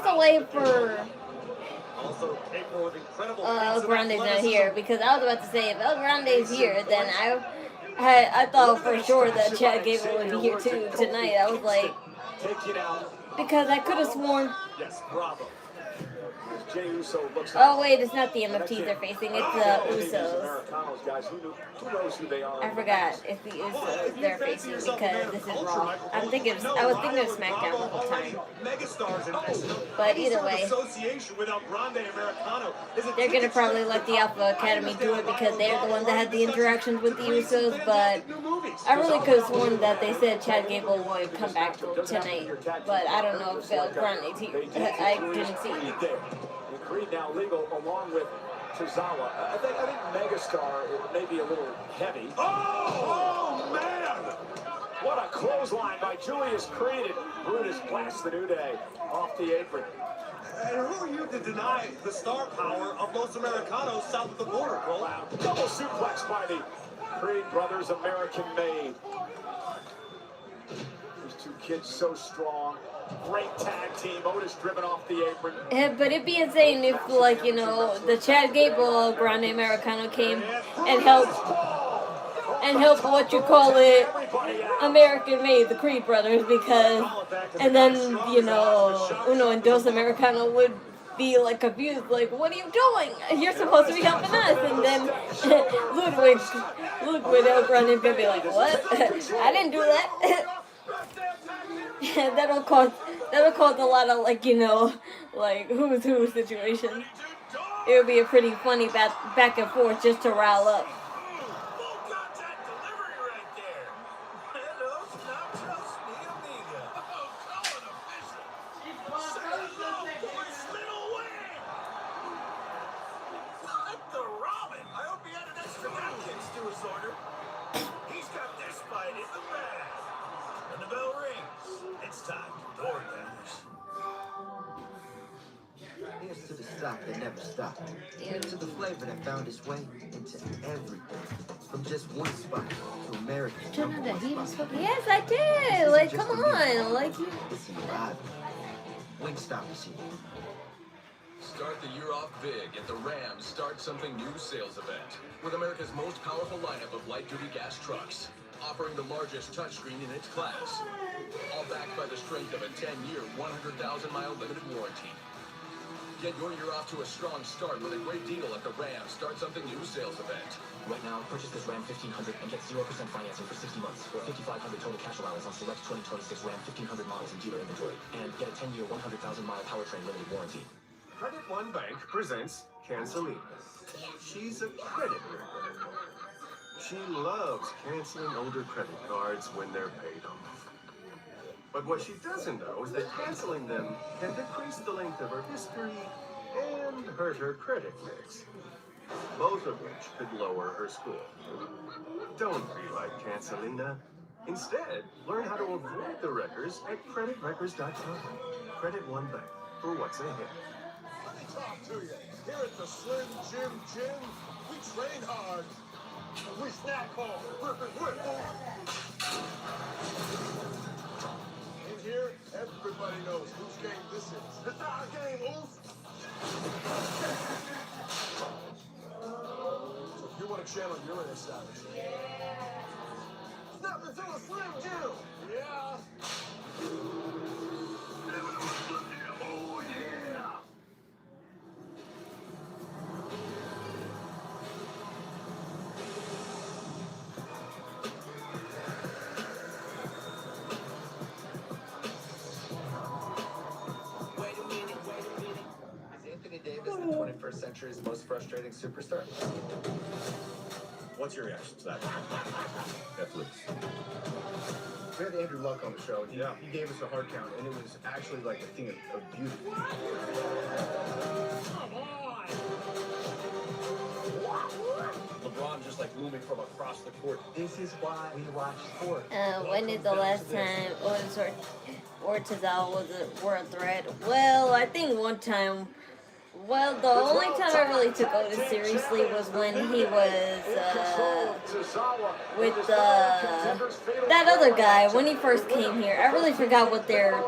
a way for Also capable of incredible El Grande's not here? Because I was about to say, if El Grande's here, then I thought for sure that Chad Gable would be here too tonight. I was like, because I could have sworn. Yes, Bravo. Jey Uso looks Oh wait, it's not the MFTs they're facing, it's the Usos. Americanos, guys. Who knows who they are? I forgot it's the Usos they're facing because this is Raw. I was thinking of SmackDown the whole time. But either way, they're gonna probably let the Alpha Academy do it because they're the ones that had the interactions with the Usos. But I really could have sworn that they said Chad Gable would come back tonight. But I don't know if El Grande's here. I didn't see it. Creed now legal along with Tozawa. I think Megastar may be a little heavy. Oh man! What a clothesline by Julius Creed, and Brutus blasts the New Day off the apron. And who are you to deny the star power of Los Americanos south of the border, bro? Wow. Double suplex by the Creed brothers, American made. These two kids so strong. Great tag team. Otis driven off the apron. But it'd be insane if, like, you know, the Chad Gable Grande Americano came and helped what you call it, American made the Creed brothers, because, and then, you know, Uno and Dos Americano would be like confused, like, what are you doing? You're supposed to be helping us. And then Ludwig El Grande is gonna be like, what? I didn't do that. That'll cause a lot of, like, you know, like who's who situation. It would be a pretty funny back and forth just to rile up. Here's to the stock that never stopped. Here's to the flavor that found its way into everything. From just one spot to America's #1 spot. Yes, I did. Like, come on. Like, it's an arrival. Wingstop is here. Start the year off big at the Rams Start Something New sales event with America's most powerful lineup of light-duty gas trucks, offering the largest touchscreen in its class, all backed by the strength of a 10-year, 100,000-mile limited warranty. Get your year off to a strong start with a great deal at the Rams Start Something New sales event. Right now, purchase this Ram 1500 and get 0% financing for 60 months or 5,500 total cash allowance on select 2026 Ram 1500 models in dealer inventory. And get a 10-year, 100,000-mile powertrain limited warranty. Credit One Bank presents Cancelina. She's a credit record. She loves canceling older credit cards when they're paid off. But what she doesn't know is that canceling them can decrease the length of her history and hurt her credit mix, both of which could lower her score. Don't be like Cancelina. Instead, learn how to avoid the wreckers at creditwreckers.com. Credit One Bank for what's ahead. Let me talk to you. Here at the Slim Jim Gym, we train hard. We snack hard. In here, everybody knows whose game this is. It's our game, Oof. So if you want to channel your inner savage, step into a Slim Jim. Yeah. Oh, yeah. Is Anthony Davis the 21st century's most frustrating superstar? What's your reaction to that? Netflix. We had Andrew Luck on the show. He gave us a hard count, and it was actually like a thing of beauty. Come on! LeBron just like looming from across the court. This is why we watch sports. When is the last time Otis or Tozawa were a threat? Well, I think one time. Well, the only time I really took Otis seriously was when he was with that other guy when he first came here. I really forgot what their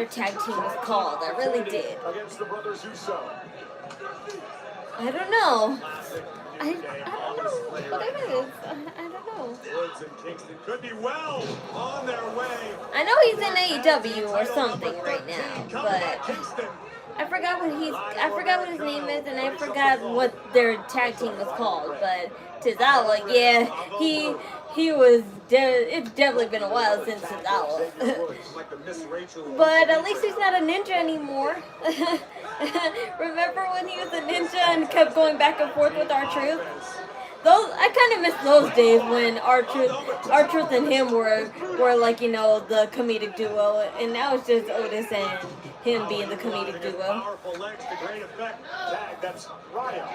tag team was called. I really did. I don't know. I don't know what it is. I don't know. Woods and Kingston could be well on their way. I know he's in AEW or something right now, but I forgot what his name is, and I forgot what their tag team was called. But Tozawa, yeah, he was. It's definitely been a while since Tozawa. But at least he's not a ninja anymore. Remember when he was a ninja and kept going back and forth with R-Truth? I kind of miss those days when R-Truth and him were like, you know, the comedic duo, and now it's just Otis and him being the comedic duo. Powerful legs to great effect. Tag, that's Ryo.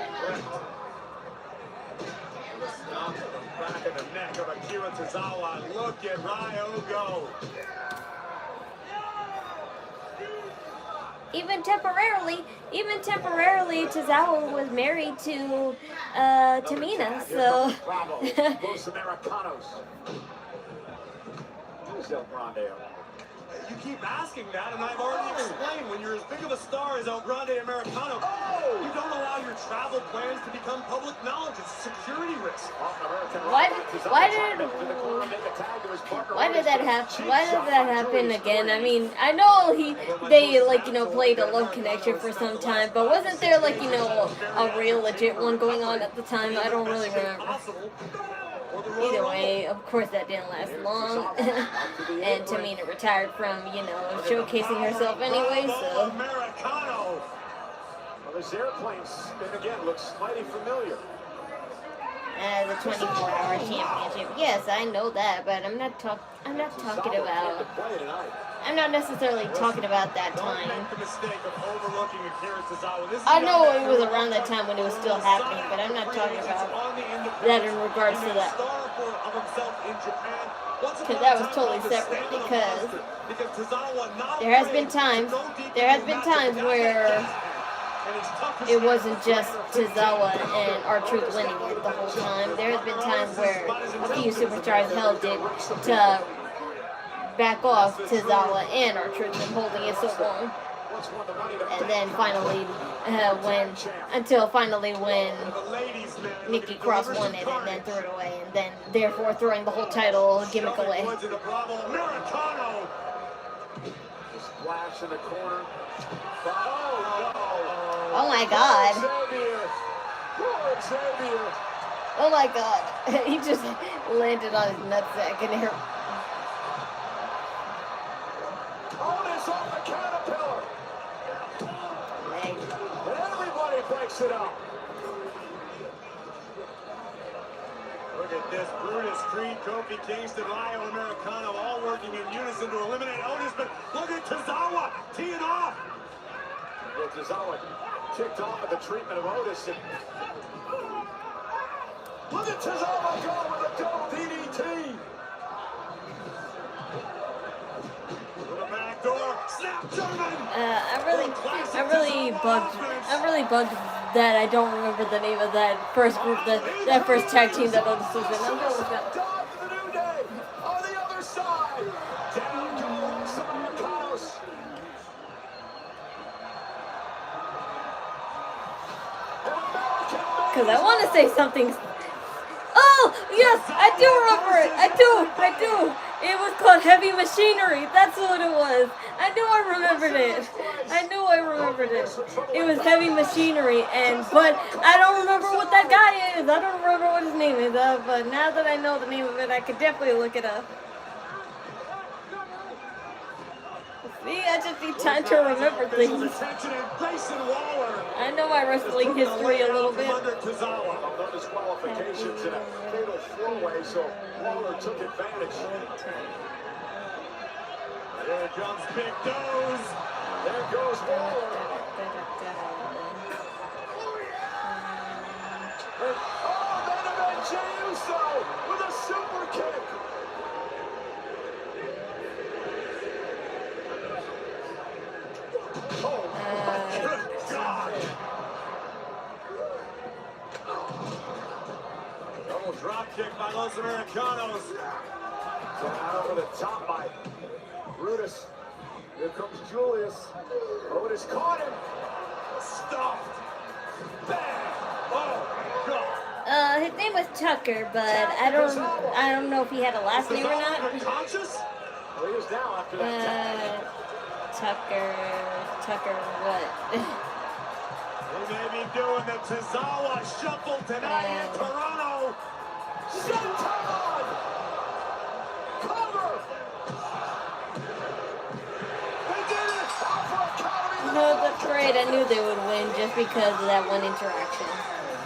The stomp to the back of the neck of Akira Tozawa. Look at Ryo go. Even temporarily, Tozawa was married to Tamina, so. Los Americanos. Who's El Grande? You keep asking that, and I've already explained. When you're as big of a star as El Grande Americano, you don't allow your travel plans to become public knowledge. It's a security risk. Why did that happen? Why did that happen again? I mean, I know they like, you know, played a love connection for some time, but wasn't there like, you know, a real legit one going on at the time? I don't really remember. Either way, of course that didn't last long, and Tamina retired from, you know, showcasing herself anyway, so. Well, this airplane spin again looks mighty familiar. The 24-hour championship. Yes, I know that, but I'm not talking about. I'm not necessarily talking about that time. I know it was around that time when it was still happening, but I'm not talking about that in regards to that. Because that was totally separate, because there has been times where it wasn't just Tozawa and R-Truth winning it the whole time. There has been times where a few superstars held it to back off Tozawa and R-Truth and holding it so long. And then finally, when Nikki Cross won it and then threw it away, and then therefore throwing the whole title gimmick away. Americano. Splash in the corner. Oh my God. Oh my God. He just landed on his nutsack and it hurt. Otis off the caterpillar. And everybody breaks it up. Look at this. Brutus, Creed, Kofi Kingston, Los Americanos all working in unison to eliminate Otis, but look at Tozawa teeing off. Well, Tozawa kicked off at the treatment of Otis. And look at Tozawa go with a double DDT. With a backdoor snap German. I'm really bugged that I don't remember the name of that first group, that first tag team that Otis was in. I'm going to look up. The New Day on the other side. Down goes Los Americanos. Because I want to say something. Oh, yes, I do remember it. I do. It was called Heavy Machinery. That's what it was. I knew I remembered it. It was Heavy Machinery, but I don't remember what that guy is. I don't remember what his name is. But now that I know the name of it, I could definitely look it up. See, I just need time to remember things. I know my wrestling history a little bit. No disqualifications in a fatal four-way, so Waller took advantage. Here comes Big Nose. There goes Waller. Oh, main event Jey Uso with a super kick. Oh, good God. Double drop kick by Los Americanos. Down over the top by Brutus. Here comes Julius. Otis caught him. Stuffed. Bang. Oh, God. His name was Tucker, but I don't know if he had a last name or not. Conscious? Well, he is now after that. Tucker what? He may be doing the Tozawa shuffle tonight in Toronto. Senton! Cover! They did it! Alpha Academy! No, that's great. I knew they would win just because of that one interaction.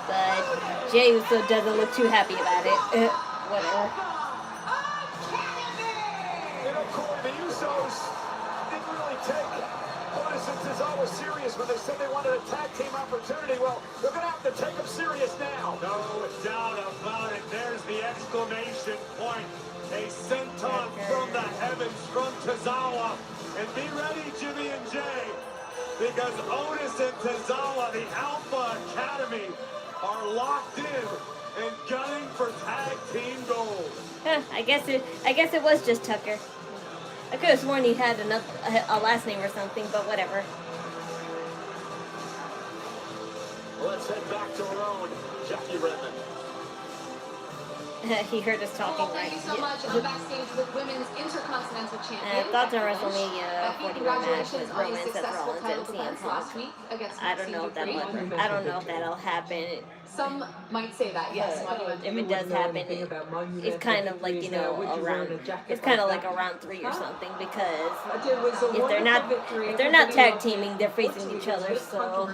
But Jey Uso doesn't look too happy about it. Whatever. You know, Corey, the Usos didn't really take Otis and Tozawa serious when they said they wanted a tag team opportunity. Well, they're going to have to take them serious now. No doubt about it. There's the exclamation point. A senton from the heavens from Tozawa. And be ready, Jimmy and Jay, because Otis and Tozawa, the Alpha Academy, are locked in and gunning for tag team gold. I guess it was just Tucker. I could have sworn he had a last name or something, but whatever. Let's head back to our own Jackie Redmond. He heard us talking, Well, thank you so much. I'm backstage with Women's Intercontinental Champion. Thoughts on WrestleMania 41 match with Congratulations on your Roman, Seth successful Rollins, title and CM defense last week Punk. against I don't know if that'll happen. Some might say that, yes. If it does happen, it's kind of like around 3 or something, because if they're not tag teaming, they're facing each other. So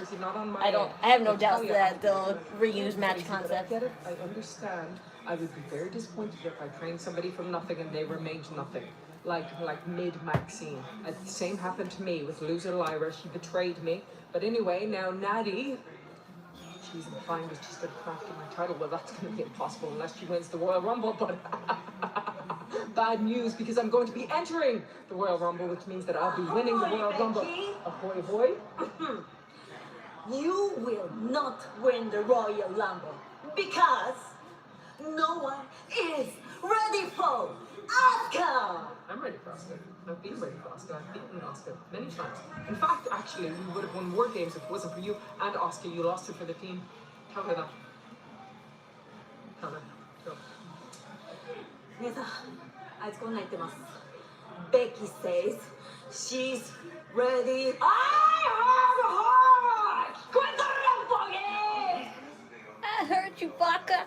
I have no doubt that they'll reuse match concept. I understand. I would be very disappointed if I trained somebody from nothing and they remained nothing. Like mid-Maxine. The same happened to me with loser Lyra. She betrayed me. But anyway, now Natty, she's implying that she's going to craft my title. Well, that's going to be impossible unless she wins the Royal Rumble. But bad news, because I'm going to be entering the Royal Rumble, which means that I'll be winning the Royal Rumble. Ahoy, ahoy. You will not win the Royal Rumble because no one is ready for Asuka! I'm ready for Asuka. I've been ready for Oscar. I've beaten Oscar many times. In fact, actually, we would have won more games if it wasn't for you and Oscar. You lost it for the team. Tell her that. Tell her. Go. 姉さん、あいつこんなん言ってます。Becky says she's ready. I have heart! Quit the rampage! I heard you, Baka.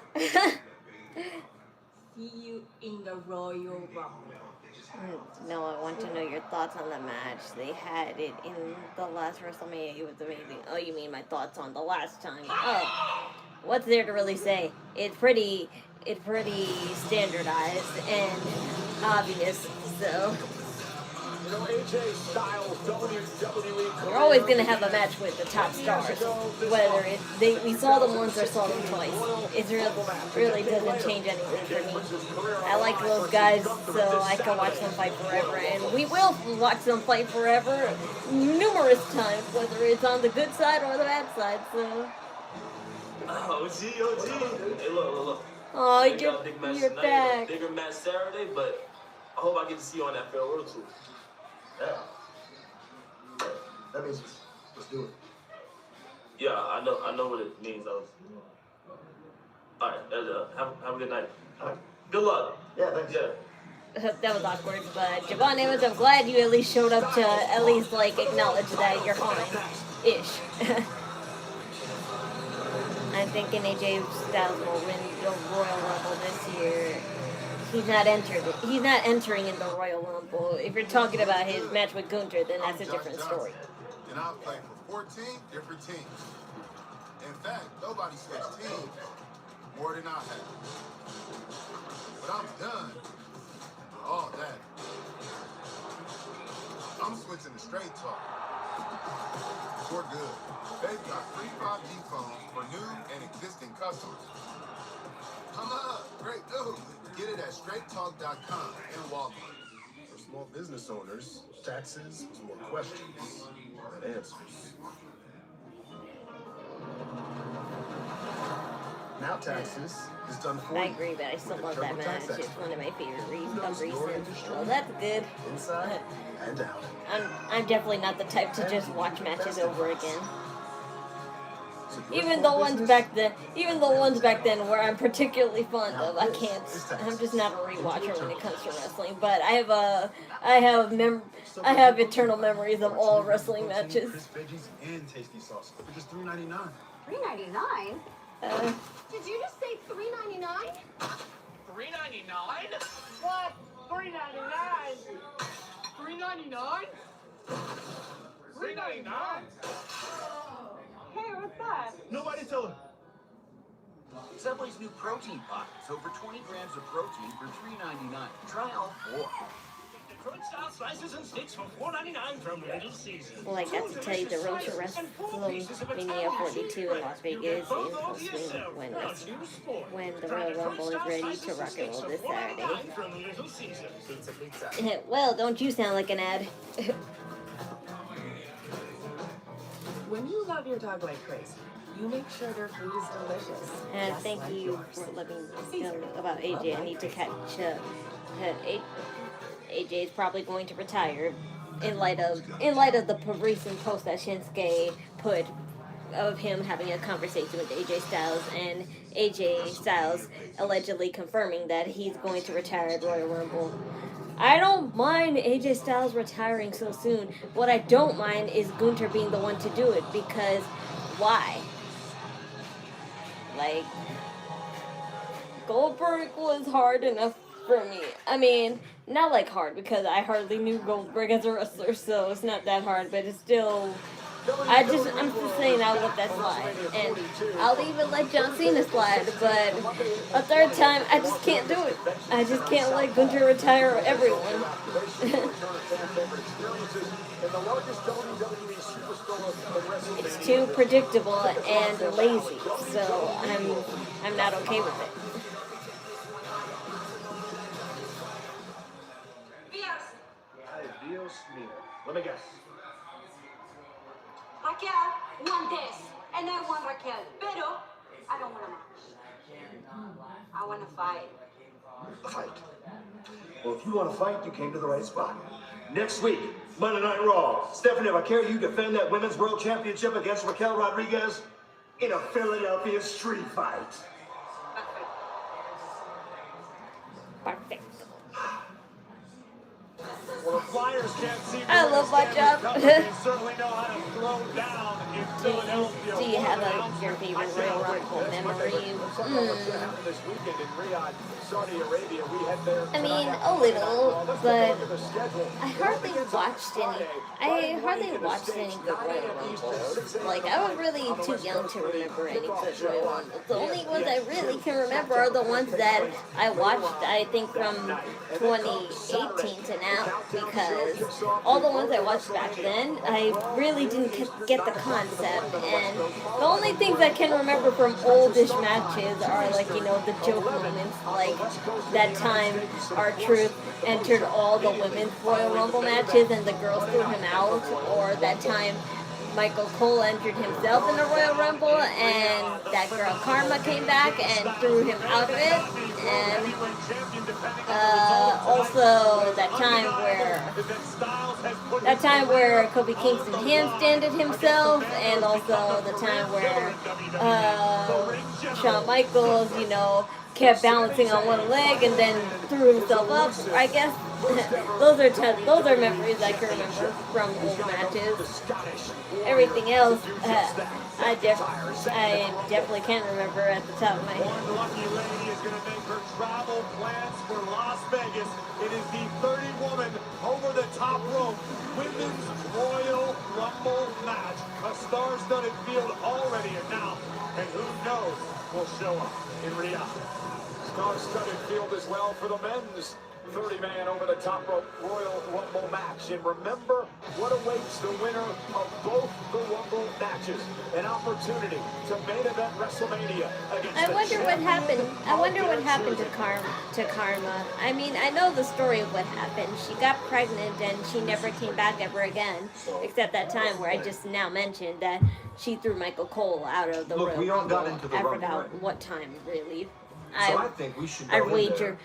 See you in the Royal Rumble. No, I want to know your thoughts on the match. They had it in the last WrestleMania. It was amazing. Oh, you mean my thoughts on the last time? Oh, what's there to really say? It's pretty standardized and obvious. So You know, AJ Styles, WWE. you're always gonna have a match with the top stars. Whether we saw them once or saw them twice, it really doesn't change anything for me. I like those guys, so I can watch them fight forever, and we will watch them fight forever, numerous times, whether it's on the good side or the bad side. So. OG. Hey, look. Oh, I got a big match you're tonight, back. a bigger match Saturday, but I hope I get to see you on that farewell tour. Yeah. That means let's do it. Yeah, I know what it means. Alright, have a good night. Good luck. Yeah, thanks. Yeah. That was awkward, but Javon Evans, I'm glad you at least showed up to at least like acknowledge that you're fine-ish. I'm thinking AJ Styles will win the Royal Rumble this year. He's not entering in the Royal Rumble. If you're talking about his match with Gunther, then that's a different story. And I've played for 14 different teams. In fact, nobody switched teams more than I have. But I'm done with all that. I'm switching to straight talk. For good. They've got free 5G phones for new and existing customers. Come on, great news. Get it at straighttalk.com and Walmart. For small business owners, taxes was more questions than answers. Now taxes is done for you. I agree, but I still love that match. It's one of my favorite reasons. Well, that's good. Inside and out. I'm definitely not the type to just watch matches over again. Even the ones back then where I'm particularly fond of, I can't. I'm just not a rewatcher when it comes to wrestling. But I have eternal memories of all wrestling matches. Veggies and tasty sauce for just $3.99. $3.99? Did you just say $3.99? $3.99? What? $3.99? $3.99? $3.99? Hey, what's that? Nobody tell her. Subway's new protein pockets. Over 20 grams of protein for $3.99. Try all 4. Crunch style slices and sticks for $4.99 from Little Caesars. Well, I got to tell you, the road to WrestleMania 42 in Las Vegas is when the Royal Rumble is ready to rock and roll this Saturday. Well, don't you sound like an ad? When you love your dog like crazy, you make sure their food is delicious. And thank you for letting me know about AJ. I need to catch up. AJ is probably going to retire in light of the recent post that Shinsuke put of him having a conversation with AJ Styles, and AJ Styles allegedly confirming that he's going to retire at Royal Rumble. I don't mind AJ Styles retiring so soon. What I don't mind is Gunther being the one to do it, because why? Like, Goldberg was hard enough for me. I mean, not like hard, because I hardly knew Goldberg as a wrestler, so it's not that hard, but it's still... I'm just saying I'll let that slide. And I'll even let John Cena slide, but a third time, I just can't do it. I just can't let Gunther retire everyone. It's too predictable and lazy, so I'm not okay with it. Ay, Dios mío. Let me guess. Raquel want this, and I want Raquel, pero I don't want a match. I want to fight. A fight. Well, if you want to fight, you came to the right spot. Next week, Monday Night Raw. Stephanie Vaquero, you defend that Women's World Championship against Raquel Rodriguez in a Philadelphia street fight. Perfect. Well, the Flyers can't see I love my job. they certainly know how to throw down in Philadelphia. Do you have your favorite Royal Rumble memory? This weekend in Riyadh, Saudi Arabia, we head there. I mean, a little, but I hardly watched any good Royal Rumbles. Like, I was really too young to remember any good Royal Rumbles. The only ones I really can remember are the ones that I watched, I think, from 2018 to now, because all the ones I watched back then, I really didn't get the concept, and the only things I can remember from oldish matches are, like, you know, the joke moments, like that time R-Truth entered all the women's Royal Rumble matches and the girls threw him out, or that time Michael Cole entered himself in the Royal Rumble and that girl Karma came back and threw him out of it, and also that time where Kofi Kingston handstanded himself, and also the time where Shawn Michaels, you know, kept balancing on one leg and then threw himself up. I guess those are memories I can remember from old matches. Everything else, I definitely can't remember at the top of my head. One lucky lady is going to make her travel plans for Las Vegas. It is the 30-woman over-the-top rope Women's Royal Rumble match. A star-studded field already announced, and who knows will show up in Riyadh. Star-studded field as well for the men's 30-man over-the-top rope Royal Rumble match. And remember what awaits the winner of both the Rumble matches. An opportunity to main event WrestleMania against I wonder what happened. I wonder what happened to Karma. I mean, I know the story of what happened. She got pregnant and she never came back ever again, except that time where I just now mentioned that she threw Michael Cole out of the Royal we all Rumble. got into the I Rumble, forgot right? what time really. So I think we should I go in there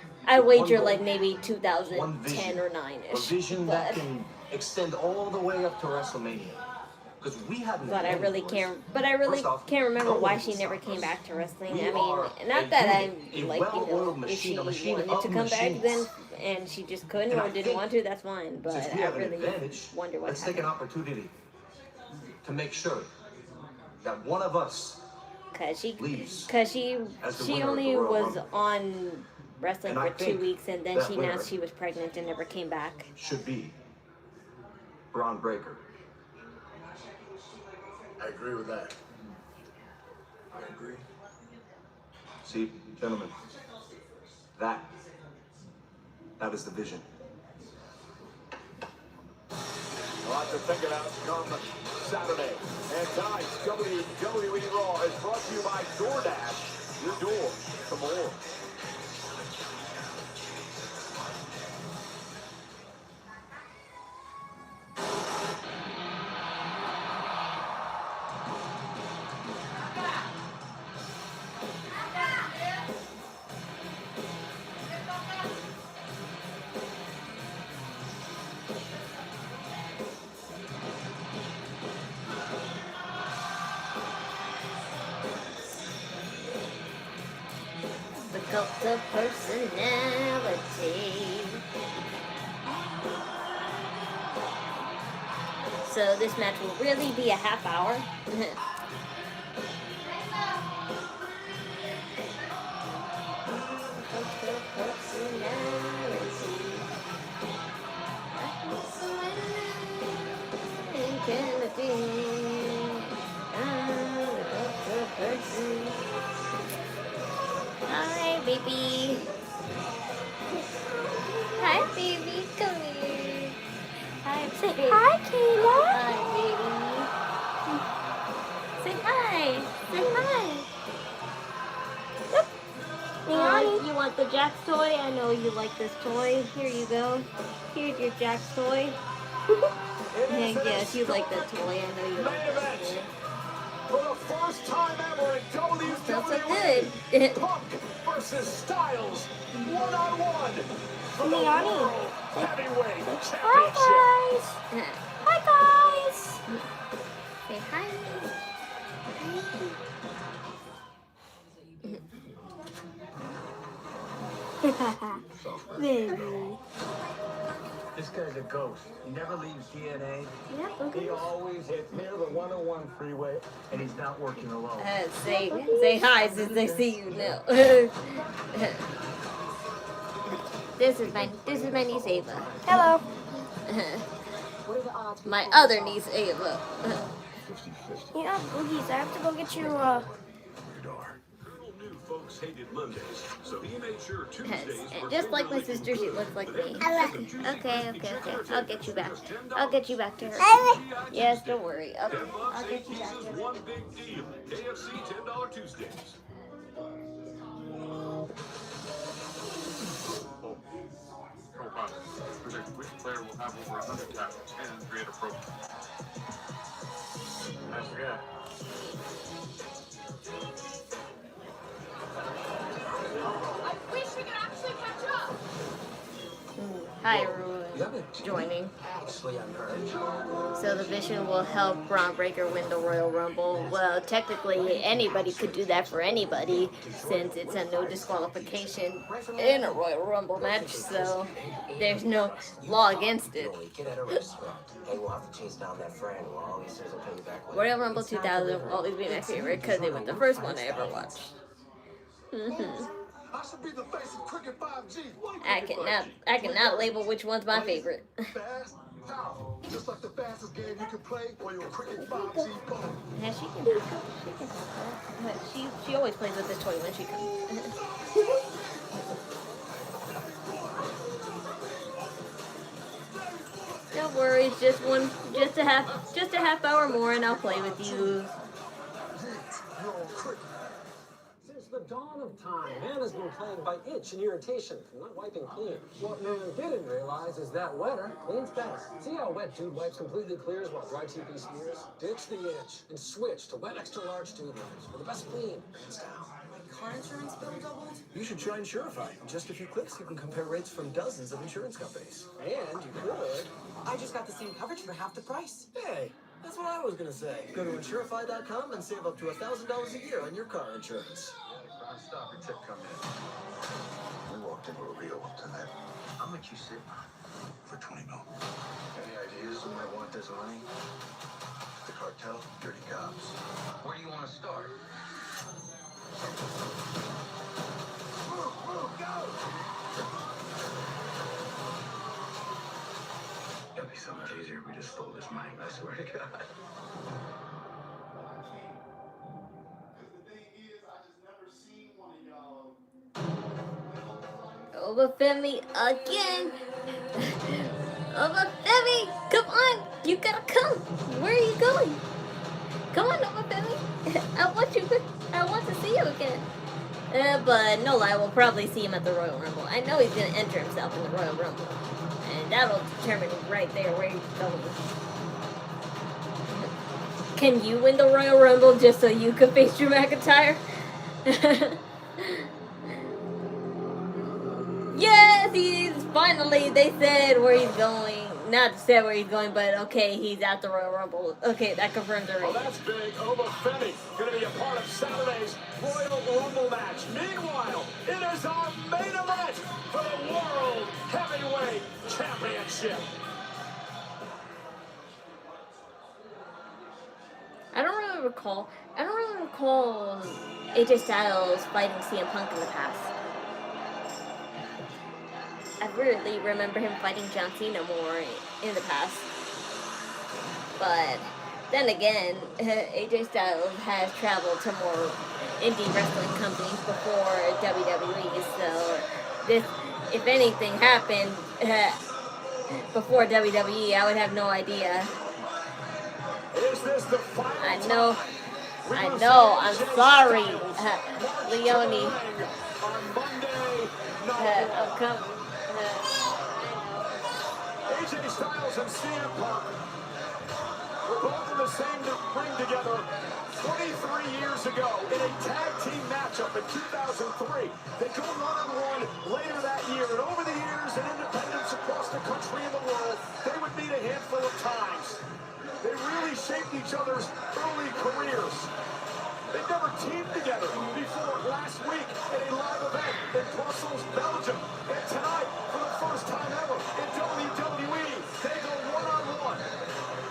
wager with like one maybe goal, 2010 one vision, or a 9ish. vision that can extend all the way up to WrestleMania. Because we haven't. But I really can't. But I really can't remember why she never came back to wrestling. I mean, not that I'm like, you know, if she wanted to come back then and she just couldn't or didn't want to, that's fine. But Since we I have an really advantage, wonder what let's take an happened. opportunity to make sure that one of us Cause she as the winner of only the Royal was Rumble. on wrestling And I for 2 think weeks, and then that she winner announced she was pregnant and never came back. should be Bron Breaker. I agree with that. I agree. See, gentlemen, that is the vision. A lot to think about come Saturday. And tonight's WWE Raw is brought to you by DoorDash. Your door to more. The cult of personality. So this match will really be a half hour. Hi, baby. Hi, baby. Come here. Hi, say hi, Kayla. Hi, baby. Say hi. Say hi. You want the Jack's toy? I know you like this toy. Here you go. Here's your Jack's toy. Yes, you like that toy. I know you like that toy. For the first time ever in WWE, That's so good. Punk versus Styles, one-on-one. for the World Heavyweight Hi Championship. guys. Hi guys. Say hi. Baby. This guy's a ghost. He never leaves DNA. Yeah, okay. He always hits near the 101 freeway, and he's not working alone. Say hi since they see you now. This is my niece Ava. Hello. My other niece Ava. Yeah, Boogies, I have to go get you, Folks hated Mondays, so he made sure Tuesdays were Just like my sister, she looks like me. Okay. I'll get you back. I'll get you back to her. Yes, don't worry. Okay. I'll get you back to her. one big deal. KFC $10 Tuesdays. Predict which player will have over 100 tackles and create a program. Nice guy. I wish we could actually catch up. Hi, everyone. Joining. So the Vision will help Bron Breaker win the Royal Rumble. Well, technically, anybody could do that for anybody, since it's a no disqualification in a Royal Rumble match. So there's no law against it. Get at a restaurant. Hey, we'll have to chase down that friend. Well, all he says will pay you back later. Royal Rumble 2000 will always be my favorite because it was the first one I ever watched. I should be the face of Cricket 5G. I cannot label which one's my favorite. Fast, powerful. Just like the fastest game you can play on your Cricket 5G phone. Yeah, she can help that. She always plays with this toy when she comes. Don't worry, it's just a half hour more, and I'll play with you. Since the dawn of time, man has been plagued by itch and irritation from not wiping clean. What man didn't realize is that wetter cleans best. See how Wet Dude Wipes completely clears while Dry TP smears? Ditch the itch and switch to Wet Extra Large Dude Wipes for the best clean, hands down. car insurance bill doubled? You should try Insurify. In just a few clicks, you can compare rates from dozens of insurance companies. And you could. I just got the same coverage for half the price. Hey, that's what I was gonna say. Go to Insurify.com and save up to $1,000 a year on your car insurance. Stop your tip come in. We walked into a real tonight. How much you sit For 20 mil. Any ideas who might want this money? The cartel, dirty cops. Where do you want to start? It'd be so much easier if we just stole this money, I swear to God. Obafemi again. Obafemi, come on. You gotta come. Where are you going? Come on, Obafemi. I want to see you again. But no lie, we'll probably see him at the Royal Rumble. I know he's gonna enter himself in the Royal Rumble. And that'll determine right there where he's going. Can you win the Royal Rumble just so you could face Drew McIntyre? Yes, he's finally, they said where he's going. Not said where he's going, but okay, he's at the Royal Rumble. Okay, that confirms the Well, race. that's big. Obafemi going to be a part of Saturday's Royal Rumble match. Meanwhile, it is our main event for the World Heavyweight Championship. I don't really recall AJ Styles fighting CM Punk in the past. I really remember him fighting John Cena more in the past. But then again, AJ Styles has traveled to more indie wrestling companies before WWE, so this, if anything happened before WWE, I would have no idea. Is this the final I know, I'm sorry, Leone. I'm coming. AJ Styles and CM Punk were both in the same ring together 23 years years ago in a tag team matchup in 2003. They go one-on-one later that year, and over the years in independents across the country and the world, they would meet a handful of times. They really shaped each other's early careers. They never teamed together before last week at a live event in Brussels, Belgium. And tonight, for the first time ever in WWE, they go one-on-one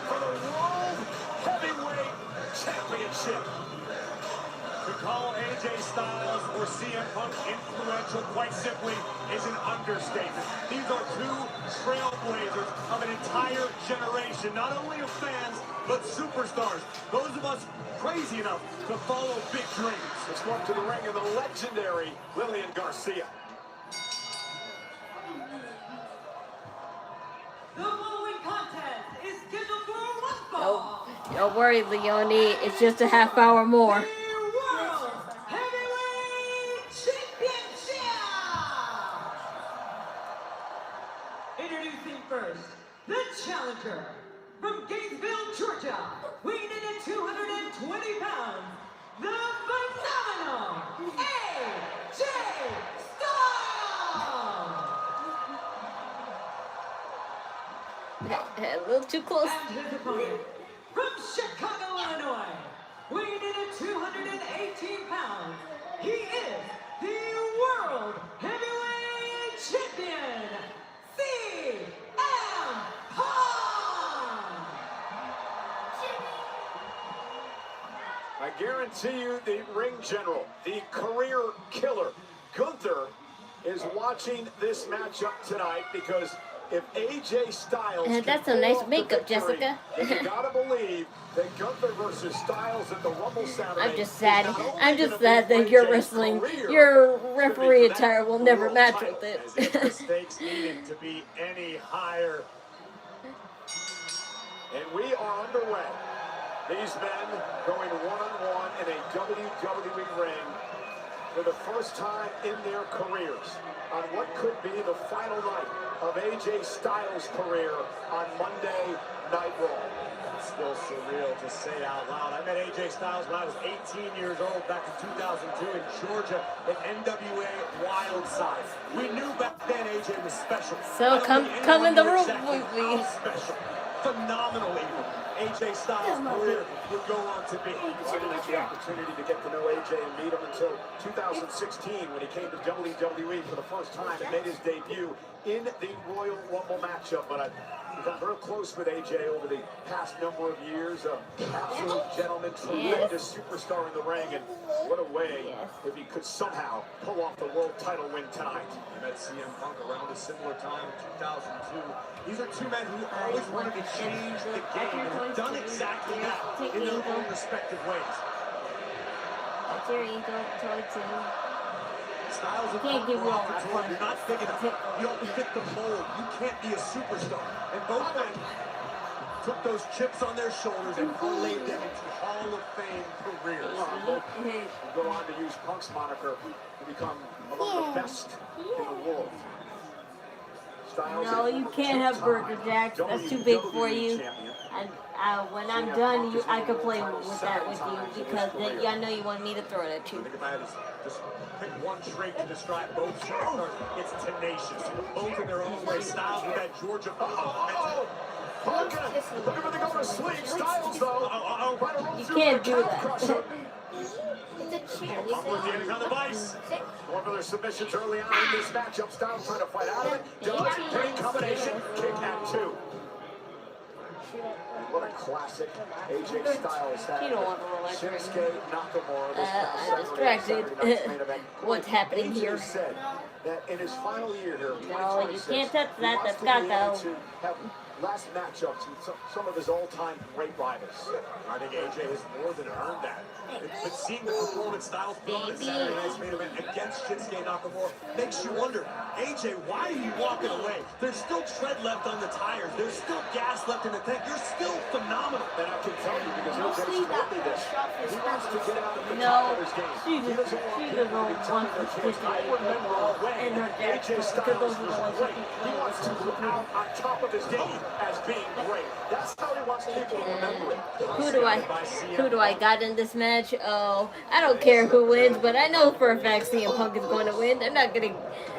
for the World Heavyweight Championship. To call AJ Styles or CM Punk influential, quite simply, is an understatement. These are two trailblazers of an entire generation, not only of fans, but superstars. Those of us crazy enough to follow big dreams. Let's go up to the ring of the legendary Lillian Garcia. The following contest is scheduled for one fall. Don't worry, Leonie. It's just a half hour more. World Heavyweight Championship! Introducing first, the challenger from Gainesville, Georgia, weighing in at 220 pounds, the phenomenal AJ Styles! A little too close. And his opponent from Chicago, Illinois, weighing in at 218 pounds, he is the World Heavyweight Champion, CM Punk! I guarantee you the ring general, the career killer, Gunther, is watching this matchup tonight because if AJ Styles That's can some nice pull off the makeup, victory, Jessica. then you gotta believe that Gunther versus Styles at the Rumble Saturday. I'm just sad. is not only I'm just gonna sad be that your AJ's wrestling, career, your it's gonna be referee for that attire will never world match title. with As if the it. stakes needed to be any higher. And we are underway. These men going one-on-one in a WWE ring for the first time in their careers on what could be the final night of AJ Styles' career on Monday Night Raw. It's still surreal to say out loud. I met AJ Styles when I was 18 years old back in 2002 in Georgia at NWA Wildside. We knew back then AJ was special. So come in the room Exactly with me. how special. Phenomenal even. AJ Styles' career would go on to be. I didn't have the opportunity to get to know AJ and meet him until 2016 when he came to WWE for the first time and made his debut in the Royal Rumble matchup. But I've become very close with AJ over the past number of years. Absolute gentleman, tremendous superstar in the ring, and what a way if he could somehow pull off the world title win tonight. I met CM Punk around a similar time in 2002. These are two men who always wanted to change the game and have done exactly that in their own respective ways. That's your ego, toy too. Styles You and can't Punk give were me all often that told fun. you're not big enough. You don't fit the mold. You can't be a superstar. And both men took those chips on their shoulders and parlayed them into Hall of Fame careers. Both go on to use Punk's moniker to become among the best in the world. Styles No, you can't have Burger Jacks. That's too big for you. And when I'm done, I could play with that with you because I know you want me to throw it at you. I think if I had to just pick one trait to describe both superstars, it's tenacious. Both in their own way. Styles with that Georgia momentum. Punk looking for the go to sleep. Styles though, You can't do that. Punk with the on the vice. One of their submissions early on in this matchup. Styles trying to fight out of it. Does great combination. Kick at 2. What a classic AJ Styles had. You don't want to relax right Shinsuke Nakamura this past I'm distracted. Saturday night's main event. What's happening AJ here? said that in his final year here, No, you 2026, can't touch he that. wants That's to got be able though. to have last matchups with some of his all-time great rivals. I think AJ has more than earned that. But seeing the performance Styles put on at Saturday night's main event against Shinsuke Nakamura makes you wonder, AJ, why are you walking away? There's still tread left on the tires. There's still gas left in the tank. You're still phenomenal. And I can tell you because AJ told me this. He wants to get out at the top No, of his his game. She doesn't want to stick I remember when and her dad, AJ because Styles those are the was ones great. who He wants to come out on top of his game as being great. That's how he wants people to remember it. Who do I got in this match? Oh, I don't care who wins, but I know for a fact CM Punk is going to win. They're not gonna.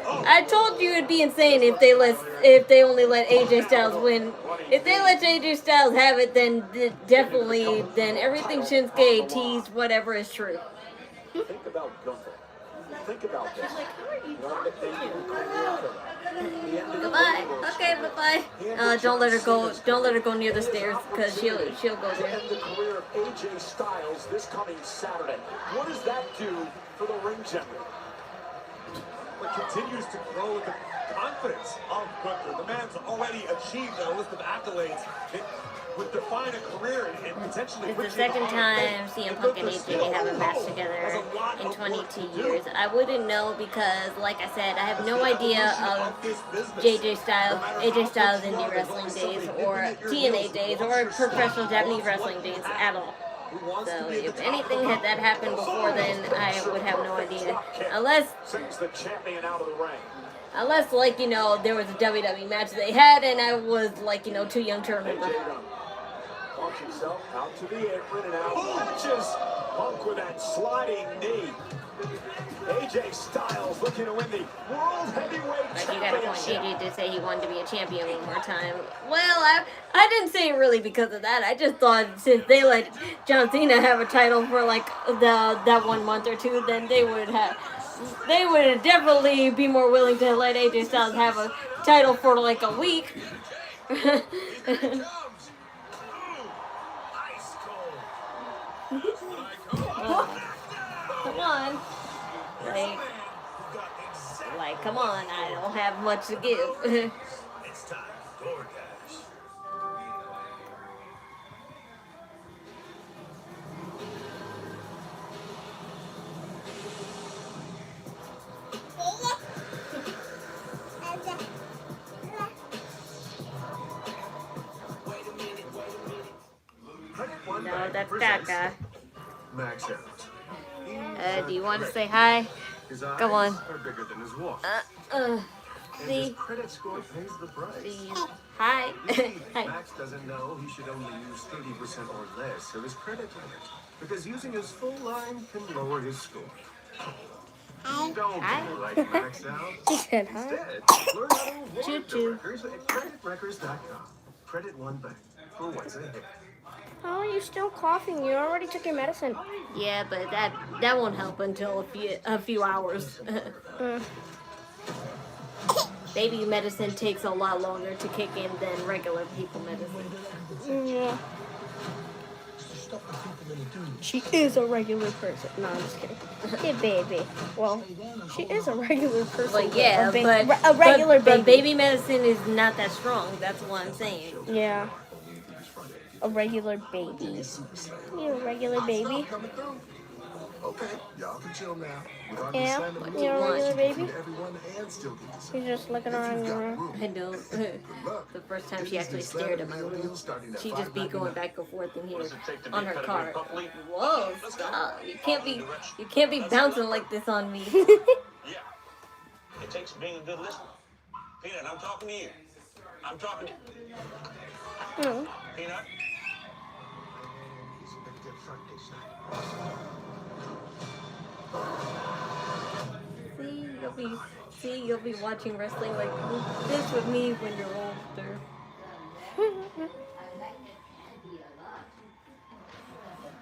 I told you it'd be insane if they only let AJ Styles win. If they let AJ Styles have it, then definitely everything Shinsuke teased, whatever is true. Think about Gunther. Think about this. Goodbye. Okay, bye-bye. Don't let her go. Don't let her go near the stairs because she'll go there. End the career of AJ Styles this coming Saturday. What does that do for the ring general? It continues to grow with the confidence of Gunther. The man's already achieved a list of accolades. It would define a career and potentially. It's the second time CM Punk and AJ have a match together in 22 years. I wouldn't know because, like I said, I have no idea of AJ Styles indie wrestling days or TNA days or professional Japanese wrestling days at all. So if anything had that happened before then, I would have no idea. Unless, like, you know, there was a WWE match they had and I was, like, you know, too young to remember. Launch himself out to the apron and out launches Punk with that sliding knee. AJ Styles looking to win the World Heavyweight Like, you got a point. Championship. AJ did say he wanted to be a champion one more time. Well, I didn't say it really because of that. I just thought since they let John Cena have a title for like that 1 month or two, then they would definitely be more willing to let AJ Styles have a title for like a week. Come on. Like, come on, I don't have much to give. It's time for DoorDash. No, that's that guy. Max out. Do you want to say hi? His eyes Come on. are bigger than his walk. And His see, credit score pays the price. hi. Hi. Max doesn't know he should only use 30% or less of his credit limit because using his full line can lower his score. Don't be like Max out. He said hi. Instead, learn how to avoid Choo-choo. the records at creditrecords.com. Credit One Bank for what's ahead. How are you still coughing? You already took your medicine. Yeah, but that won't help until a few hours. Baby medicine takes a lot longer to kick in than regular people medicine. Yeah. She is a regular person. No, I'm just kidding. Hey, baby. Well, she is a regular person. But yeah, a regular baby. But baby medicine is not that strong. That's what I'm saying. Yeah. A regular baby. You're a regular baby. Okay, y'all can chill now. Without Yeah, slamming the you're a regular baby. everyone and still get this. You're just looking around your room. I know. The first time she actually stared at my room, she just be going back and forth in here on her car. Whoa, stop! You can't be bouncing like this on me. Yeah, it takes being a good listener. Peanut, I'm talking to you. I'm talking to you. No. Peanut. You'll be watching wrestling like this with me when you're older.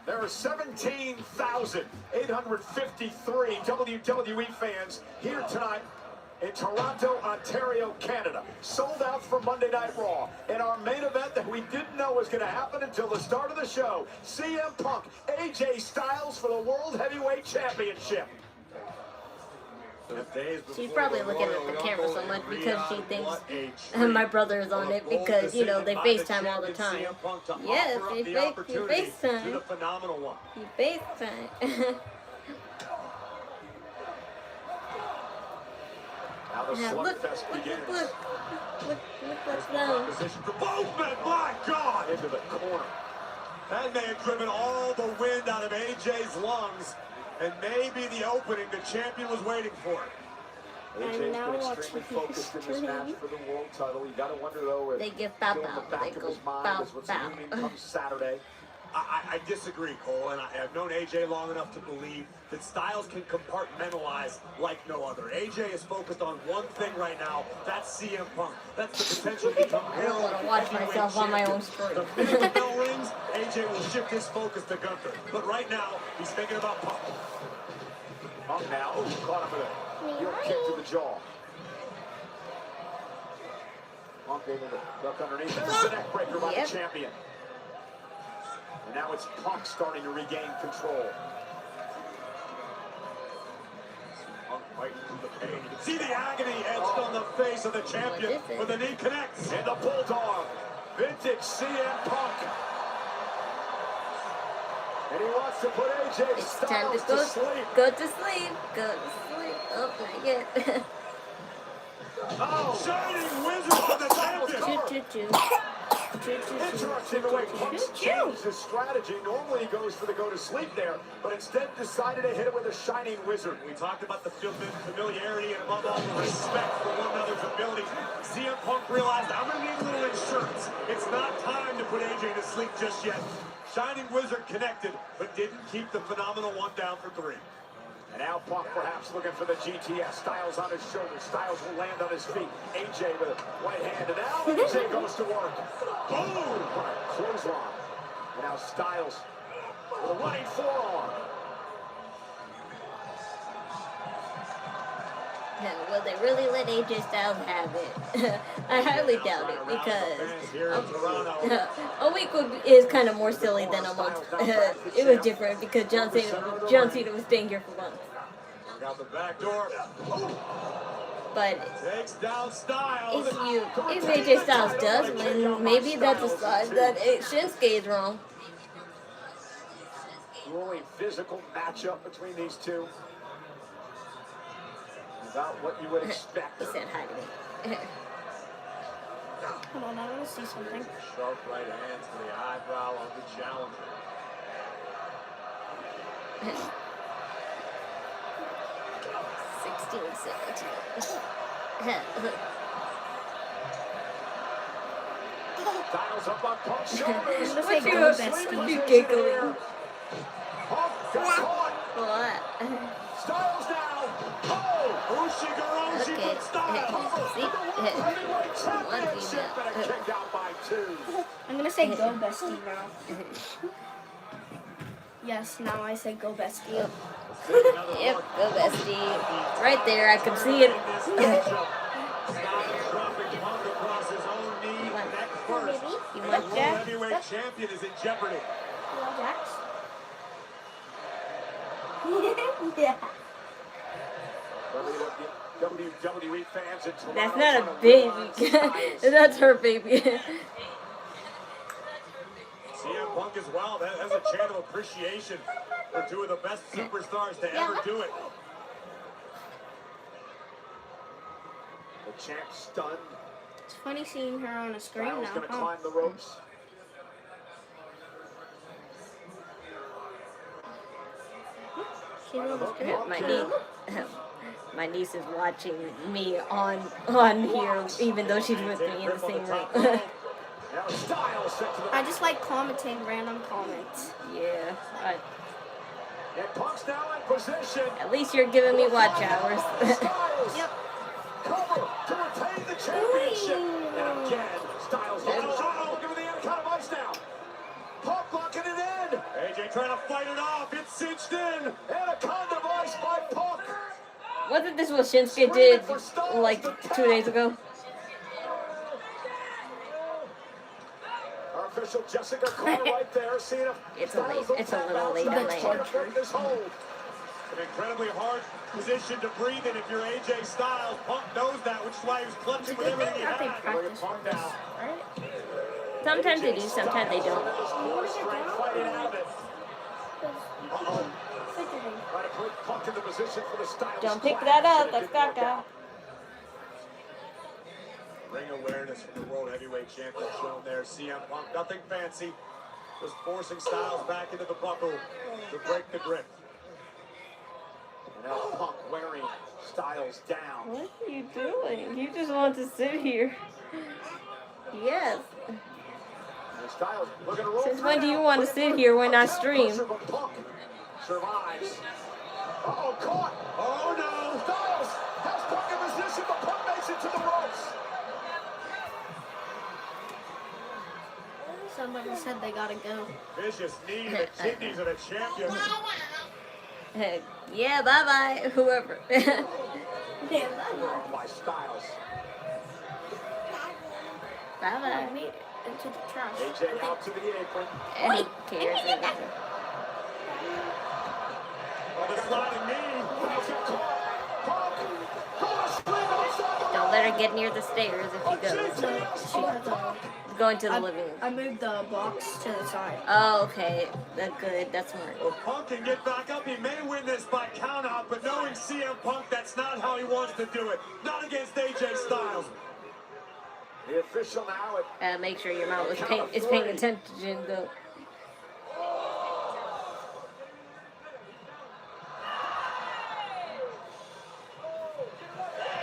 There are 17,853 WWE fans here tonight in Toronto, Ontario, Canada. Sold out for Monday Night Raw. And our main event that we didn't know was going to happen until the start of the show, CM Punk, AJ Styles for the World Heavyweight Championship. She's probably looking at the camera so much because she thinks my brother is on it because, you know, they FaceTime all the time. Yes, you FaceTime. You FaceTime. Now the slugfest begins. Look what's down. Position for both men. My God! Into the corner. That man driven all the wind out of AJ's lungs. and maybe the opening the champion was waiting for. AJ's been extremely focused in this match for the world title. You gotta wonder though if they give bow still in the bow. back They of go his mind bow is what's bow. looming come Saturday. I disagree, Cole, and I have known AJ long enough to believe that Styles can compartmentalize like no other. AJ is focused on one thing right now. That's CM Punk. That's the potential to become I don't want to watch myself on my own screen. The minute the bell rings, AJ will shift his focus to Gunther. But right now, he's thinking about Punk. Punk now, caught him with a heel kick to the jaw. Punk able to duck underneath. There's the neck breaker by the champion. And now it's Punk starting to regain control. Punk fighting through the pain. You can see the agony etched on the face of the champion, but the knee connects. And the bulldog, vintage CM Punk. And he wants to put AJ It's Styles time to to go sleep. Go to sleep. Go to sleep. Oh, not yet. Oh, Shining Wizard for the champion. Interesting the way Punk's changed his strategy. Normally he goes for the go to sleep there, but instead decided to hit it with a Shining Wizard. We talked about the familiarity and above all the respect for one another's abilities. CM Punk realized I'm going to need a little insurance. It's not time to put AJ to sleep just yet. Shining Wizard connected, but didn't keep the phenomenal one down for 3. And now Punk perhaps looking for the GTS. Styles on his shoulder. Styles will land on his feet. AJ with a right hand. And now AJ goes to work. Boom! Clothesline. And now Styles with a running forearm. No, will they really let AJ Styles have it? I highly doubt it because a week is kind of more silly than a month. It was different because John Cena was staying here for months. Out the back door. But Takes down Styles. if AJ Styles does win, maybe that's a sign that Shinsuke is wrong. Grueling physical matchup between these two. About what you would expect. He said hi to me. Hold on, I want to see something. Sharp right hand to the eyebrow of the challenger. 16-17. Styles up on Punk's shoulders. Let's say go bestie. You giggling. Punk got caught. What? Styles now. Oh! Ushigoroshi Okay. from Styles. Heavyweight championship and a kick out by 2. I'm gonna say go bestie now. Yes, now I say go bestie. Yep, go bestie. Right there, I can see it. You want The Jack? heavyweight champion is in jeopardy. You want Jax? Yeah. WWE fans in Toronto. That's not a baby. That's her baby. CM Punk as well. That's a chant of appreciation for 2 of the best superstars to ever do it. The champ stunned. It's funny seeing her on a screen Styles now. gonna Huh? climb the ropes. She's on the screen. My niece is watching me on here, even though she's with me in the same room. Now Styles set to the I just like commenting random comments. Yeah. And Punk's now in position. At least you're giving me watch hours. Yep. Cover to retain the championship. And again, Styles looking for the Anaconda Vice now. Punk locking it in. AJ trying to fight it off. It's cinched in. Anaconda Vice by Punk. Wasn't this what Shinsuke did like 2 days ago? Our official Jessica Carr right there, seeing if It's a little late to land. this hold. An incredibly hard position to breathe in if you're AJ Styles. Punk knows that, which is why he was clutching with everything he had. Practice for this, right? Sometimes they do, sometimes they don't. Fighting out of it. Uh-oh. Try to put Punk in the position for the Styles. Don't pick that up, that's Gaga. Ring awareness from the World Heavyweight Champion shown there. CM Punk, nothing fancy. Just forcing Styles back into the buckle to break the grip. And now Punk wearing Styles down. What are you doing? You just want to sit here. Yes. And Styles looking to roll. Since when do you want to sit here when I stream? Punk survives. Uh-oh, caught. Oh, no. Styles has Punk in position, but Punk makes it to the ropes. Somebody said they gotta go. Vicious knee to the kidneys of the champion. Yeah, bye-bye, whoever. By Styles. Bye-bye. Into the trash. AJ out to the apron. And he cares. Oh, the sliding knee. Don't let her get near the stairs if she goes. Going to the living room. I moved the box to the side. Oh, okay. That's good. That's smart. Well, Punk can get back up. He may win this by count out, but knowing CM Punk, that's not how he wants to do it. Not against AJ Styles. The official now at Make sure your mom is paying attention, though.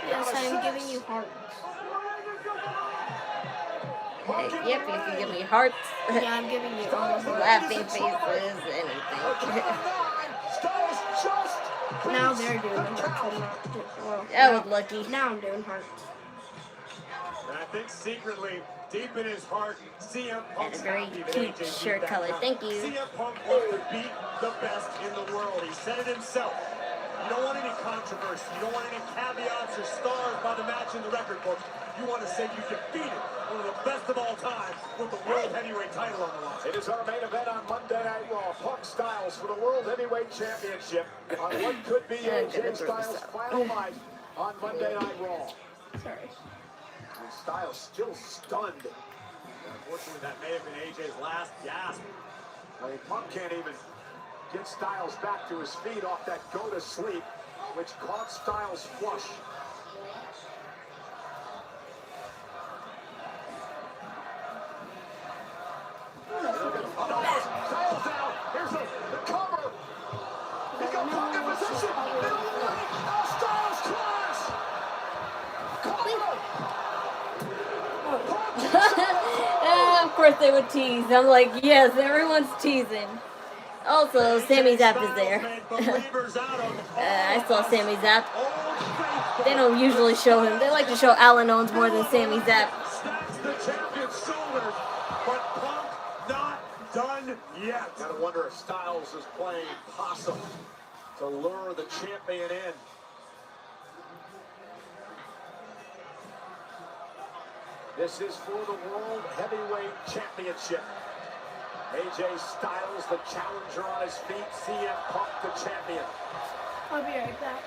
Yes, I'm giving you hearts. Hey, yep, you can give me hearts. Yeah, I'm giving you all laughing faces, anything. Now they're doing hearts. Well, I was lucky. Now I'm doing hearts. And I think secretly, deep in his heart, CM Punk's That's a very happy that cute AJ shirt beat that color. count. Thank you. CM Punk wants to beat the best in the world. He said it himself. You don't want any controversy. You don't want any caveats or stars by the match in the record book. You want to say you defeated one of the best of all time with the World Heavyweight title on the line. It is our main event on Monday Night Raw. Punk Styles for the World Heavyweight Championship on what could be AJ Styles' final night on Monday Night Raw. Sorry. And Styles still stunned. Unfortunately, that may have been AJ's last gasp. I mean, Punk can't even get Styles back to his feet off that go to sleep, which caught Styles flush. Styles down. Here's the cover. He got Punk in position. Now Styles clash. Of course they would tease. I'm like, yes, everyone's teasing. Also, Sami Zayn is there. I saw Sami Zayn. They don't usually show him. They like to show Alan Owens more than Sami Zayn. The champion's shoulders, but Punk not done yet. Gotta wonder if Styles is playing possum to lure the champion in. This is for the World Heavyweight Championship. AJ Styles, the challenger on his feet. CM Punk, the champion. I'll be right back.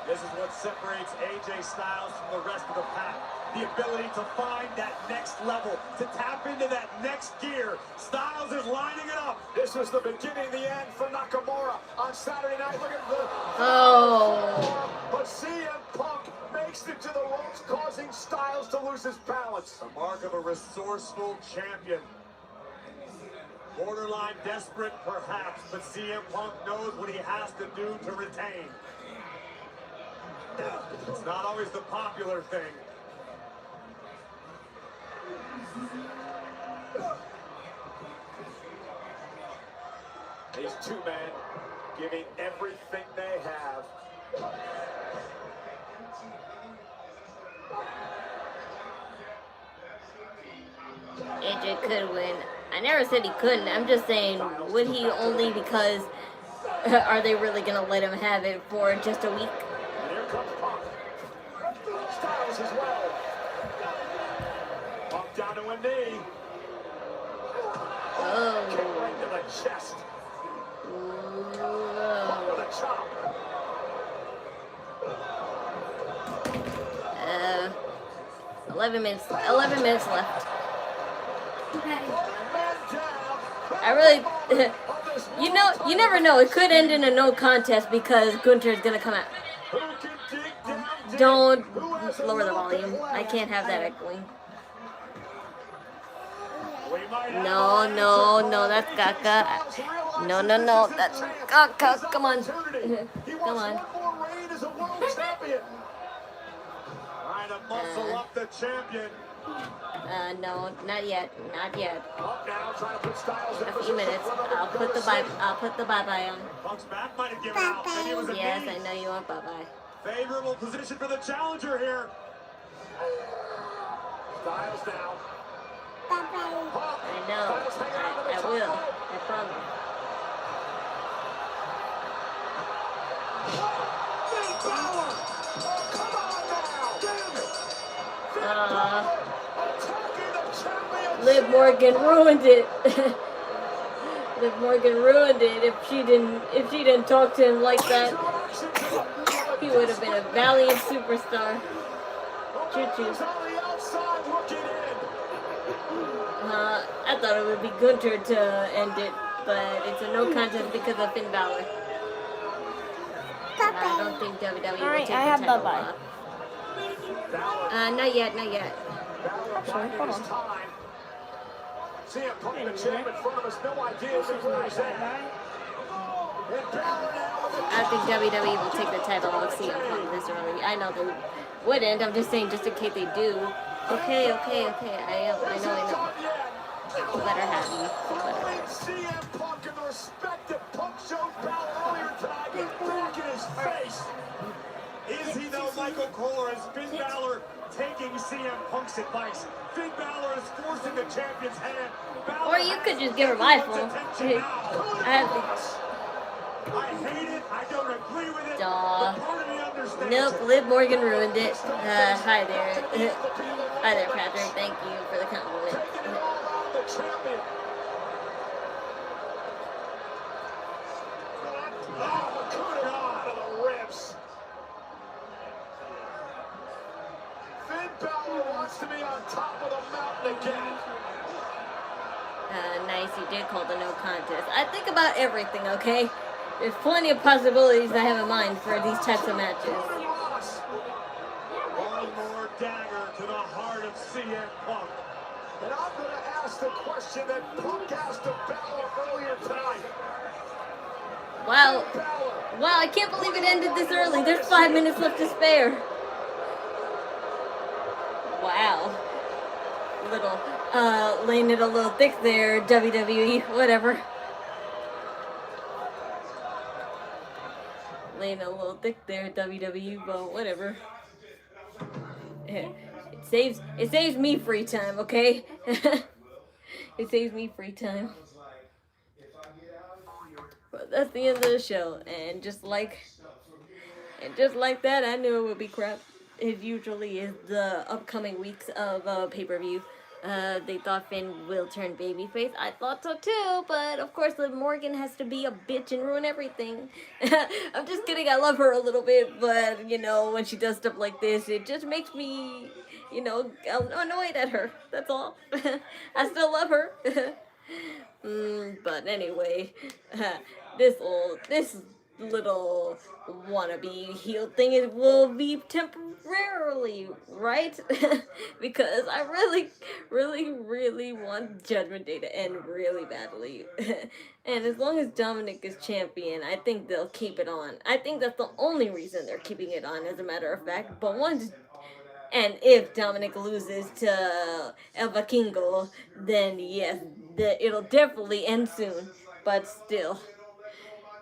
This is what separates AJ Styles from the rest of the pack. The ability to find that next level, to tap into that next gear. Styles is lining it up. This was the beginning, the end for Nakamura on Saturday night. Look at the... Oh. But CM Punk makes it to the ropes, causing Styles to lose his balance. The mark of a resourceful champion. Borderline desperate, perhaps, but CM Punk knows what he has to do to retain. It's not always the popular thing. These two men giving everything they have. AJ could win. I never said he couldn't. I'm just saying, would he only because are they really going to let him have it for just a week? And here comes Punk. Styles as well. Punk down to a knee. Oh. Kick right to the chest. Punk with a chop. 11 minutes left. I really, you never know. It could end in a no contest because Gunther's gonna come out. Don't lower the volume. I can't have that echoing. No, that's Gaga. No, no, no. That's come on. Come on. Trying to muscle up the champion. No, not yet. Not yet. Up now, trying to put Styles in A few minutes. I'll put the bye-bye on. Punk's back might have given out. Maybe it was a Yes, knee. I know you want bye-bye. Favorable position for the challenger here. Styles now. I know. I will. I promise. Liv Morgan ruined it. Liv Morgan ruined it. If she didn't talk to him like that, he would have been a valiant superstar. Choo-choo. I thought it would be Gunther to end it, but it's a no contest because of Finn Balor. I don't think WWE will take the title off. Not yet, not yet. Sorry, hold on. CM Punk, the champ in front of us, no idea where he's at. I think WWE will take the title off CM Punk this early. I know they wouldn't. I'm just saying, just in case they do. Okay. I know. Let her have you. Let her have you. CM Punk and the respect that Punk showed Balor earlier tonight is back in his face. Is he though, Michael Cole, or is Finn Balor taking CM Punk's advice? Finn Balor is forcing the champion's hand. Or you could just give her my phone. I hate it. I don't agree with it. Duh. But part of me understands. Nope, Liv Morgan ruined it. Hi there. Hi there, Patrick. Thank you for the compliment. Finn Balor wants to be on top of the mountain again. Nice, you did call the no contest. I think about everything, okay? There's plenty of possibilities I have in mind for these types of matches. One more dagger to the heart of CM Punk. And I'm going to ask the question that Punk asked of Balor earlier tonight. Wow, I can't believe it ended this early. There's 5 minutes left to spare. Wow. Laying it a little thick there, WWE, whatever. Laying it a little thick there, WWE, but whatever. It saves me free time, okay? It saves me free time. But that's the end of the show, and just like that, I knew it would be crap. It usually is the upcoming weeks of pay-per-view. They thought Finn will turn babyface. I thought so too, but of course Liv Morgan has to be a bitch and ruin everything. I'm just kidding, I love her a little bit, but, you know, when she does stuff like this, it just makes me, you know, annoyed at her. That's all. I still love her. But anyway, this little wannabe heel thing, it will be temporarily, right? Because I really want Judgment Day to end really badly. And as long as Dominic is champion, I think they'll keep it on. I think that's the only reason they're keeping it on, as a matter of fact. But and if Dominic loses to El Vikingo, then yes, it'll definitely end soon. But still,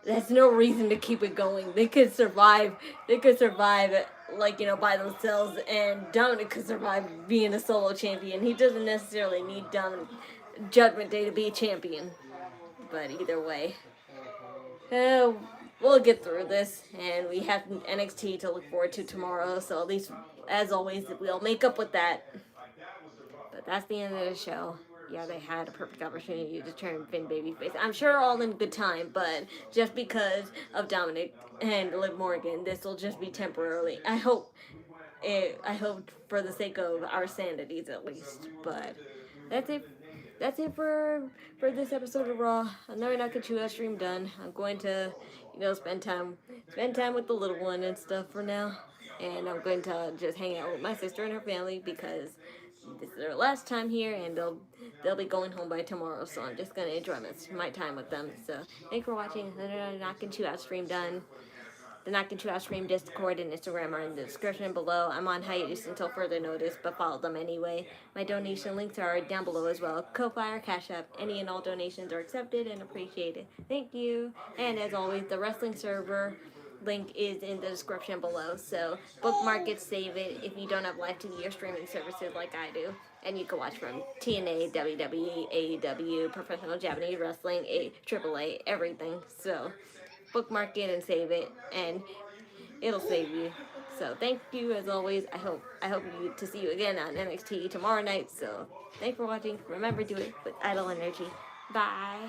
that's no reason to keep it going. They could survive, like, you know, by themselves, and Dominic could survive being a solo champion. He doesn't necessarily need Judgment Day to be a champion. But either way, we'll get through this, and we have NXT to look forward to tomorrow, so at least, as always, we'll make up with that. But that's the end of the show. Yeah, they had a perfect opportunity to turn Finn babyface. I'm sure all in good time, but just because of Dominic and Liv Morgan, this will just be temporarily. I hope for the sake of our sanities, at least. But that's it. That's it for this episode of Raw. Another Knockin Chu Out stream done. I'm going to, you know, spend time with the little one and stuff for now. And I'm going to just hang out with my sister and her family because this is their last time here, and they'll be going home by tomorrow. So I'm just gonna enjoy my time with them. So thanks for watching. Another Knockin Chu Out stream done. The Knockin Chu Out stream Discord and Instagram are in the description below. I'm on hiatus until further notice, but follow them anyway. My donation links are down below as well. Ko-Fi or Cashapp. Any and all donations are accepted and appreciated. Thank you. And as always, the wrestling server link is in the description below. So bookmark it, save it if you don't have live TV or streaming services like I do. And you can watch from TNA, WWE, AEW, Professional Japanese Wrestling, AAA, everything. So bookmark it and save it, and it'll save you. So thank you as always. I hope to see you again on NXT tomorrow night. So thanks for watching. Remember, do it with idle energy. Bye.